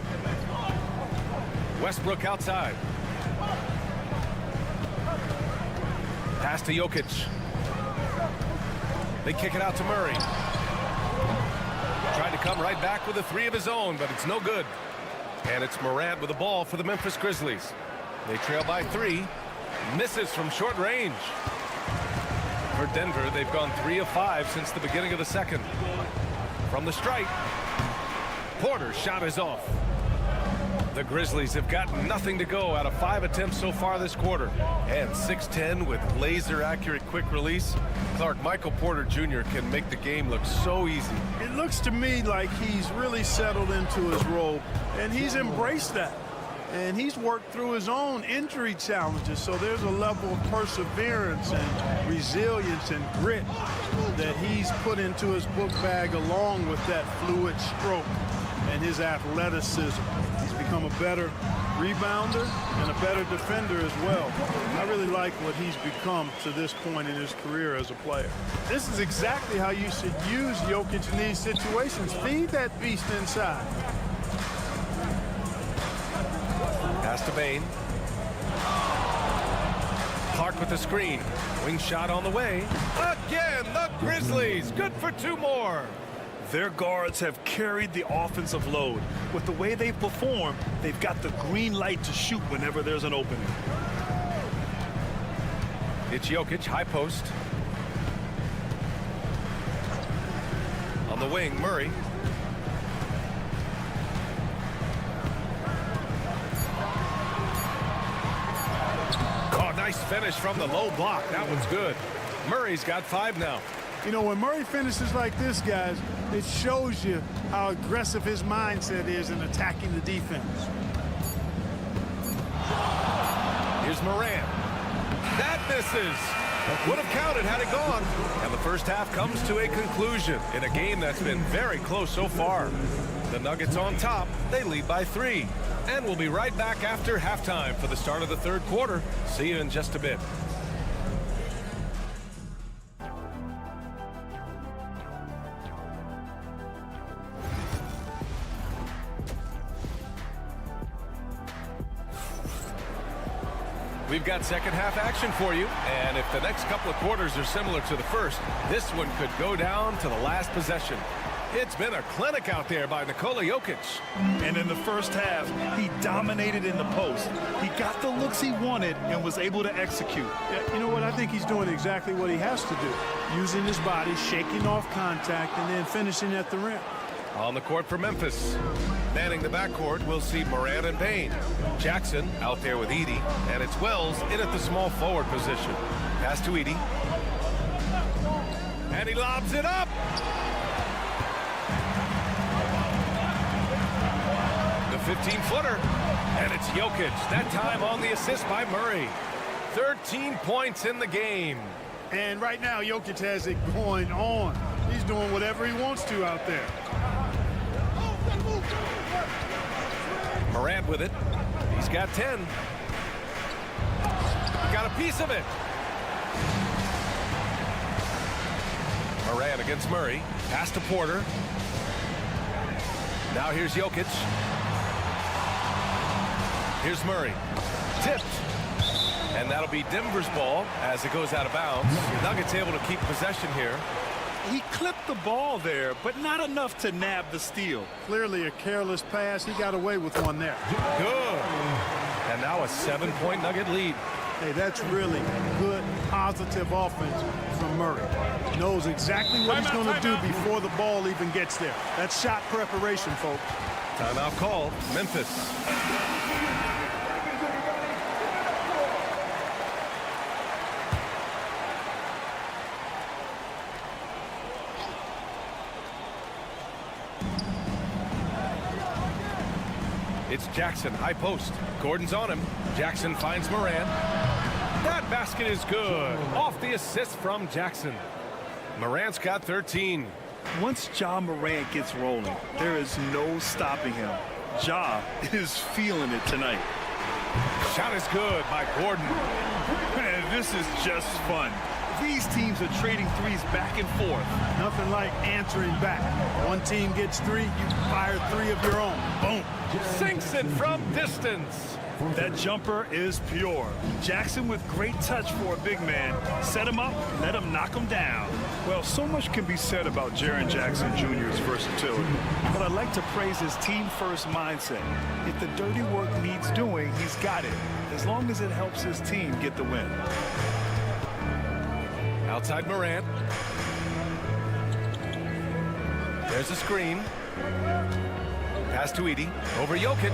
Speaker 3: Westbrook outside. Pass to Jokic. They kick it out to Murray. Trying to come right back with a 3 of his own, but it's no good. And it's Morant with the ball for the Memphis Grizzlies. They trail by 3. Misses from short range. For Denver, they've gone 3 of 5 since the beginning of the second. From the stripe, Porter's shot is off. The Grizzlies have got nothing to go out of 5 attempts so far this quarter. And 6'10" with laser-accurate quick release. Clark, Michael Porter Jr. can make the game look so easy.
Speaker 4: It looks to me like he's really settled into his role, and he's embraced that. And he's worked through his own injury challenges, so there's a level of perseverance and resilience and grit that he's put into his book bag along with that fluid stroke and his athleticism. He's become a better rebounder and a better defender as well. I really like what he's become to this point in his career as a player. This is exactly how you should use Jokic in these situations. Feed that beast inside.
Speaker 3: Pass to Bane. Clark with the screen. Wing shot on the way. Again, the Grizzlies. Good for 2 more.
Speaker 7: Their guards have carried the offensive load. With the way they perform, they've got the green light to shoot whenever there's an opening.
Speaker 3: It's Jokic, high post. On the wing, Murray. Oh, nice finish from the low block. That one's good. Murray's got 5 now.
Speaker 4: You know, when Murray finishes like this, guys, it shows you how aggressive his mindset is in attacking the defense.
Speaker 3: Here's Morant. That misses. Would have counted had it gone. And the first half comes to a conclusion in a game that's been very close so far. The Nuggets on top. They lead by 3. And we'll be right back after halftime for the start of the third quarter. See you in just a bit. We've got second half action for you, and if the next couple of quarters are similar to the first, this one could go down to the last possession. It's been a clinic out there by Nikola Jokic.
Speaker 7: And in the first half, he dominated in the post. He got the looks he wanted and was able to execute.
Speaker 4: Yeah, you know what? I think he's doing exactly what he has to do. Using his body, shaking off contact, and then finishing at the rim.
Speaker 3: On the court for Memphis. Manning the backcourt, we'll see Morant and Payne. Jackson out there with Edie, and it's Wells in at the small forward position. Pass to Edie. And he lobs it up. The 15-footer. And it's Jokic, that time on the assist by Murray. 13 points in the game.
Speaker 4: And right now, Jokic has it going on. He's doing whatever he wants to out there.
Speaker 3: Morant with it. He's got 10. Got a piece of it. Morant against Murray. Pass to Porter. Now here's Jokic. Here's Murray. Tipped. And that'll be Denver's ball as it goes out of bounds. Nuggets able to keep possession here.
Speaker 7: He clipped the ball there, but not enough to nab the steal.
Speaker 4: Clearly a careless pass. He got away with one there.
Speaker 3: Good. And now a 7-point Nugget lead.
Speaker 4: Hey, that's really good, positive offense from Murray. Knows exactly what he's going to do before the ball even gets there. That's shot preparation, folks.
Speaker 3: Timeout call, Memphis. It's Jackson, high post. Gordon's on him. Jackson finds Morant. That basket is good. Off the assist from Jackson. Morant's got 13.
Speaker 7: Once Ja Morant gets rolling, there is no stopping him. Ja is feeling it tonight.
Speaker 3: Shot is good by Gordon.
Speaker 7: Man, this is just fun. These teams are trading threes back and forth.
Speaker 4: Nothing like answering back. One team gets three, you fire three of your own. Boom.
Speaker 3: Sinks it from distance.
Speaker 7: That jumper is pure. Jackson with great touch for a big man. Set him up, let him knock him down. Well, so much can be said about Jaren Jackson Jr.'s versatility, but I'd like to praise his team-first mindset. If the dirty work needs doing, he's got it, as long as it helps his team get the win.
Speaker 3: Outside Morant. There's a screen. Pass to Edie. Over Jokic.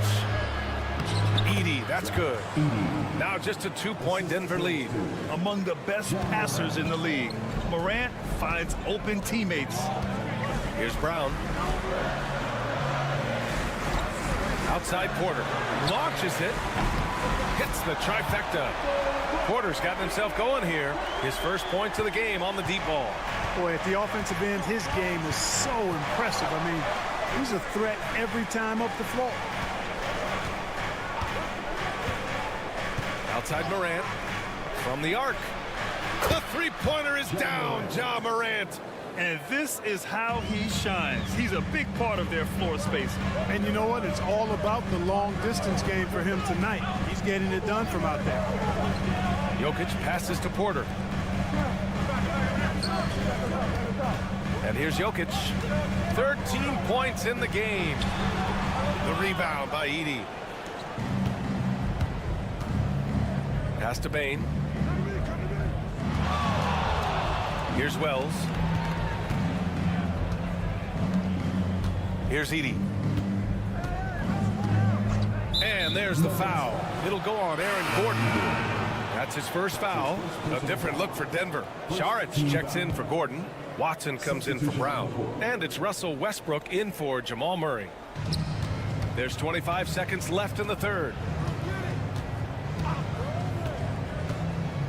Speaker 3: Edie, that's good. Now just a 2-point Denver lead.
Speaker 7: Among the best passers in the league, Morant finds open teammates.
Speaker 3: Here's Brown. Outside Porter. Launches it. Hits the trifecta. Porter's gotten himself going here. His first points of the game on the deep ball.
Speaker 4: Boy, at the offensive end, his game is so impressive. I mean, he's a threat every time up the floor.
Speaker 3: Outside Morant. From the arc. The three-pointer is down, Ja Morant.
Speaker 7: And this is how he shines. He's a big part of their floor space.
Speaker 4: And you know what? It's all about the long-distance game for him tonight. He's getting it done from out there.
Speaker 3: Jokic passes to Porter. And here's Jokic. 13 points in the game. The rebound by Edie. Pass to Payne. Here's Wells. Here's Edie. And there's the foul. It'll go on Aaron Gordon. That's his first foul. A different look for Denver. Saric checks in for Gordon. Watson comes in for Brown. And it's Russell Westbrook in for Jamal Murray. There's 25 seconds left in the third.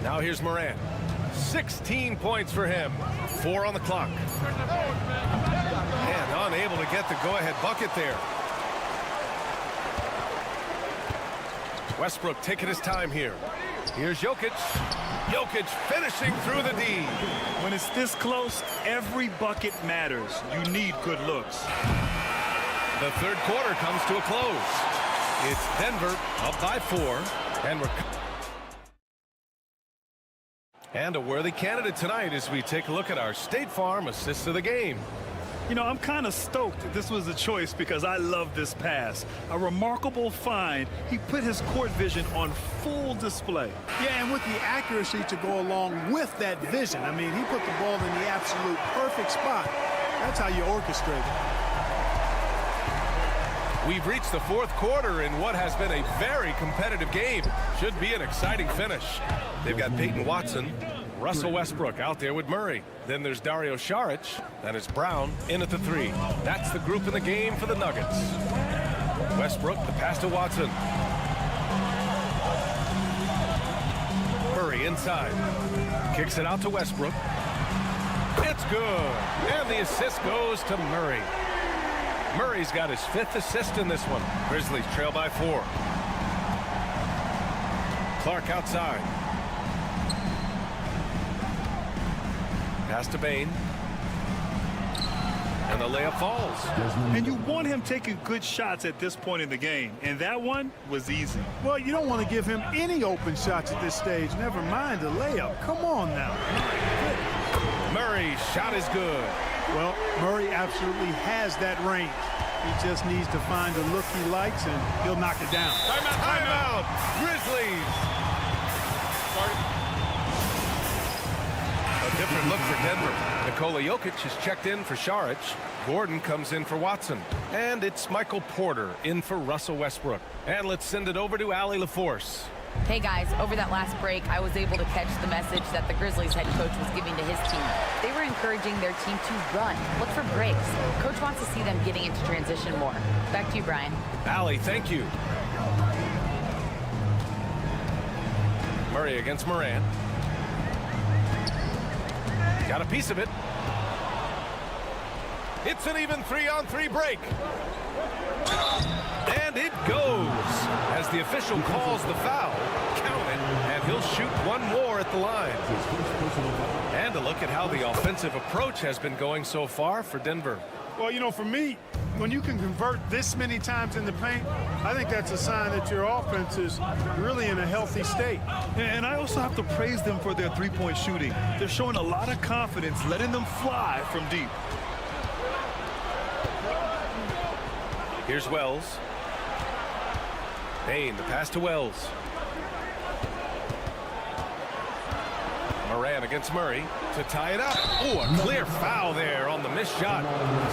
Speaker 3: Now here's Morant. 16 points for him. 4 on the clock. And unable to get the go-ahead bucket there. Westbrook taking his time here. Here's Jokic. Jokic finishing through the D.
Speaker 7: When it's this close, every bucket matters. You need good looks.
Speaker 3: The third quarter comes to a close. It's Denver up by 4. And we're And a worthy candidate tonight as we take a look at our State Farm assists of the game.
Speaker 7: You know, I'm kind of stoked that this was a choice because I love this pass. A remarkable find. He put his court vision on full display.
Speaker 4: Yeah, and with the accuracy to go along with that vision. I mean, he put the ball in the absolute perfect spot. That's how you orchestrate it.
Speaker 3: We've reached the fourth quarter in what has been a very competitive game. Should be an exciting finish. They've got Peyton Watson, Russell Westbrook out there with Murray. Then there's Dario Saric. Then it's Brown in at the 3. That's the group in the game for the Nuggets. Westbrook, the pass to Watson. Murray inside. Kicks it out to Westbrook. It's good. And the assist goes to Murray. Murray's got his 5th assist in this one. Grizzlies trail by 4. Clark outside. Pass to Bain. And the layup falls.
Speaker 7: And you want him taking good shots at this point in the game. And that one was easy.
Speaker 4: Well, you don't want to give him any open shots at this stage. Never mind the layup. Come on now.
Speaker 3: Murray's shot is good.
Speaker 4: Well, Murray absolutely has that range. He just needs to find a look he likes, and he'll knock it down.
Speaker 3: Timeout. Grizzlies. A different look for Denver. Nikola Jokic has checked in for Saric. Gordon comes in for Watson. And it's Michael Porter in for Russell Westbrook. And let's send it over to Allie LaForce.
Speaker 8: Hey guys, over that last break, I was able to catch the message that the Grizzlies head coach was giving to his team. They were encouraging their team to run, look for breaks. Coach wants to see them getting into transition more. Back to you, Brian.
Speaker 3: Allie, thank you. Murray against Morant. Got a piece of it. It's an even 3-on-3 break. And it goes. As the official calls the foul, count it, and he'll shoot one more at the line. And a look at how the offensive approach has been going so far for Denver.
Speaker 4: Well, you know, for me, when you can convert this many times in the paint, I think that's a sign that your offense is really in a healthy state.
Speaker 7: And I also have to praise them for their three-point shooting. They're showing a lot of confidence, letting them fly from deep.
Speaker 3: Here's Wells. Bain, the pass to Wells. Morant against Murray to tie it up. Oh, a clear foul there on the missed shot.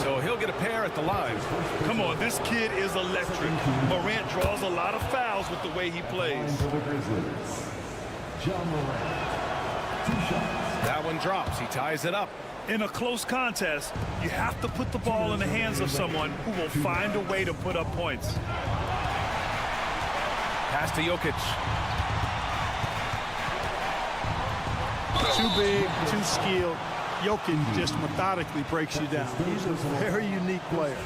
Speaker 3: So he'll get a pair at the line.
Speaker 7: Come on, this kid is electric. Morant draws a lot of fouls with the way he plays.
Speaker 3: That one drops. He ties it up.
Speaker 7: In a close contest, you have to put the ball in the hands of someone who will find a way to put up points.
Speaker 3: Pass to Jokic.
Speaker 4: Too big, too skilled. Jokic just methodically breaks you down. He's a very unique player.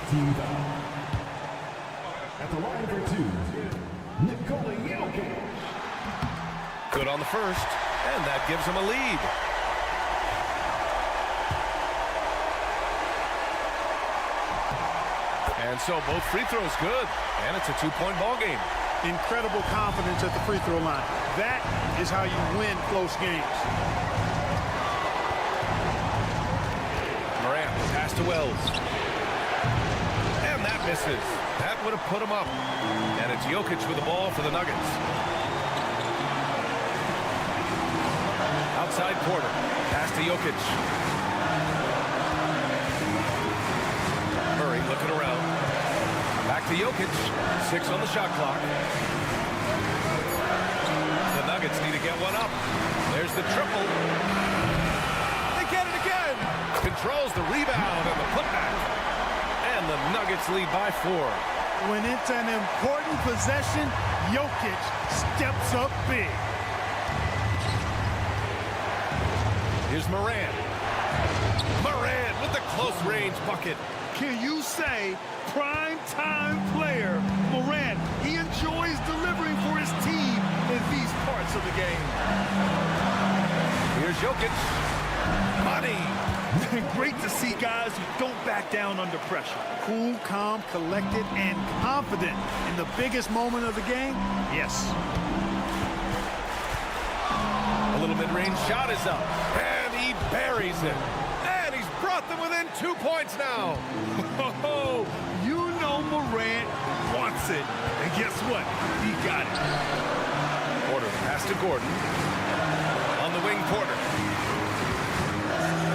Speaker 9: At the line for 2, Nikola Jokic.
Speaker 3: Good on the first, and that gives him a lead. And so both free throws good, and it's a 2-point ball game.
Speaker 4: Incredible confidence at the free throw line. That is how you win close games.
Speaker 3: Morant, pass to Wells. And that misses. That would have put him up. And it's Jokic with the ball for the Nuggets. Outside Porter. Pass to Jokic. Murray looking around. Back to Jokic. 6 on the shot clock. The Nuggets need to get one up. There's the triple. They get it again. Controls the rebound and the putback. And the Nuggets lead by 4.
Speaker 4: When it's an important possession, Jokic steps up big.
Speaker 3: Here's Morant. Morant with the close-range bucket.
Speaker 7: Can you say prime-time player Morant? He enjoys delivering for his team in these parts of the game.
Speaker 3: Here's Jokic. Money.
Speaker 7: Great to see guys who don't back down under pressure.
Speaker 4: Cool, calm, collected, and confident in the biggest moment of the game. Yes.
Speaker 3: A little bit mid-range shot is up, and he buries it. And he's brought them within 2 points now.
Speaker 7: Oh, you know Morant wants it. And guess what? He got it.
Speaker 3: Porter pass to Gordon. On the wing, Porter.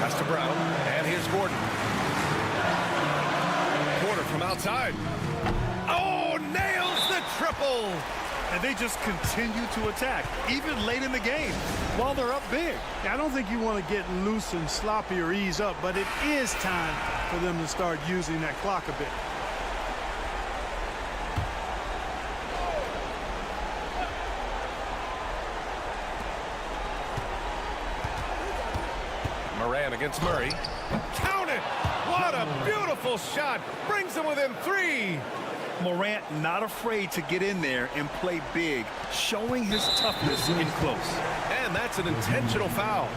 Speaker 3: Pass to Brown, and here's Gordon. Porter from outside. Oh, nails the triple.
Speaker 7: And they just continue to attack, even late in the game, while they're up big.
Speaker 4: I don't think you want to get loose and sloppy or ease up, but it is time for them to start using that clock a bit.
Speaker 3: Moran against Murray. Count it! What a beautiful shot! Brings them within 3.
Speaker 7: Morant not afraid to get in there and play big, showing his toughness in close.
Speaker 3: And that's an intentional foul.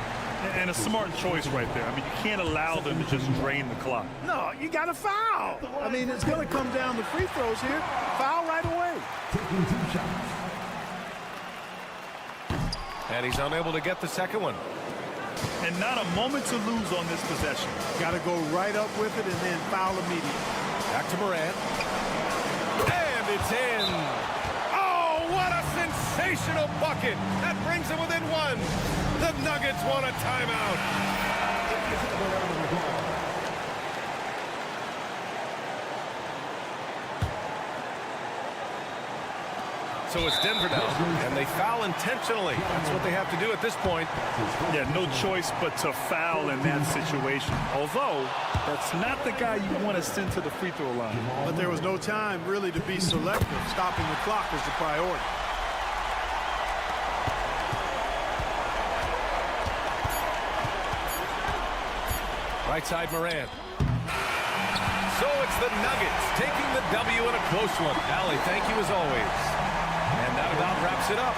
Speaker 7: And a smart choice right there. I mean, you can't allow them to just drain the clock.
Speaker 4: No, you got to foul. I mean, it's going to come down to free throws here. Foul right away.
Speaker 9: Taking 2 shots.
Speaker 3: And he's unable to get the second one.
Speaker 7: And not a moment to lose on this possession.
Speaker 4: Got to go right up with it and then foul immediately.
Speaker 3: Back to Morant. And it's in. Oh, what a sensational bucket. That brings them within 1. The Nuggets want a timeout. So it's Denver now, and they foul intentionally. That's what they have to do at this point.
Speaker 7: Yeah, no choice but to foul in that situation. Although, that's not the guy you want to send to the free throw line.
Speaker 4: But there was no time really to be selective. Stopping the clock was the priority.
Speaker 3: Right side, Moran. So it's the Nuggets taking the W in a close one. Allie, thank you as always. And that about wraps it up.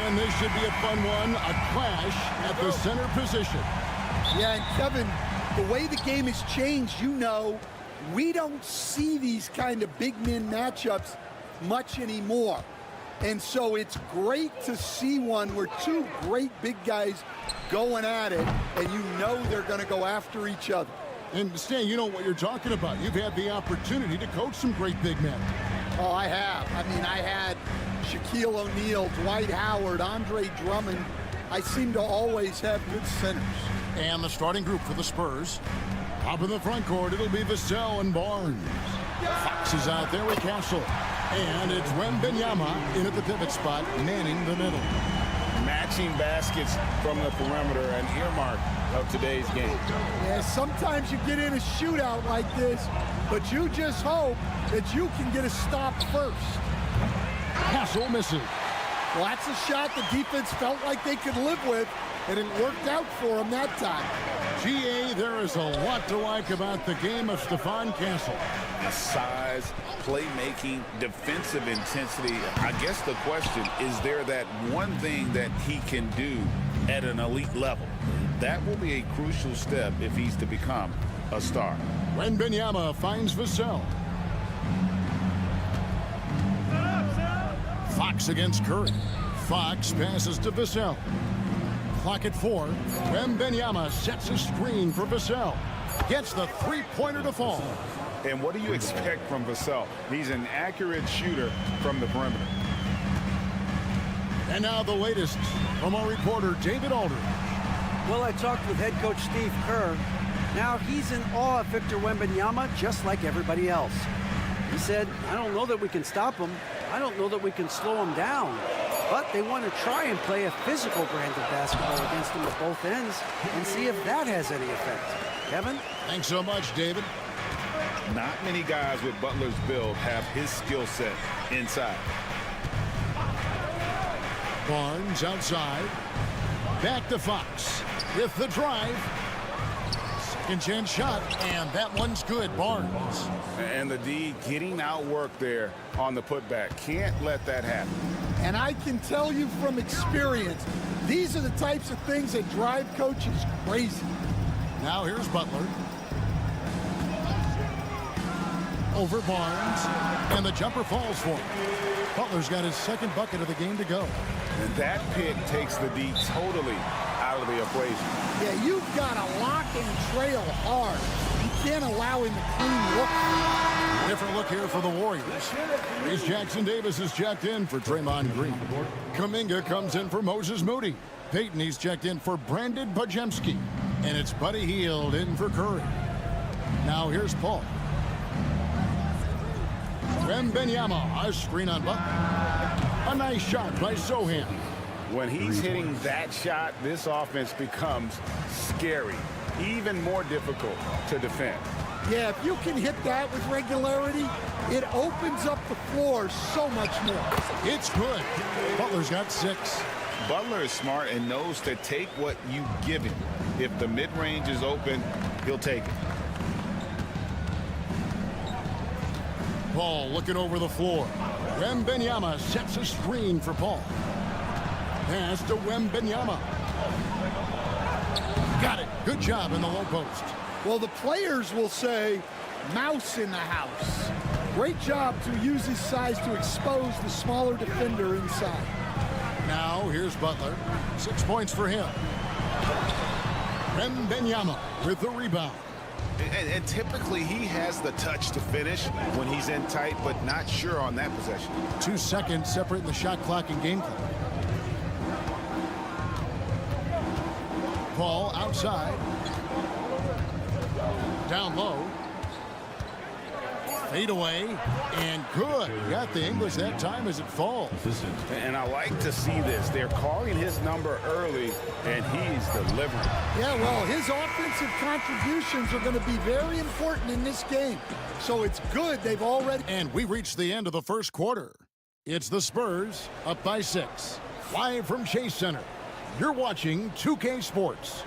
Speaker 1: And this should be a fun one, a clash at the center position.
Speaker 6: Yeah, and Kevin, the way the game has changed, you know, we don't see these kind of big men matchups much anymore. And so it's great to see one where two great big guys going at it, and you know they're going to go after each other.
Speaker 1: And Stan, you know what you're talking about. You've had the opportunity to coach some great big men.
Speaker 6: Oh, I have. I mean, I had Shaquille O'Neal, Dwight Howard, Andre Drummond. I seem to always have good centers.
Speaker 1: And the starting group for the Spurs. Up in the front court, it'll be Vassell and Barnes. Fox is out there with Castle. And it's Wembanyama in at the pivot spot, manning the middle.
Speaker 2: Matching baskets from the perimeter, an earmark of today's game.
Speaker 6: Yeah, sometimes you get in a shootout like this, but you just hope that you can get a stop first.
Speaker 1: Castle misses.
Speaker 6: Well, that's a shot the defense felt like they could live with, and it worked out for them that time.
Speaker 1: GA, there is a lot to like about the game of Stephon Castle.
Speaker 2: The size, playmaking, defensive intensity. I guess the question, is there that one thing that he can do at an elite level? That will be a crucial step if he's to become a star.
Speaker 1: Wembanyama finds Vassell. Fox against Curry. Fox passes to Vassell. Clock at 4. Wembanyama sets a screen for Vassell. Gets the three-pointer to fall.
Speaker 2: And what do you expect from Vassell? He's an accurate shooter from the perimeter.
Speaker 1: And now the latest from our reporter, David Aldridge.
Speaker 5: Well, I talked with head coach Steve Kerr. Now he's in awe of Victor Wembanyama, just like everybody else. He said, I don't know that we can stop him. I don't know that we can slow him down. But they want to try and play a physical brand of basketball against him at both ends and see if that has any effect. Kevin?
Speaker 1: Thanks so much, David.
Speaker 2: Not many guys with Butler's build have his skill set inside.
Speaker 1: Barnes outside. Back to Fox with the drive. Second chance shot, and that one's good. Barnes.
Speaker 2: And the D getting outworked there on the putback. Can't let that happen.
Speaker 6: And I can tell you from experience, these are the types of things that drive coaches crazy.
Speaker 1: Now here's Butler. Over Barnes, and the jumper falls for him. Butler's got his second bucket of the game to go.
Speaker 2: And that pick takes the D totally out of the equation.
Speaker 6: Yeah, you've got to lock and trail hard. You can't allow him to clean look.
Speaker 1: Different look here for the Warriors. Reese Jackson-Davis is checked in for Draymond Green. Kuminga comes in for Moses Moody. Peyton, he's checked in for Brandon Bajemski. And it's Buddy Hield in for Curry. Now here's Paul. Wembanyama, a screen on Butler. A nice shot by Sohan.
Speaker 2: When he's hitting that shot, this offense becomes scary, even more difficult to defend.
Speaker 6: Yeah, if you can hit that with regularity, it opens up the floor so much more.
Speaker 1: It's good. Butler's got 6.
Speaker 2: Butler is smart and knows to take what you give him. If the mid-range is open, he'll take it.
Speaker 1: Paul looking over the floor. Wembanyama sets a screen for Paul. Pass to Wembanyama. Got it. Good job in the low post.
Speaker 6: Well, the players will say, mouse in the house. Great job to use his size to expose the smaller defender inside.
Speaker 1: Now here's Butler. 6 points for him. Wembanyama with the rebound.
Speaker 2: And typically he has the touch to finish when he's in tight, but not sure on that possession.
Speaker 1: 2 seconds separating the shot clock and game clock. Paul outside. Down low. Fade away. And good. Got the English that time as it falls.
Speaker 2: And I like to see this. They're calling his number early, and he's delivering.
Speaker 6: Yeah, well, his offensive contributions are going to be very important in this game. So it's good they've already...
Speaker 1: And we reached the end of the first quarter. It's the Spurs up by 6. Live from Chase Center. You're watching 2K Sports.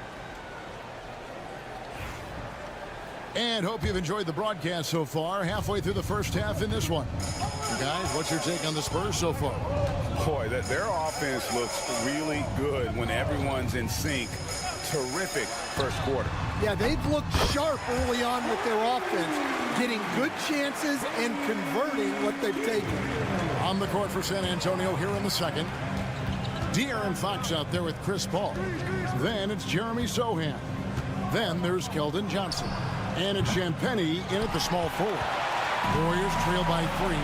Speaker 1: And hope you've enjoyed the broadcast so far. Halfway through the first half in this one. Guys, what's your take on the Spurs so far?
Speaker 2: Boy, their offense looks really good when everyone's in sync
Speaker 11: terrific first quarter.
Speaker 6: Yeah, they've looked sharp early on with their offense, getting good chances and converting what they've taken.
Speaker 1: On the court for San Antonio here in the second. De'Aaron Fox out there with Chris Paul. Then it's Jeremy Sohan. Then there's Keldon Johnson. And it's Champagnie in at the small forward. Warriors trail by 3.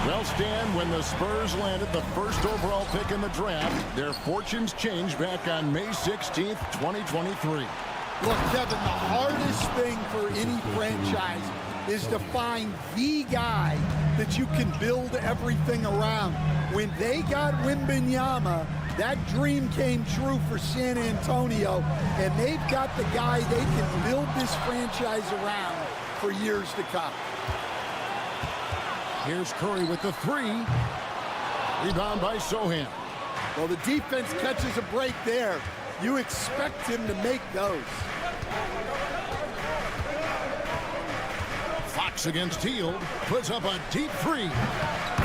Speaker 1: Well, Stan, when the Spurs landed the first overall pick in the draft, their fortunes changed back on May 16th, 2023.
Speaker 6: Look, Kevin, the hardest thing for any franchise is to find the guy that you can build everything around. When they got Wembanyama, that dream came true for San Antonio, and they've got the guy they can build this franchise around for years to come.
Speaker 1: Here's Curry with the 3. Rebound by Sohan.
Speaker 6: Well, the defense catches a break there. You expect him to make those.
Speaker 1: Fox against Hield. Puts up a deep 3.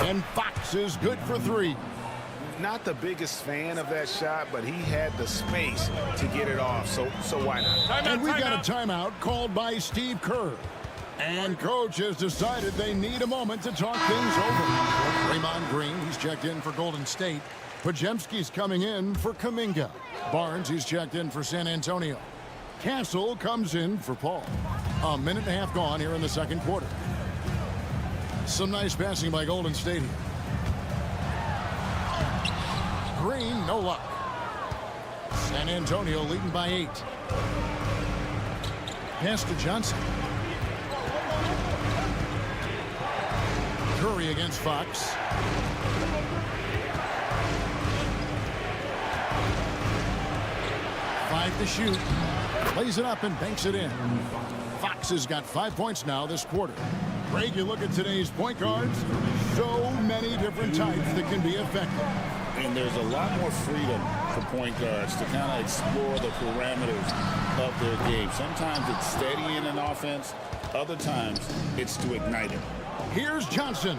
Speaker 1: And Fox is good for 3.
Speaker 11: Not the biggest fan of that shot, but he had the space to get it off, so why not?
Speaker 1: And we've got a timeout called by Steve Kerr. And coach has decided they need a moment to talk things over. Draymond Green, he's checked in for Golden State. Podziemski's coming in for Kuminga. Barnes, he's checked in for San Antonio. Castle comes in for Paul. A minute and a half gone here in the second quarter. Some nice passing by Golden State here. Green, no luck. San Antonio leading by 8. Pass to Johnson. Curry against Fox. Five to shoot. Lays it up and banks it in. Fox has got 5 points now this quarter. Greg, you look at today's point guards, so many different types that can be effective.
Speaker 2: And there's a lot more freedom for point guards to kind of explore the parameters of their game. Sometimes it's steadying an offense. Other times it's to ignite it.
Speaker 1: Here's Johnson.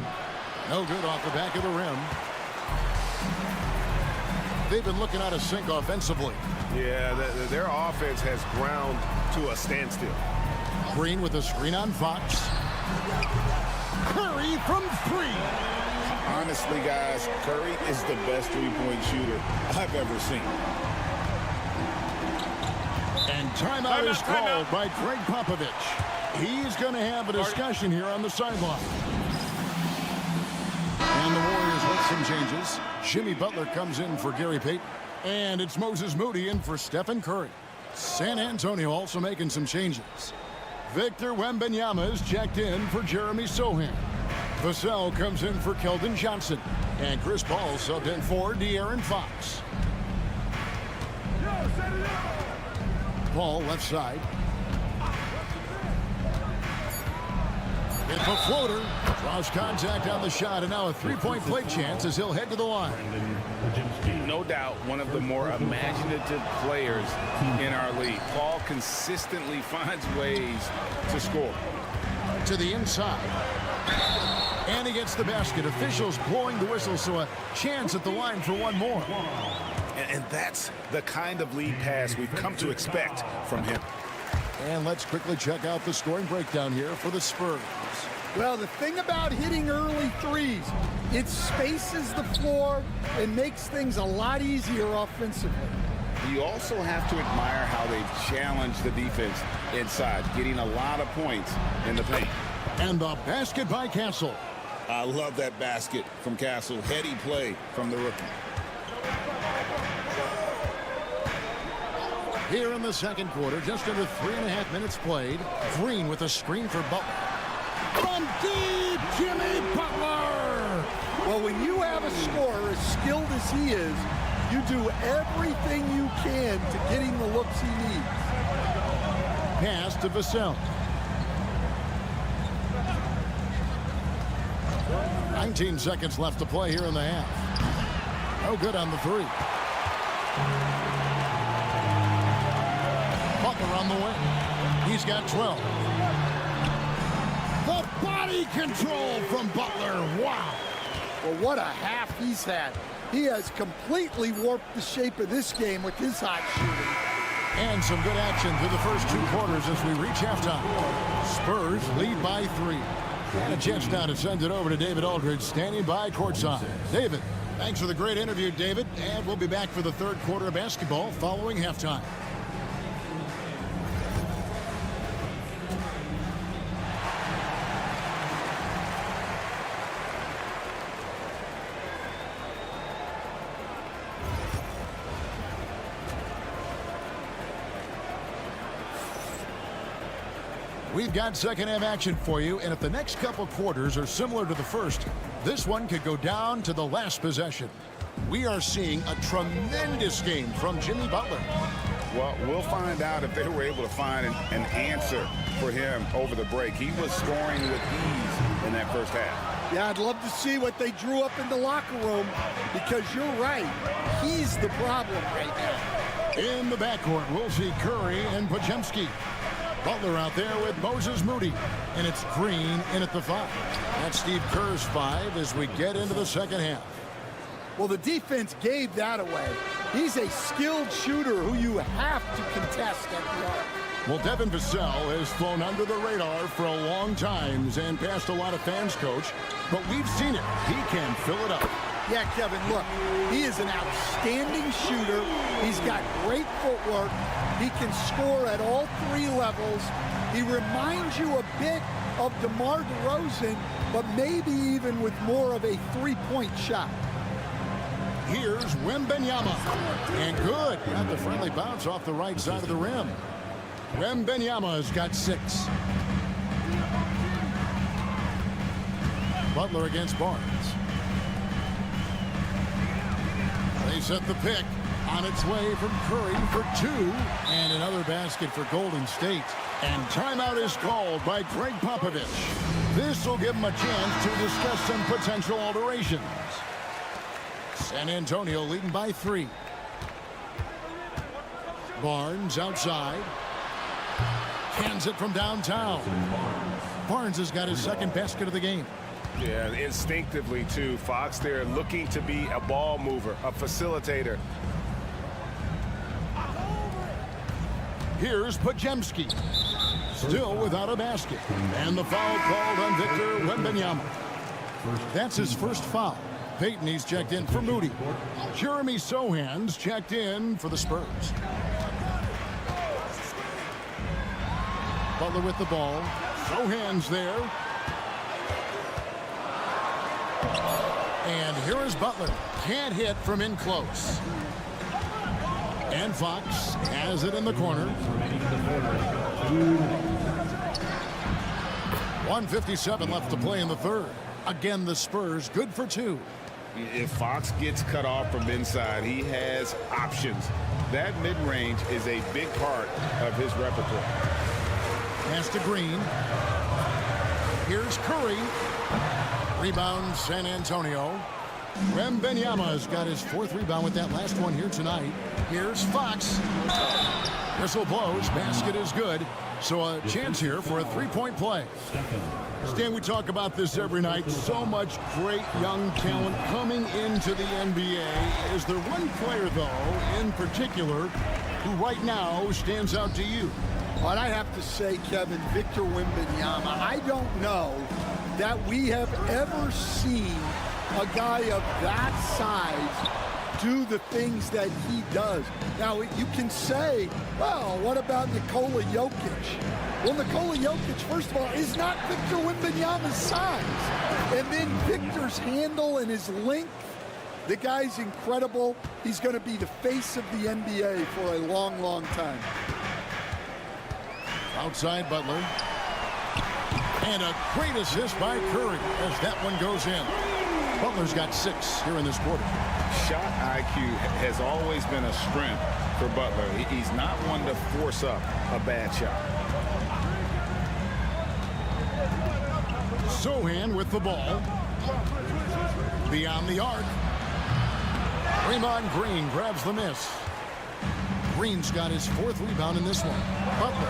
Speaker 1: No good off the back of the rim. They've been looking out of sync offensively.
Speaker 11: Yeah, their offense has ground to a standstill.
Speaker 1: Green with a screen on Fox. Curry from 3.
Speaker 2: Honestly, guys, Curry is the best three-point shooter I've ever seen.
Speaker 1: And timeout is called by Greg Popovich. He's going to have a discussion here on the sideline. And the Warriors with some changes. Jimmy Butler comes in for Gary Payton. And it's Moses Moody in for Stephen Curry. San Antonio also making some changes. Victor Wembanyama is checked in for Jeremy Sohan. Vassell comes in for Keldon Johnson. And Chris Paul subbed in for De'Aaron Fox. Paul left side. It's a floater. Draws contact on the shot, and now a three-point play chance as he'll head to the line.
Speaker 11: No doubt one of the more imaginative players in our league. Paul consistently finds ways to score.
Speaker 1: To the inside. And he gets the basket. Officials blowing the whistle, so a chance at the line for one more.
Speaker 11: And that's the kind of lead pass we've come to expect from him.
Speaker 1: And let's quickly check out the scoring breakdown here for the Spurs.
Speaker 6: Well, the thing about hitting early threes, it spaces the floor and makes things a lot easier offensively.
Speaker 2: You also have to admire how they've challenged the defense inside, getting a lot of points in the paint.
Speaker 1: And the basket by Castle.
Speaker 2: I love that basket from Castle. Heady play from the rookie.
Speaker 1: Here in the second quarter, just under 3.5 minutes played. Green with a screen for Butler. From deep, Jimmy Butler!
Speaker 6: Well, when you have a scorer as skilled as he is, you do everything you can to get him the looks he needs.
Speaker 1: Pass to Vassell. 19 seconds left to play here in the half. No good on the 3. Butler on the wing. He's got 12. The body control from Butler. Wow.
Speaker 6: Well, what a half he's had. He has completely warped the shape of this game with his hot shooting.
Speaker 1: And some good action through the first 2 quarters as we reach halftime. Spurs lead by 3. And a chance now to send it over to David Aldridge, standing by courtside. David, thanks for the great interview, David. And we'll be back for the 3rd quarter of basketball following halftime. We've got second half action for you, and if the next couple quarters are similar to the first, this one could go down to the last possession. We are seeing a tremendous game from Jimmy Butler.
Speaker 2: Well, we'll find out if they were able to find an answer for him over the break. He was scoring with ease in that first half.
Speaker 6: Yeah, I'd love to see what they drew up in the locker room, because you're right. He's the problem right now.
Speaker 1: In the backcourt, we'll see Curry and Podziemski. Butler out there with Moses Moody. And it's Green in at the 5. That's Steve Kerr's 5 as we get into the second half.
Speaker 6: Well, the defense gave that away. He's a skilled shooter who you have to contest at the arc.
Speaker 1: Well, Devin Vassell has flown under the radar for a long time and passed a lot of fans, Coach. But we've seen it. He can fill it up.
Speaker 6: Yeah, Kevin, look, he is an outstanding shooter. He's got great footwork. He can score at all 3 levels. He reminds you a bit of DeMar DeRozan, but maybe even with more of a 3-point shot.
Speaker 1: Here's Wembanyama. And good. Got the friendly bounce off the right side of the rim. Wembanyama's got 6. Butler against Barnes. They set the pick. On its way from Curry for 2. And another basket for Golden State. And timeout is called by Greg Popovich. This will give him a chance to discuss some potential alterations. San Antonio leading by 3. Barnes outside. Hands it from downtown. Barnes has got his 2nd basket of the game.
Speaker 11: Yeah, instinctively, too. Fox there looking to be a ball mover, a facilitator.
Speaker 1: Here's Podziemski. Still without a basket. And the foul called on Victor Wembanyama. That's his first foul. Payton, he's checked in for Moody. Jeremy Sohan's checked in for the Spurs. Butler with the ball. Sohan's there. And here is Butler. Can't hit from in close. And Fox has it in the corner. 1:57 left to play in the 3rd. Again, the Spurs good for 2.
Speaker 2: If Fox gets cut off from inside, he has options. That mid-range is a big part of his repertoire.
Speaker 1: Pass to Green. Here's Curry. Rebound San Antonio. Wembanyama's got his 4th rebound with that last one here tonight. Here's Fox. Whistle blows. Basket is good. So a chance here for a 3-point play. Stan, we talk about this every night. So much great young talent coming into the NBA. Is there one player, though, in particular, who right now stands out to you?
Speaker 6: But I have to say, Kevin, Victor Wembanyama, I don't know that we have ever seen a guy of that size do the things that he does. Now, you can say, well, what about Nikola Jokic? Well, Nikola Jokic, first of all, is not Victor Wembanyama's size. And then Victor's handle and his length, the guy's incredible. He's going to be the face of the NBA for a long, long time.
Speaker 1: Outside Butler. And a great assist by Curry as that one goes in. Butler's got 6 here in this quarter.
Speaker 2: Shot IQ has always been a strength for Butler. He's not one to force up a bad shot.
Speaker 1: Sohan with the ball. Beyond the arc. Draymond Green grabs the miss. Green's got his 4th rebound in this one. Butler.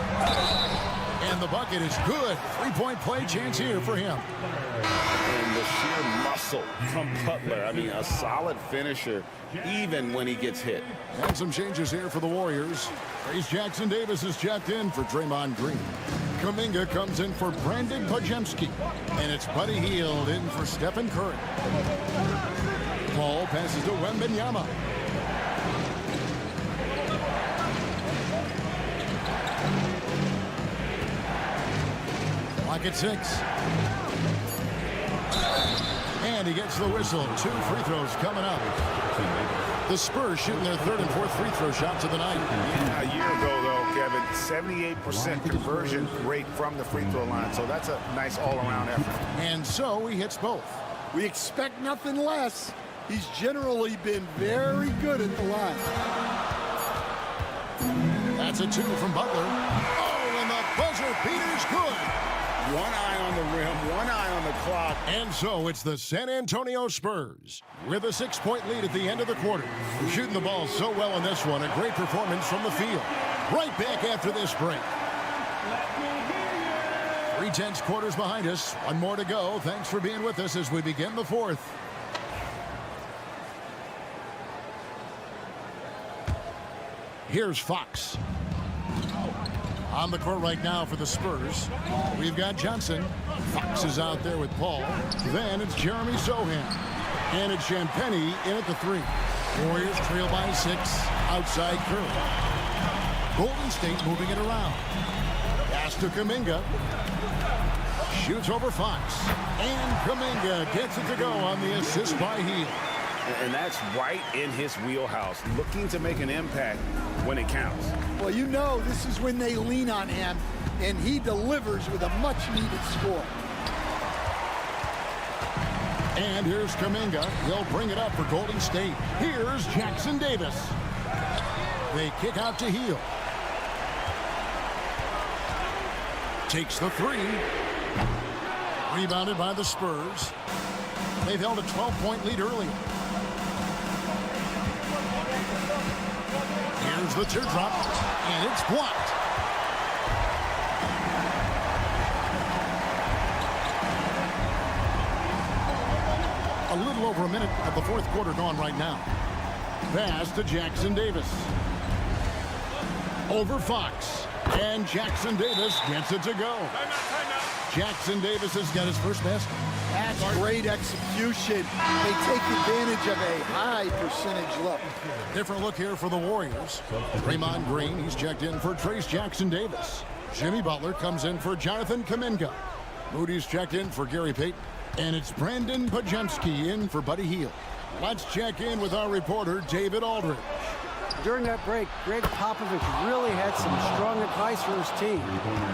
Speaker 1: And the bucket is good. Three-point play chance here for him.
Speaker 2: And the sheer muscle from Butler. I mean, a solid finisher, even when he gets hit.
Speaker 1: And some changes here for the Warriors. Trace Jackson-Davis is checked in for Draymond Green. Kuminga comes in for Brandon Pajemski. And it's Buddy Hield in for Stephen Curry. Paul passes to Wembanyama. Clock at 6. And he gets the whistle. 2 free throws coming up. The Spurs shooting their 3rd and 4th free throw shots of the night.
Speaker 11: Yeah, a year ago, though, Kevin, 78% conversion rate from the free throw line. So that's a nice all-around effort.
Speaker 1: And so he hits both.
Speaker 6: We expect nothing less. He's generally been very good at the line.
Speaker 1: That's a 2 from Butler. Oh, and the buzzer beater's good.
Speaker 2: One eye on the rim, one eye on the clock.
Speaker 1: And so it's the San Antonio Spurs with a 6-point lead at the end of the quarter. Shooting the ball so well in this one. A great performance from the field. Right back after this break. 3 tense quarters behind us. One more to go. Thanks for being with us as we begin the 4th. Here's Fox. On the court right now for the Spurs, we've got Johnson. Fox is out there with Paul. Then it's Jeremy Sohan. And it's Champagnie in at the 3. Warriors trail by 6 outside Curry. Golden State moving it around. Pass to Kuminga. Shoots over Fox. And Kuminga gets it to go on the assist by Hield.
Speaker 11: And that's right in his wheelhouse, looking to make an impact when it counts.
Speaker 6: Well, you know this is when they lean on him, and he delivers with a much-needed score.
Speaker 1: And here's Kuminga. He'll bring it up for Golden State. Here's Jackson-Davis. They kick out to Hield. Takes the 3. Rebounded by the Spurs. They've held a 12-point lead earlier. Here's the teardrop, and it's blocked. A little over a minute of the 4th quarter gone right now. Pass to Jackson-Davis. Over Fox. And Jackson-Davis gets it to go. Jackson-Davis has got his first basket.
Speaker 6: That's great execution. They take advantage of a high percentage look.
Speaker 1: Different look here for the Warriors. Draymond Green, he's checked in for Trace Jackson-Davis. Jimmy Butler comes in for Jonathan Kuminga. Moody's checked in for Gary Payton. And it's Brandon Pajemski in for Buddy Hield. Let's check in with our reporter, David Aldridge.
Speaker 5: During that break, Greg Popovich really had some strong advice for his team.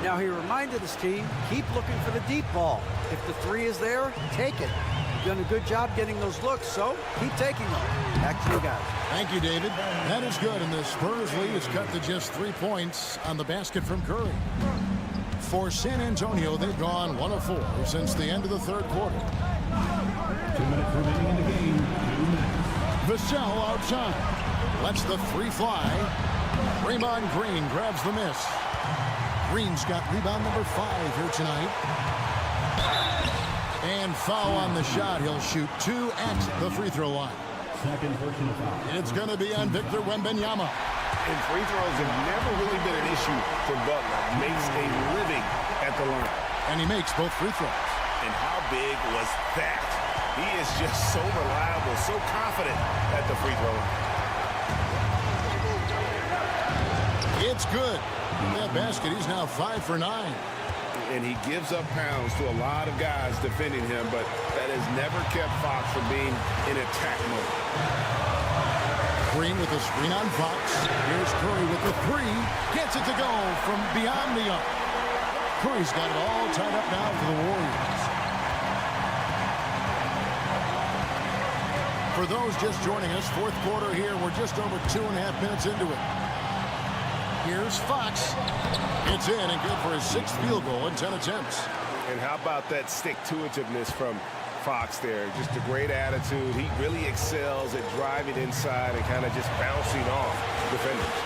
Speaker 5: Now, he reminded his team, keep looking for the deep ball. If the 3 is there, take it. You've done a good job getting those looks, so keep taking them. Back to you guys.
Speaker 1: Thank you, David. That is good, and the Spurs lead is cut to just 3 points on the basket from Curry. For San Antonio, they've gone 1 of 4 since the end of the 3rd quarter.
Speaker 9: 2 minutes remaining in the game. 2 minutes.
Speaker 1: Vassell outside. Lets the 3 fly. Draymond Green grabs the miss. Green's got rebound number 5 here tonight. And foul on the shot. He'll shoot 2 at the free throw line.
Speaker 9: Second personal foul.
Speaker 1: It's going to be on Victor Wembanyama.
Speaker 11: And free throws have never really been an issue for Butler. Makes a living at the line.
Speaker 1: And he makes both free throws.
Speaker 11: And how big was that? He is just so reliable, so confident at the free throw line.
Speaker 1: It's good. That basket, he's now 5 for 9.
Speaker 11: And he gives up pounds to a lot of guys defending him, but that has never kept Fox from being in attack mode.
Speaker 1: Green with a screen on Fox. Here's Curry with the 3. Gets it to go from beyond the arc. Curry's got it all tied up now for the Warriors. For those just joining us, 4th quarter here. We're just over 2.5 minutes into it. Here's Fox. It's in and good for his 6th field goal in 10 attempts.
Speaker 11: And how about that stick-to-itiveness from Fox there. Just a great attitude. He really excels at driving inside and kind of just bouncing off defenders.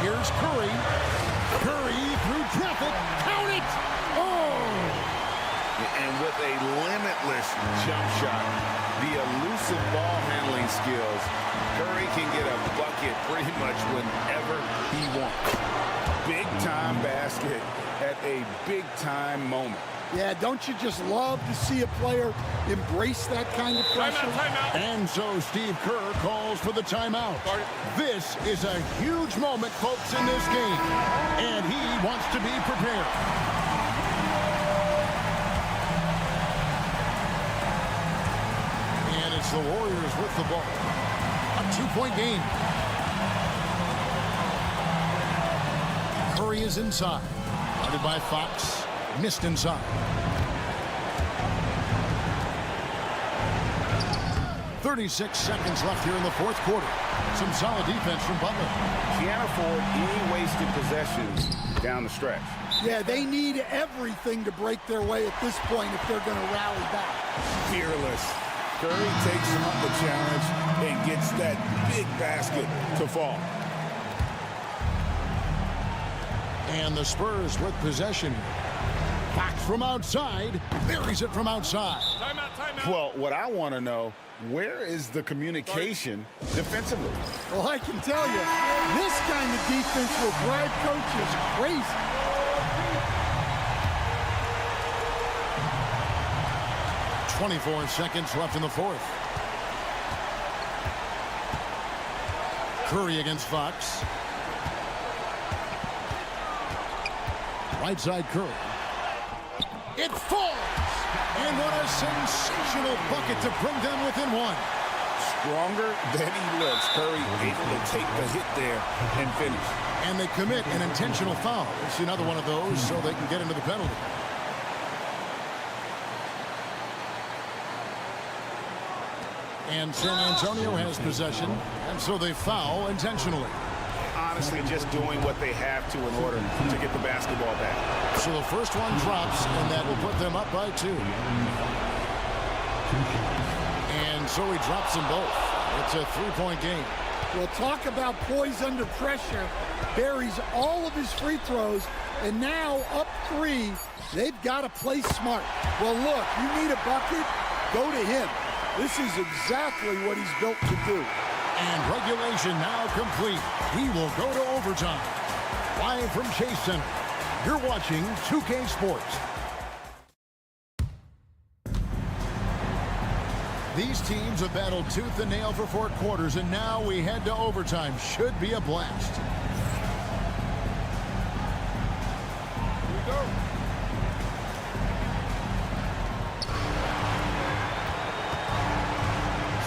Speaker 1: Here's Curry. Curry through traffic. Count it! Oh!
Speaker 2: And with a limitless jump shot, the elusive ball handling skills, Curry can get a bucket pretty much whenever he wants. Big-time basket at a big-time moment.
Speaker 6: Yeah, don't you just love to see a player embrace that kind of pressure?
Speaker 1: Timeout. And so Steve Kerr calls for the timeout. This is a huge moment, folks, in this game. And he wants to be prepared. And it's the Warriors with the ball. A 2-point game. Curry is inside. Guarded by Fox. Missed inside. 36 seconds left here in the fourth quarter. Some solid defense from Butler.
Speaker 2: Can't afford any wasted possessions down the stretch.
Speaker 6: Yeah, they need everything to break their way at this point if they're going to rally back.
Speaker 2: Fearless. Curry takes on the challenge and gets that big basket to fall.
Speaker 1: And the Spurs with possession. Fox from outside. Buries it from outside.
Speaker 2: Timeout. Well, what I want to know, where is the communication defensively?
Speaker 6: Well, I can tell you, this kind of defense will drive coaches crazy.
Speaker 1: .24 seconds left in the fourth. Curry against Fox. Right side Curry. It falls! And what a sensational bucket to bring them within one.
Speaker 2: Stronger than he looks. Curry able to take the hit there and finish.
Speaker 1: And they commit an intentional foul. It's another one of those so they can get into the penalty. And San Antonio has possession, and so they foul intentionally.
Speaker 11: Honestly, just doing what they have to in order to get the basketball back.
Speaker 1: So the first one drops, and that will put them up by 2. And so he drops them both. It's a 3-point game.
Speaker 6: Well, talk about poise under pressure. Buries all of his free throws, and now up 3. They've got to play smart. Well, look, you need a bucket, go to him. This is exactly what he's built to do.
Speaker 1: And regulation now complete. We will go to overtime. Live from Chase Center, you're watching 2K Sports. These teams have battled tooth and nail for 4 quarters, and now we head to overtime. Should be a blast. Here we go.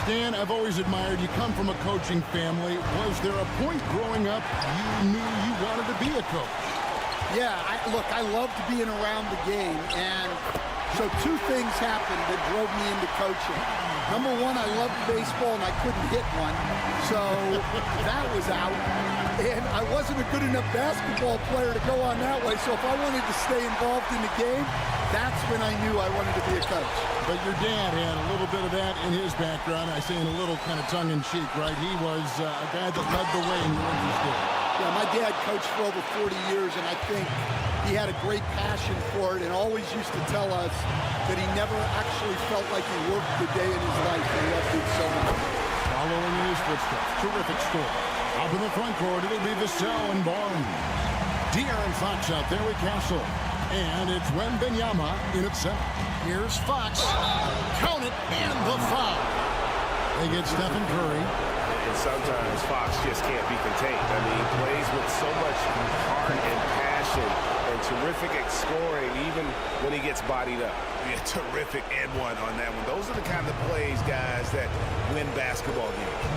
Speaker 1: Stan, I've always admired you. Come from a coaching family. Was there a point growing up you knew you wanted to be a coach?
Speaker 6: Yeah, look, I loved being around the game, and so 2 things happened that drove me into coaching. Number 1, I loved baseball, and I couldn't hit one, so that was out. And I wasn't a good enough basketball player to go on that way, so if I wanted to stay involved in the game, that's when I knew I wanted to be a coach.
Speaker 1: But your dad had a little bit of that in his background. I say in a little kind of tongue-in-cheek, right? He was a guy that led the way in your interested.
Speaker 6: Yeah, my dad coached for over 40 years, and I think he had a great passion for it and always used to tell us that he never actually felt like he worked a day in his life. He loved it so much.
Speaker 1: Following in his footsteps, terrific score. Up in the front court, it'll be Vassell and Barnes. De'Aaron Fox out there with Castle. And it's Wembanyama in at center. Here's Fox. Count it, and the foul. They get Stephen Curry.
Speaker 11: And sometimes Fox just can't be contained. I mean, he plays with so much heart and passion and terrific at scoring, even when he gets bodied up.
Speaker 2: Yeah, terrific and one on that one. Those are the kind of plays, guys, that win basketball games.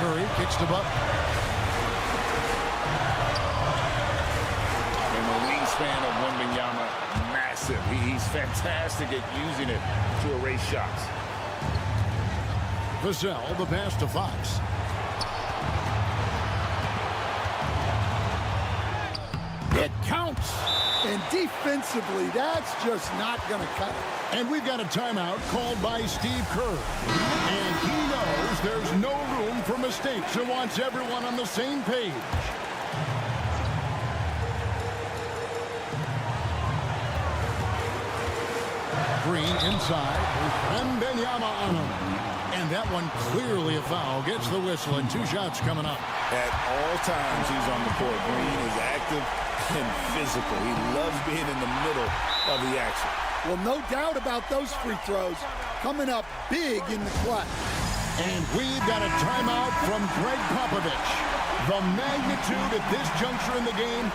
Speaker 1: Curry kicks to Butler.
Speaker 2: And the wingspan of Wembanyama, massive. He's fantastic at using it to erase shots.
Speaker 1: Vassell, the pass to Fox. It counts.
Speaker 6: And defensively, that's just not going to cut it.
Speaker 1: And we've got a timeout called by Steve Kerr. And he knows there's no room for mistakes and wants everyone on the same page. Green inside, and Benyama on him. And that one clearly a foul. Gets the whistle, and 2 shots coming up.
Speaker 2: At all times he's on the court. Green is active and physical. He loves being in the middle of the action.
Speaker 6: Well, no doubt about those free throws coming up big in the clutch.
Speaker 1: And we've got a timeout from Greg Popovich. The magnitude at this juncture in the game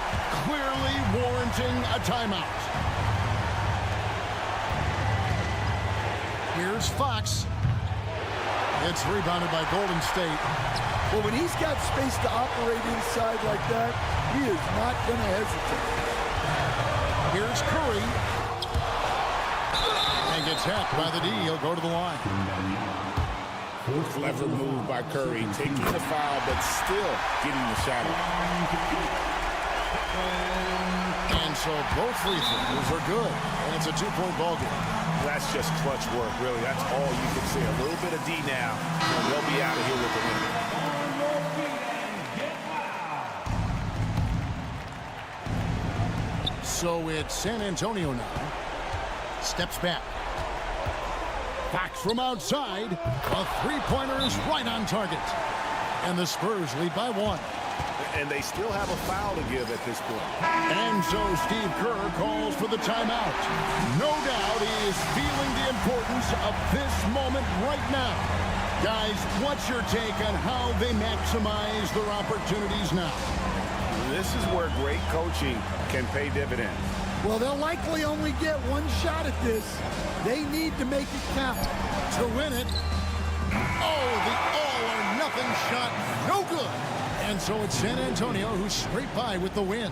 Speaker 1: clearly warranting a timeout. Here's Fox. It's rebounded by Golden State.
Speaker 6: Well, when he's got space to operate inside like that, he is not going to hesitate.
Speaker 1: Here's Curry. And gets hacked by the D. He'll go to the line.
Speaker 2: Clever move by Curry, taking the foul, but still getting the shot off.
Speaker 1: And so both free throws are good. And it's a 2-point ball game.
Speaker 11: That's just clutch work, really. That's all you can see. A little bit of D now, and they'll be out of here with the win.
Speaker 1: So it's San Antonio now. Steps back. Fox from outside. A three-pointer is right on target. And the Spurs lead by 1.
Speaker 11: And they still have a foul to give at this point.
Speaker 1: And so Steve Kerr calls for the timeout. No doubt he is feeling the importance of this moment right now. Guys, what's your take on how they maximize their opportunities now?
Speaker 11: This is where great coaching can pay dividends.
Speaker 6: Well, they'll likely only get 1 shot at this. They need to make it count.
Speaker 1: To win it. Oh, the all-or-nothing shot. No good. And so it's San Antonio who scraped by with the win.